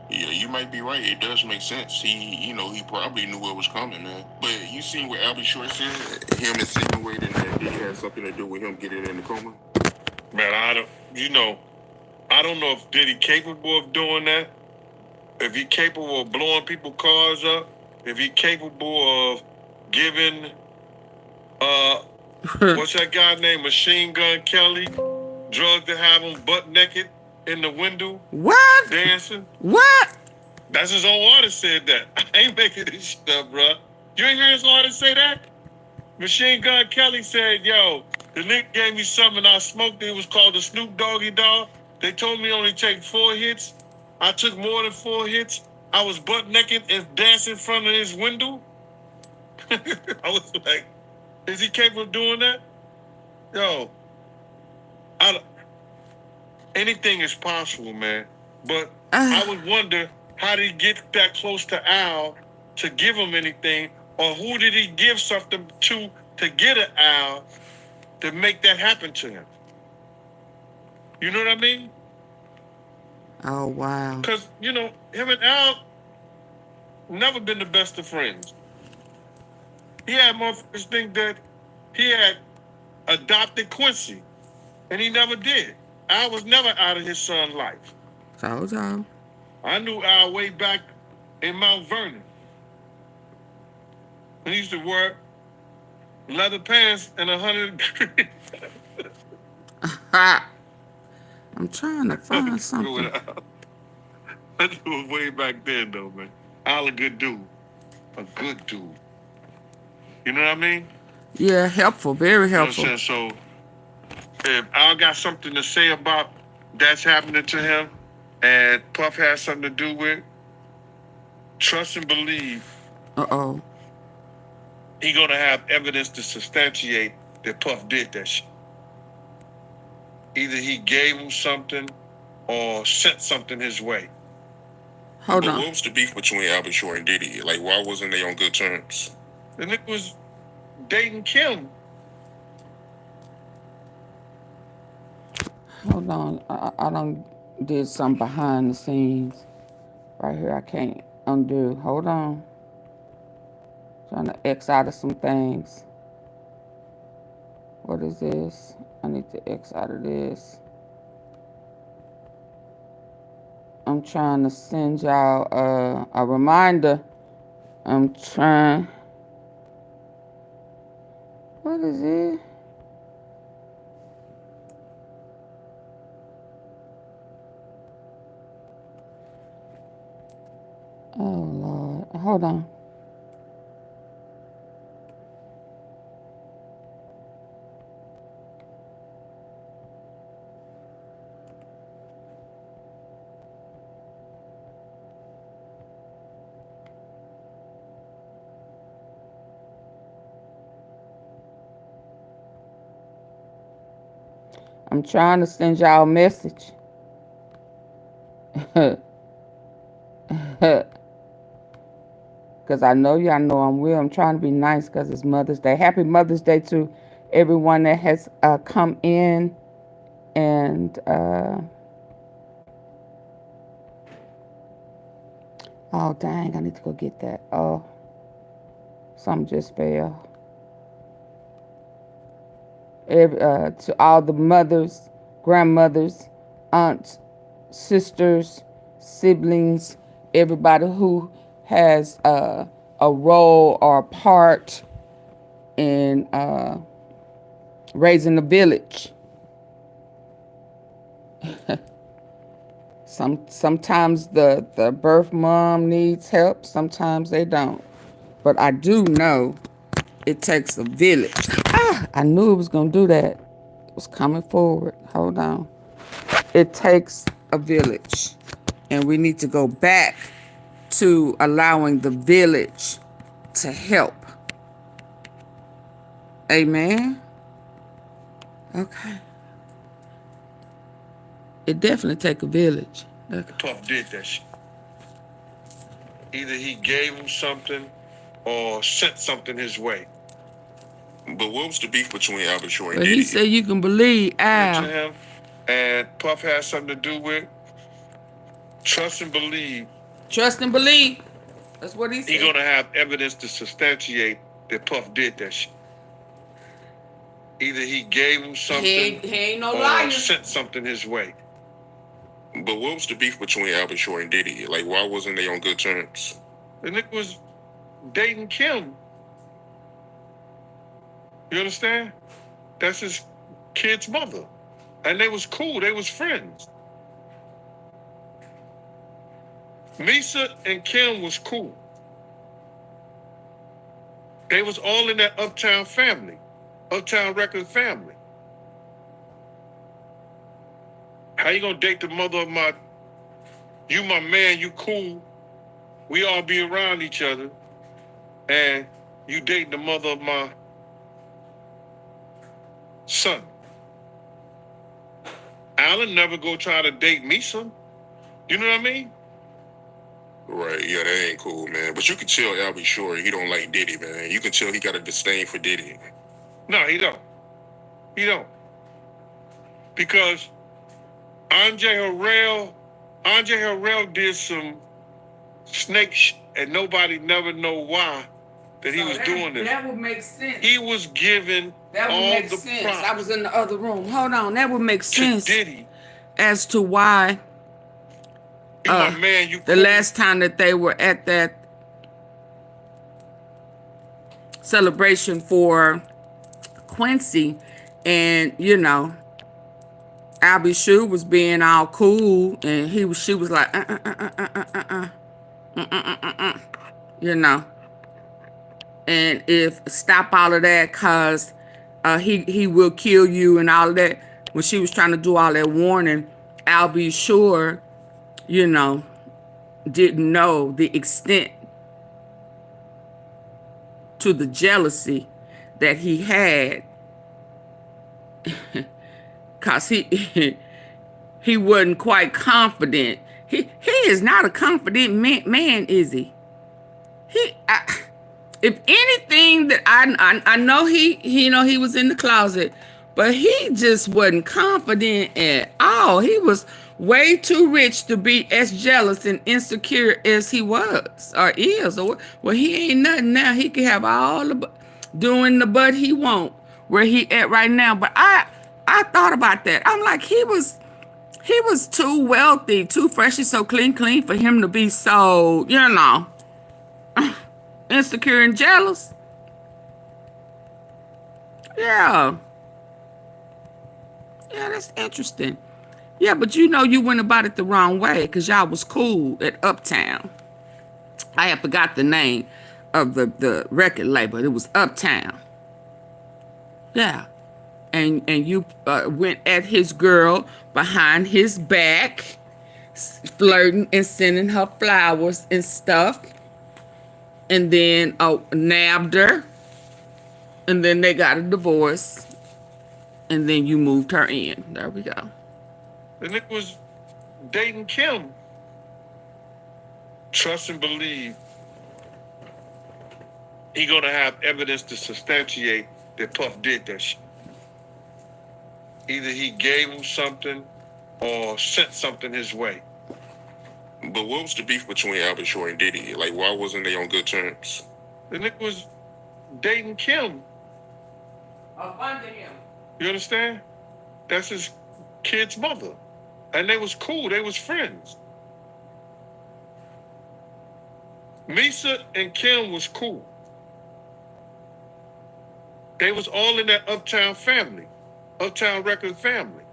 Yeah, you might be right. It does make sense. He probably knew what was coming, man. But you seen what Albie Short said? Him insinuating that it had something to do with him getting in the coma? Man, I don't know if Diddy capable of doing that. If he capable of blowing people's cars up. If he capable of giving, what's that guy named Machine Gun Kelly, drugs to have him butt naked in the window. What? Dancing. What? That's his own artist said that. I ain't making this shit up, bro. You ain't hear his artist say that? Machine Gun Kelly said, yo, the nigga gave me something I smoked. It was called the Snoop Doggy Dog. They told me only take 4 hits. I took more than 4 hits. I was butt naked and dancing in front of his window. I was like, is he capable of doing that? Yo, anything is possible, man. But I would wonder, how did he get that close to Al to give him anything? Or who did he give something to get an Al to make that happen to him? You know what I mean? Oh, wow. Because, him and Al never been the best of friends. He had motherfuckers think that he had adopted Quincy, and he never did. Al was never out of his son's life. So. I knew Al way back in Mount Vernon. He used to wear leather pants and 100 degrees. I'm trying to find something. I knew it way back then, though, man. Al a good dude. A good dude. You know what I mean? Yeah, helpful. Very helpful. You know what I'm saying? So, if Al got something to say about that's happening to him, and Puff has something to do with, trust and believe. Uh-oh. He gonna have evidence to substantiate that Puff did that shit. Either he gave him something or sent something his way. Hold but on. What was the beef between Albie Short and Diddy? Like, why wasn't they on good terms? The nigga was dating Kim. Hold on. I done did some behind the scenes. Right here, I can't undo. Hold on. Trying to X out of some things. What is this? I need to X out of this. I'm trying to send y'all a reminder. I'm trying. What is it? Oh, Lord. Hold on. I'm trying to send y'all a message. Because I know y'all know I'm real. I'm trying to be nice because it's Mother's Day. Happy Mother's Day to everyone that has come in. And oh, dang, I need to go get that. Oh, something just fell. To all the mothers, grandmothers, aunts, sisters, siblings, everybody who has a role or a part in raising the village. Sometimes the birth mom needs help, sometimes they don't. But I do know it takes a village. I knew it was going to do that. was coming forward. Hold on. It takes a village. And we need to go back to allowing the village to help. Amen? Okay. It definitely take a village. Puff did that shit. Either he gave him something or sent something his way. But what was the beef between Albie Shore and But Diddy? he said you can believe Al. To him, and Puff had something to do with trust and believe. Trust and believe. That's what he said. He's gonna have evidence to substantiate that Puff did that shit. Either he gave him something he ain't no or liar. sent something his way. But what was the beef between Albie Shore and Diddy? Like, why wasn't they on good terms? The nigga was dating Kim. You understand? That's his kid's mother. And they was cool. They was friends. Misa and Kim was cool. They was all in that Uptown family. Uptown Record family. How you gonna date the mother of you my man, you cool. We all be around each other. And you dating the mother of my son. Alan never go try to date Misa. You know what I mean? Right, yeah, that ain't cool, man. But you can tell Albie Shore he don't like Diddy, man. You can tell he got a disdain for Diddy. No, he don't. He don't. Because Andre Harrell did some snake shit and nobody never know why that he was doing this. That would make sense. He was given That would all make the sense. props I was in the other room. Hold on. That would make to sense Diddy. as to why You my man, you the cool. last time that they were at that celebration for Quincy, and you know, Albie Shue was being all cool, and she was like, you know, and if stop all of that, cause he will kill you and all of that. When she was trying to do all that warning, Albie Shore, you know, didn't know the extent to the jealousy that he had. Cause he wasn't quite confident. He is not a confident man, is he? If anything that I know he was in the closet, but he just wasn't confident at all. He was way too rich to be as jealous and insecure as he was or is. Or well, he ain't nothing now. He can have all the doing the butt he want where he at right now. But I thought about that. I'm like, he was too wealthy, too fresh and so clean for him to be so, you know, insecure and jealous. Yeah. Yeah, that's interesting. Yeah, but you know you went about it the wrong way because y'all was cool at Uptown. I had forgot the name of the record label. It was Uptown. Yeah. And you went at his girl behind his back, flirting and sending her flowers and stuff. And then nabbed her. And then they got a divorce. And then you moved her in. There we go. The nigga was dating Kim. Trust and believe. He gonna have evidence to substantiate that Puff did that shit. Either he gave him something or sent something his way. But what was the beef between Albie Shore and Diddy? Like, why wasn't they on good terms? The nigga was dating Kim. Up under him. You understand? That's his kid's mother. And they was cool. They was friends. Misa and Kim was cool. They was all in that Uptown family. Uptown Record family.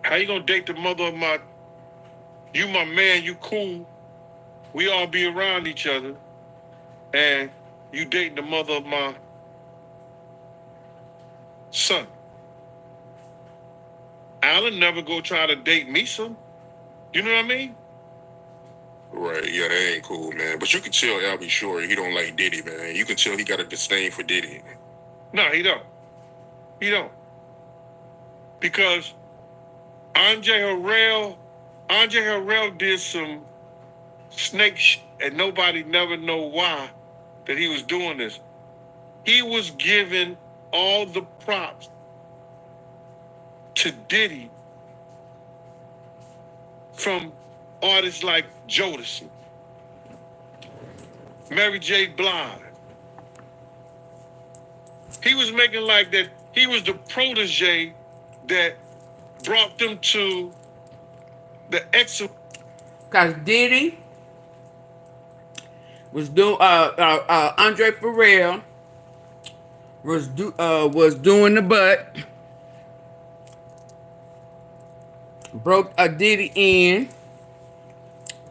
How you gonna date the mother of you my man, you cool. We all be around each other. And you dating the mother of son. Alan never go try to date Misa. You know what I mean? Right, yeah, that ain't cool, man. But you can tell Albie Shore he don't like Diddy, man. You can tell he got a disdain for Diddy. No, he don't. He don't. Because Andre Harrell did some snake shit, and nobody never know why that he was doing this. He was giving all the props to Diddy from artists like Jodeci, Mary J. Blige. He was making like that he was the protege that brought them to the excellent. Cause Diddy was doing Andre Pharrell was doing the butt, broke Diddy in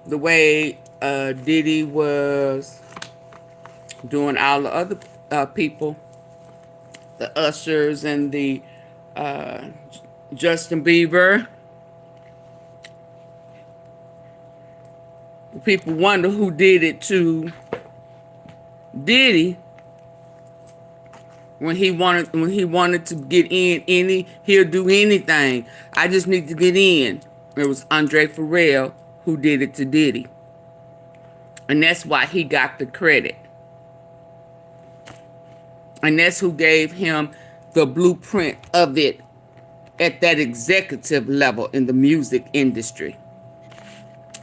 the way Diddy was doing all the other people, the Ushers and the Justin Bieber. People wonder who did it to Diddy when he wanted to get in. He'll do anything. I just need to get in. It was Andre Pharrell who did it to Diddy, and that's why he got the credit. And that's who gave him the blueprint of it at that executive level in the music industry.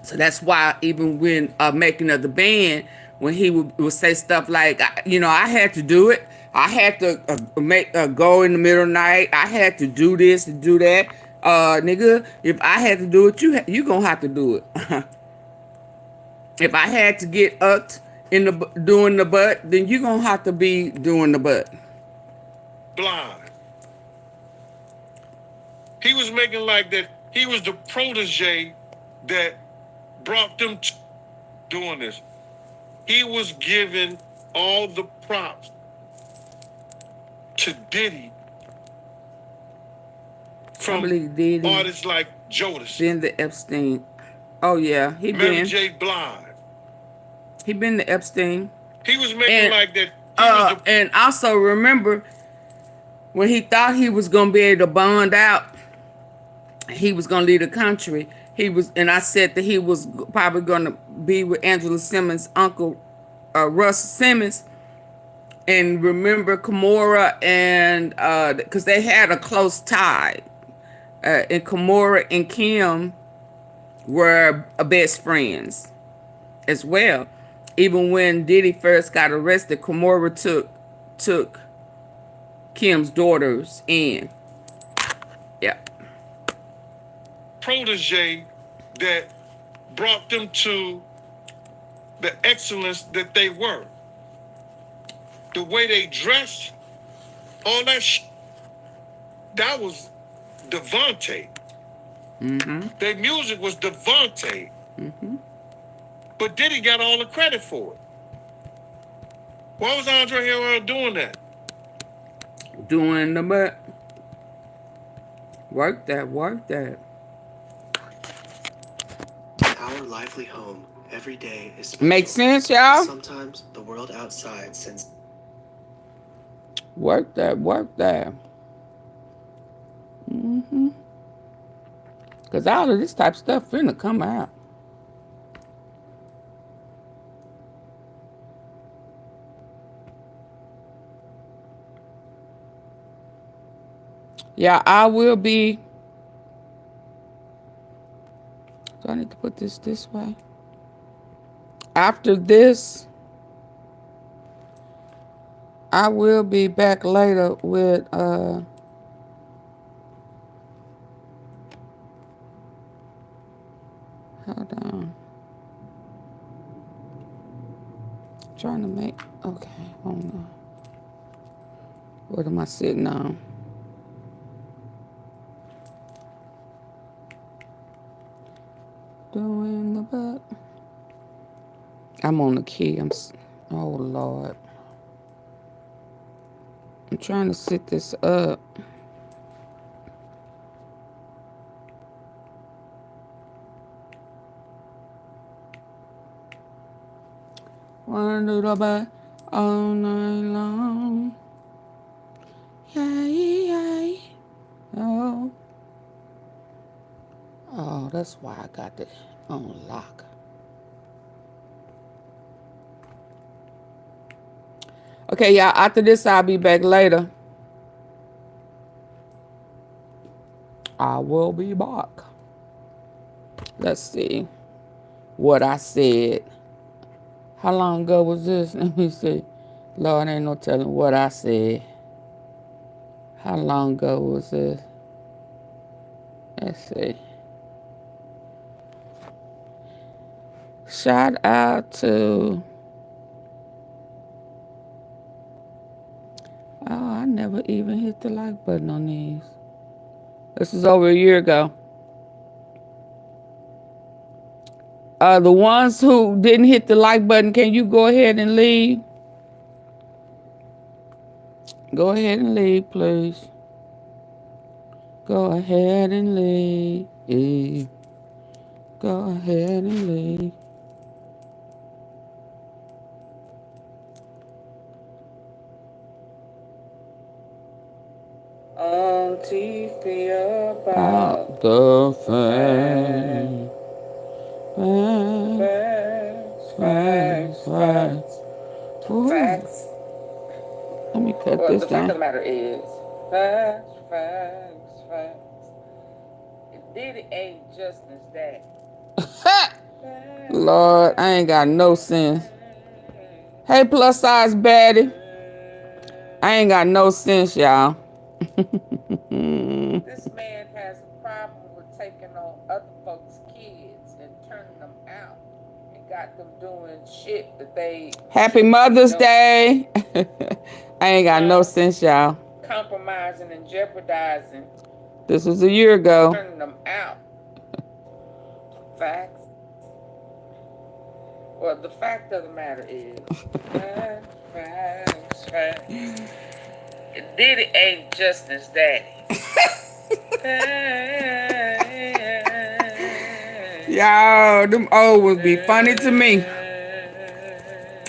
So that's why even when making of the band, when he would say stuff like, I had to do it. I had to go in the middle of the night. I had to do this and do that. Nigga, if I had to do it, you gonna have to do it. If I had to get upped in doing the butt, then you gonna have to be doing the butt. Blind. He was making like that he was the protege that brought them to doing this. He was giving all the props to Diddy from Diddy, artists like Jodeci. Then the Epstein. Oh yeah, Mary J. Blige. He been the Epstein. He was making like that. And also remember when he thought he was gonna be able to bond out, he was gonna leave the country. And I said that he was probably gonna be with Angela Simmons' uncle, Russ Simmons. And remember Kimora and because they had a close tie, and Kimora and Kim were best friends as well. Even when Diddy first got arrested, Kimora took Kim's daughters in. Yeah. Protege that brought them to the excellence that they were. The way they dressed, all that that was Devontae. Mm-hmm. Their music was Devontae. Mm-hmm. But Diddy got all the credit for it. Why was Andre Harrell doing that? Doing the butt. Work that. Our lively home every day is special. Make sense, y'all? Sometimes the world outside sends. Work that. Mm-hmm. Because all of this type of stuff finna come out. Yeah, I will be. Do I need to put this way? After this, I will be back later with hold on. Trying to make okay, hold on. What am I sitting on? Doing the butt. I'm on the key. Oh Lord. I'm trying to set this up. Wanna do the back all night long. Yeah. Oh. Oh, that's why I got it on lock. Okay, y'all. After this, I'll be back later. I will be back. Let's see what I said. How long ago was this? Let me see. Lord, ain't no telling what I said. How long ago was this? Let's see. Shout out to... Oh, I never even hit the like button on these. This is over a year ago. The ones who didn't hit the like button, can you go ahead and leave? Go ahead and leave, please. Go ahead and leave. Go ahead and leave. AunTeaFee about the fame. Facts. Let me cut this down. The fact of the matter is, facts. Diddy ain't Justin's dad. Lord, I ain't got no sense. Hey, plus size baddie. I ain't got no sense, y'all. This man has a problem with taking on other folks' kids and turning them out and got them doing shit that they... Happy Mother's Day. I ain't got no sense, y'all. Compromising and jeopardizing. This was a year ago. Turning them out. Facts. Well, the fact of the matter is, facts. Diddy ain't Justin's daddy. Y'all, them old ones be funny to me.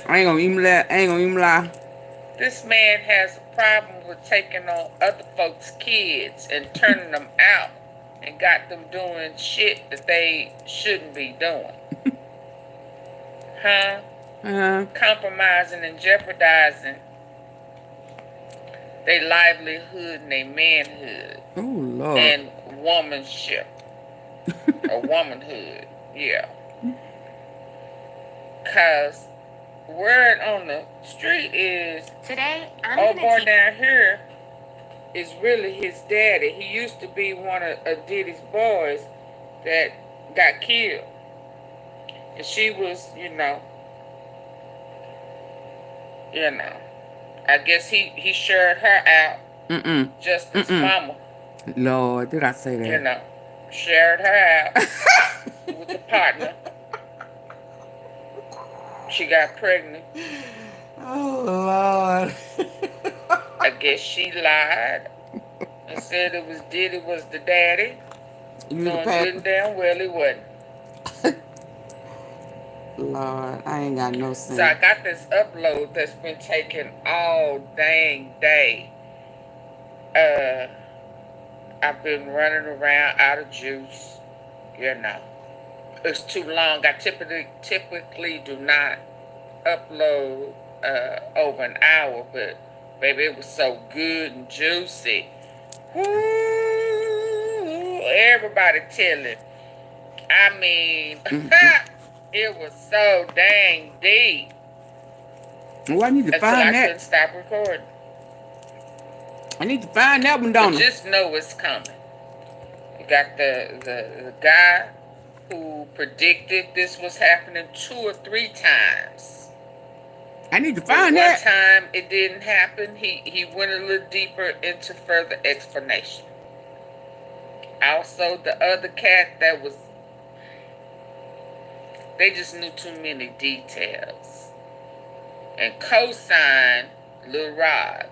I ain't gonna even lie. This man has a problem with taking on other folks' kids and turning them out and got them doing shit that they shouldn't be doing. Compromising and jeopardizing their livelihood and their manhood. Oh, Lord. And womanship. Or womanhood, yeah. Because word on the street is, today, old boy down here is really his daddy. He used to be one of Diddy's boys that got killed. And she was, you know, I guess he shared her out. Justin's mama. Lord, did I say that? You know, shared her out with the partner. She got pregnant. Oh, Lord. I guess she lied and said it was Diddy was the daddy. Knowing good and damn well he wasn't. Lord, I ain't got no sense. So I got this upload that's been taking all dang day. I've been running around out of juice. You know, it's too long. I typically do not upload over an hour, but baby, it was so good and juicy. Woo, everybody telling. I mean, it was so dang deep. Well, I need to find that. I couldn't stop recording. I need to find that one, don't I? Just know it's coming. You got the guy who predicted this was happening 2 or 3 times. I need to find that. One time it didn't happen. He went a little deeper into further explanation. Also, the other cat that was... They just knew too many details. And co-signed Lil Rod.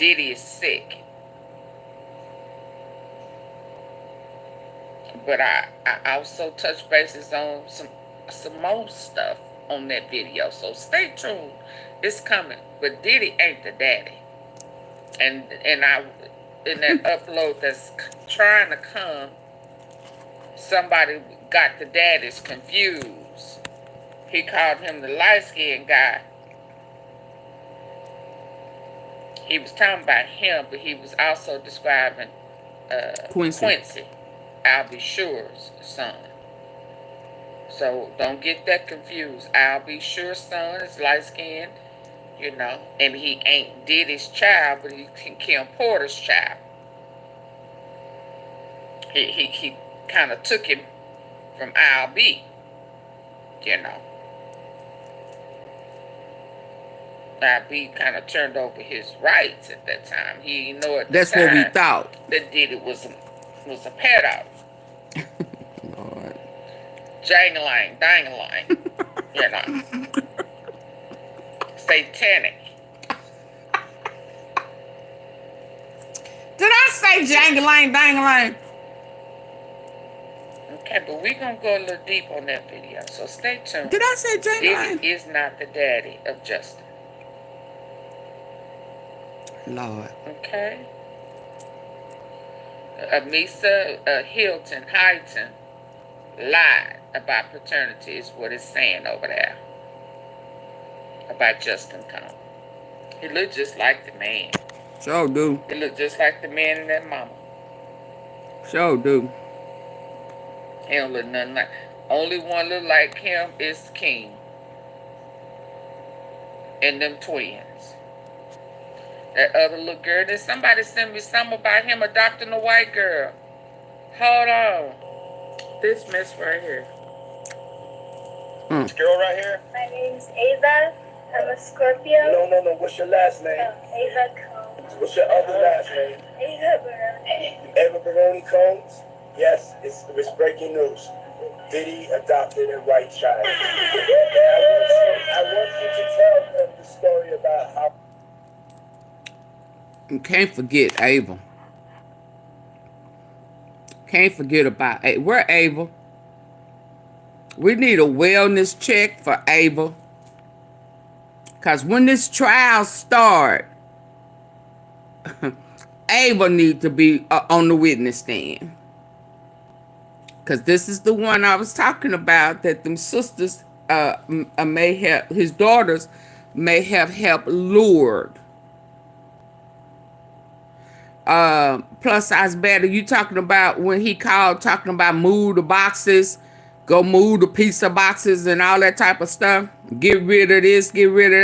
Diddy is sick. But I also touch bases on some more stuff on that video. So stay tuned. It's coming. But Diddy ain't the daddy. And I in that upload that's trying to come, somebody got the daddies confused. He called him the light-skinned guy. He was talking about him, but he was also describing Quincy, I'll Be Sure's son. So don't get that confused. I'll Be Sure's son is light-skinned, you know, and he ain't Diddy's child, but he's Kim Porter's child. He kind of took him from I'll Be, you know. I'll Be kind of turned over his rights at that time. He didn't know at the That's time what we thought. that Diddy was a pedo. Lord. Jangling, dangling, you know. Satanic. Did I say jangling, dangling? Okay, but we're going to go a little deep on that video, so stay tuned. Did I say jangling? Diddy is not the daddy of Justin. Lord. Okay? Amisa Hilton lied about paternity is what it's saying over there. About Justin Coma. He looked just like the man. Sure do. He looked just like the man and that mama. Sure do. He don't look nothing like. Only one look like him is King. And them twins. That other little girl. Did somebody send me something about him adopting a white girl? Hold on. This mess right here. This girl right here? My name's Ava. I'm a Scorpio. No. What's your last name? Ava Combs. What's your other last name? Ava Baroni. Ava Baroni Combs? Yes, it's breaking news. Diddy adopted a white child. I want you to tell them the story about how. You can't forget Abel. Can't forget about Abel. Where Abel? We need a wellness check for Abel. Because when this trial start, Abel need to be on the witness stand. Because this is the one I was talking about that them sisters may have, his daughters may have helped lured. Plus size better. You talking about when he called talking about move the boxes, go move the pizza boxes and all that type of stuff. Get rid of this, get rid of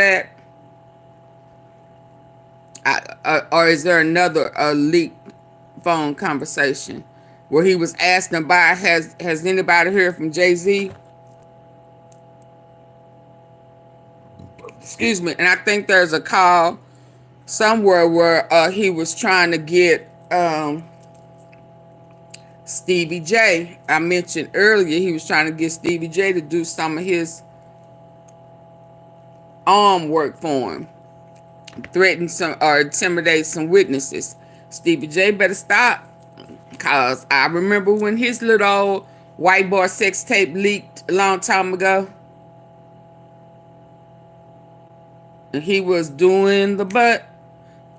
that. Or is there another leaked phone conversation where he was asking about has anybody heard from Jay-Z? Excuse me. And I think there's a call somewhere where he was trying to get Stevie J. I mentioned earlier he was trying to get Stevie J to do some of his arm work for him. Threaten some or intimidate some witnesses. Stevie J better stop. Because I remember when his little old white boy sex tape leaked a long time ago. And he was doing the butt.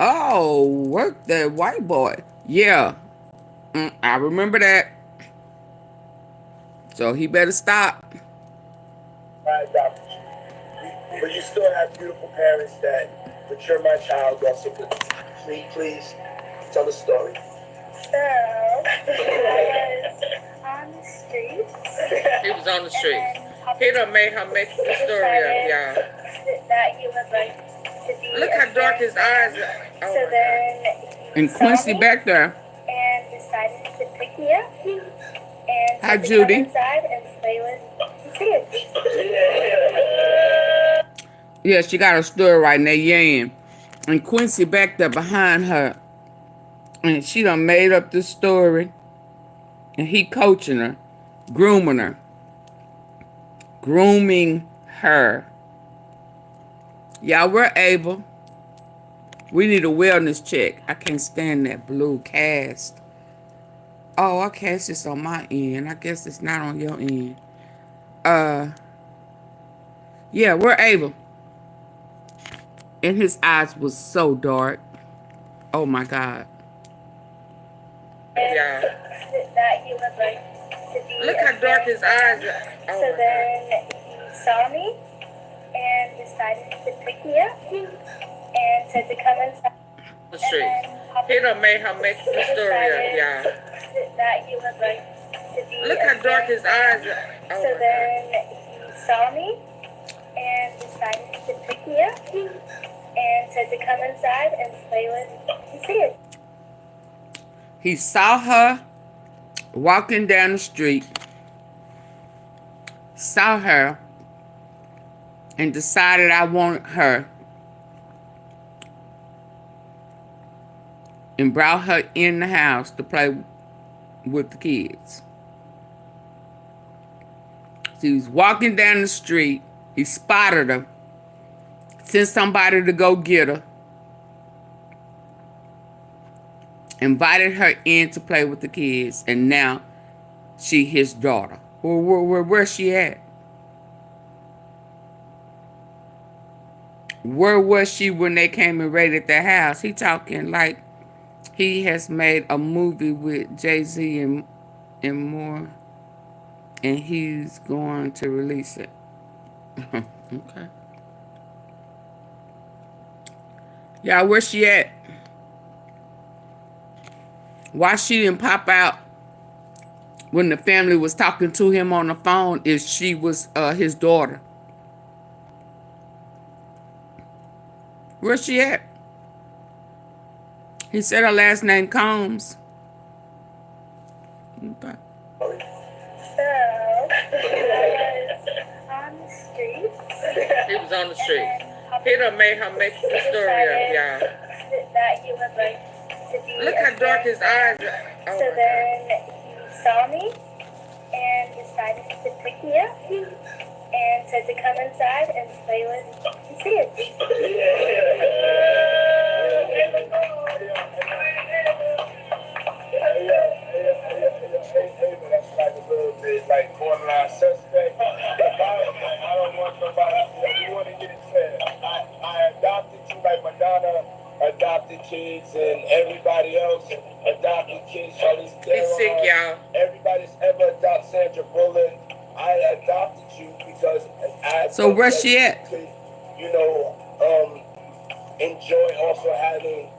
Oh, work that white boy. Yeah. I remember that. So he better stop. I adopted you. But you still have beautiful parents that, but you're my child, Jessica. Please tell the story. So, I was on the streets. He was on the streets. He done made her make the story up, y'all. That he would like to be. Look how dark his eyes are. Oh so then And Quincy back there. And decided to pick me up. And Hi, to Judy. come inside and play with the kids. Yeah, she got her story right now, Yan. And Quincy back there behind her. And she done made up this story. And he coaching her, grooming her. Grooming her. Y'all were able. We need a wellness check. I can't stand that blue cast. Oh, I cast this on my end. I guess it's not on your end. Yeah, we're able. And his eyes was so dark. Oh my God. Yeah. That he would like to be. Look how dark his eyes are. Oh so then he saw me and decided to pick me up and said to come inside. The street. He done made her make the story up, y'all. That he would like to be. Look how dark his eyes are. Oh so then he saw me and decided to pick me up and said to come inside and play with his kids. He saw her walking down the street, saw her, and decided I wanted her, and brought her in the house to play with the kids. She was walking down the street. He spotted her, sent somebody to go get her, invited her in to play with the kids, and now she his daughter. Where's she at? Where was she when they came and raided the house? He talking like he has made a movie with Jay-Z and more, and he's going to release it. Okay. Y'all, where she at? Why she didn't pop out when the family was talking to him on the phone if she was his daughter? Where she at? He said her last name Combs. Okay. He was on the street. He done made her make the story up, y'all. That he would like to be. Look how dark his eyes are. Oh so then he saw me and decided to pick me up and said to come inside and play with his kids. Like borderline suspect. I don't want nobody to you want to get it said. I adopted you like Madonna adopted kids and everybody else adopted kids. Charlize Theron. He's sick, y'all. Everybody's ever adopted Sandra Bullock. I adopted you because I So where's she at? You know, enjoy also having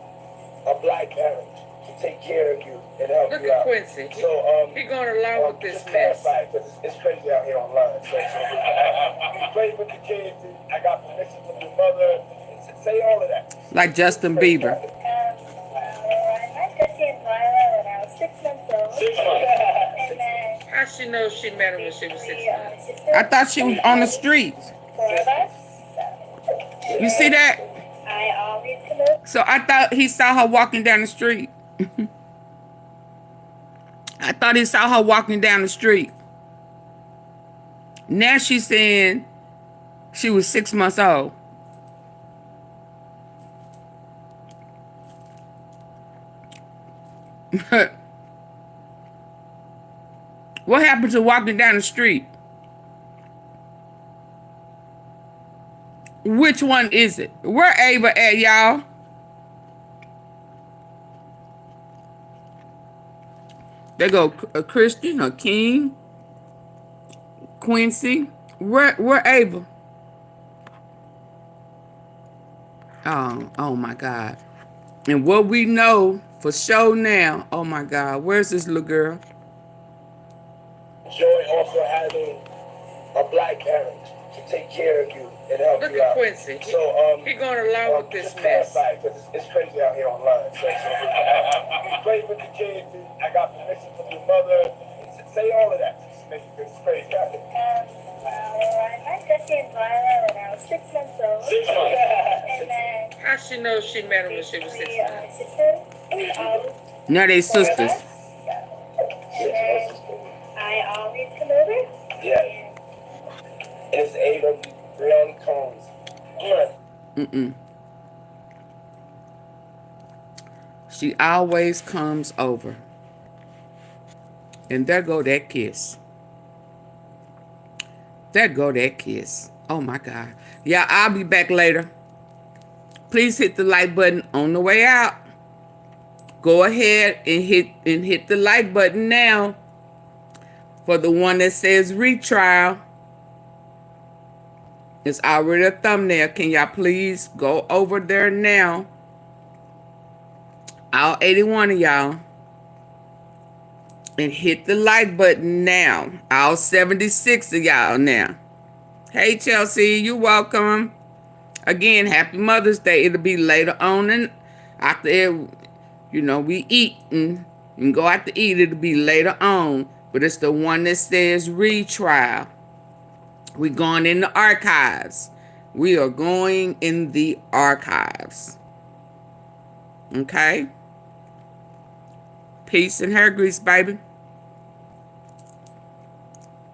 a black parent to take care of you and help Look you at out. Quincy. So He going along with this just mess. clarify, because it's crazy out here online. So you play with the kids. I got permission from your mother. Say all of that. Like Justin Bieber. I met Jesse and Viola when I was 6 months old. 6 months. And then How she knows she met him when she was 6 months? I thought she was on the streets. 4 of us. You see that? I always come over. So I thought he saw her walking down the street. I thought he saw her walking down the street. Now she's saying she was 6 months old. What happened to walking down the street? Which one is it? Where Ava at, y'all? They go a Christian, a King, Quincy. Where Ava? Oh my God. And what we know for sure now, oh my God, where's this little girl? Enjoy also having a black parent to take care of you and help Look you at out. Quincy. So He going along with this just mess. clarify, because it's crazy out here online. So you play with the kids. I got permission from your mother. Say all of that. It's crazy out here. I met Jesse and Viola when I was 6 months old. 6 months. And then How she knows she met him when she was 6 months? sisters. Now they sisters. And then I always come over. Yeah. It's Ava Brown Combs. Mm-mm. She always comes over. And there go that kiss. There go that kiss. Oh my God. Yeah, I'll be back later. Please hit the like button on the way out. Go ahead and hit the like button now for the one that says retrial. It's already a thumbnail. Can y'all please go over there now? All 81 of y'all. And hit the like button now. All 76 of y'all now. Hey, Chelsea, you're welcome. Again, happy Mother's Day. It'll be later on and after it, you know, we eat and go out to eat. It'll be later on. But it's the one that says retrial. We're going in the archives. We are going in the archives. Okay? Peace and hair grease, baby.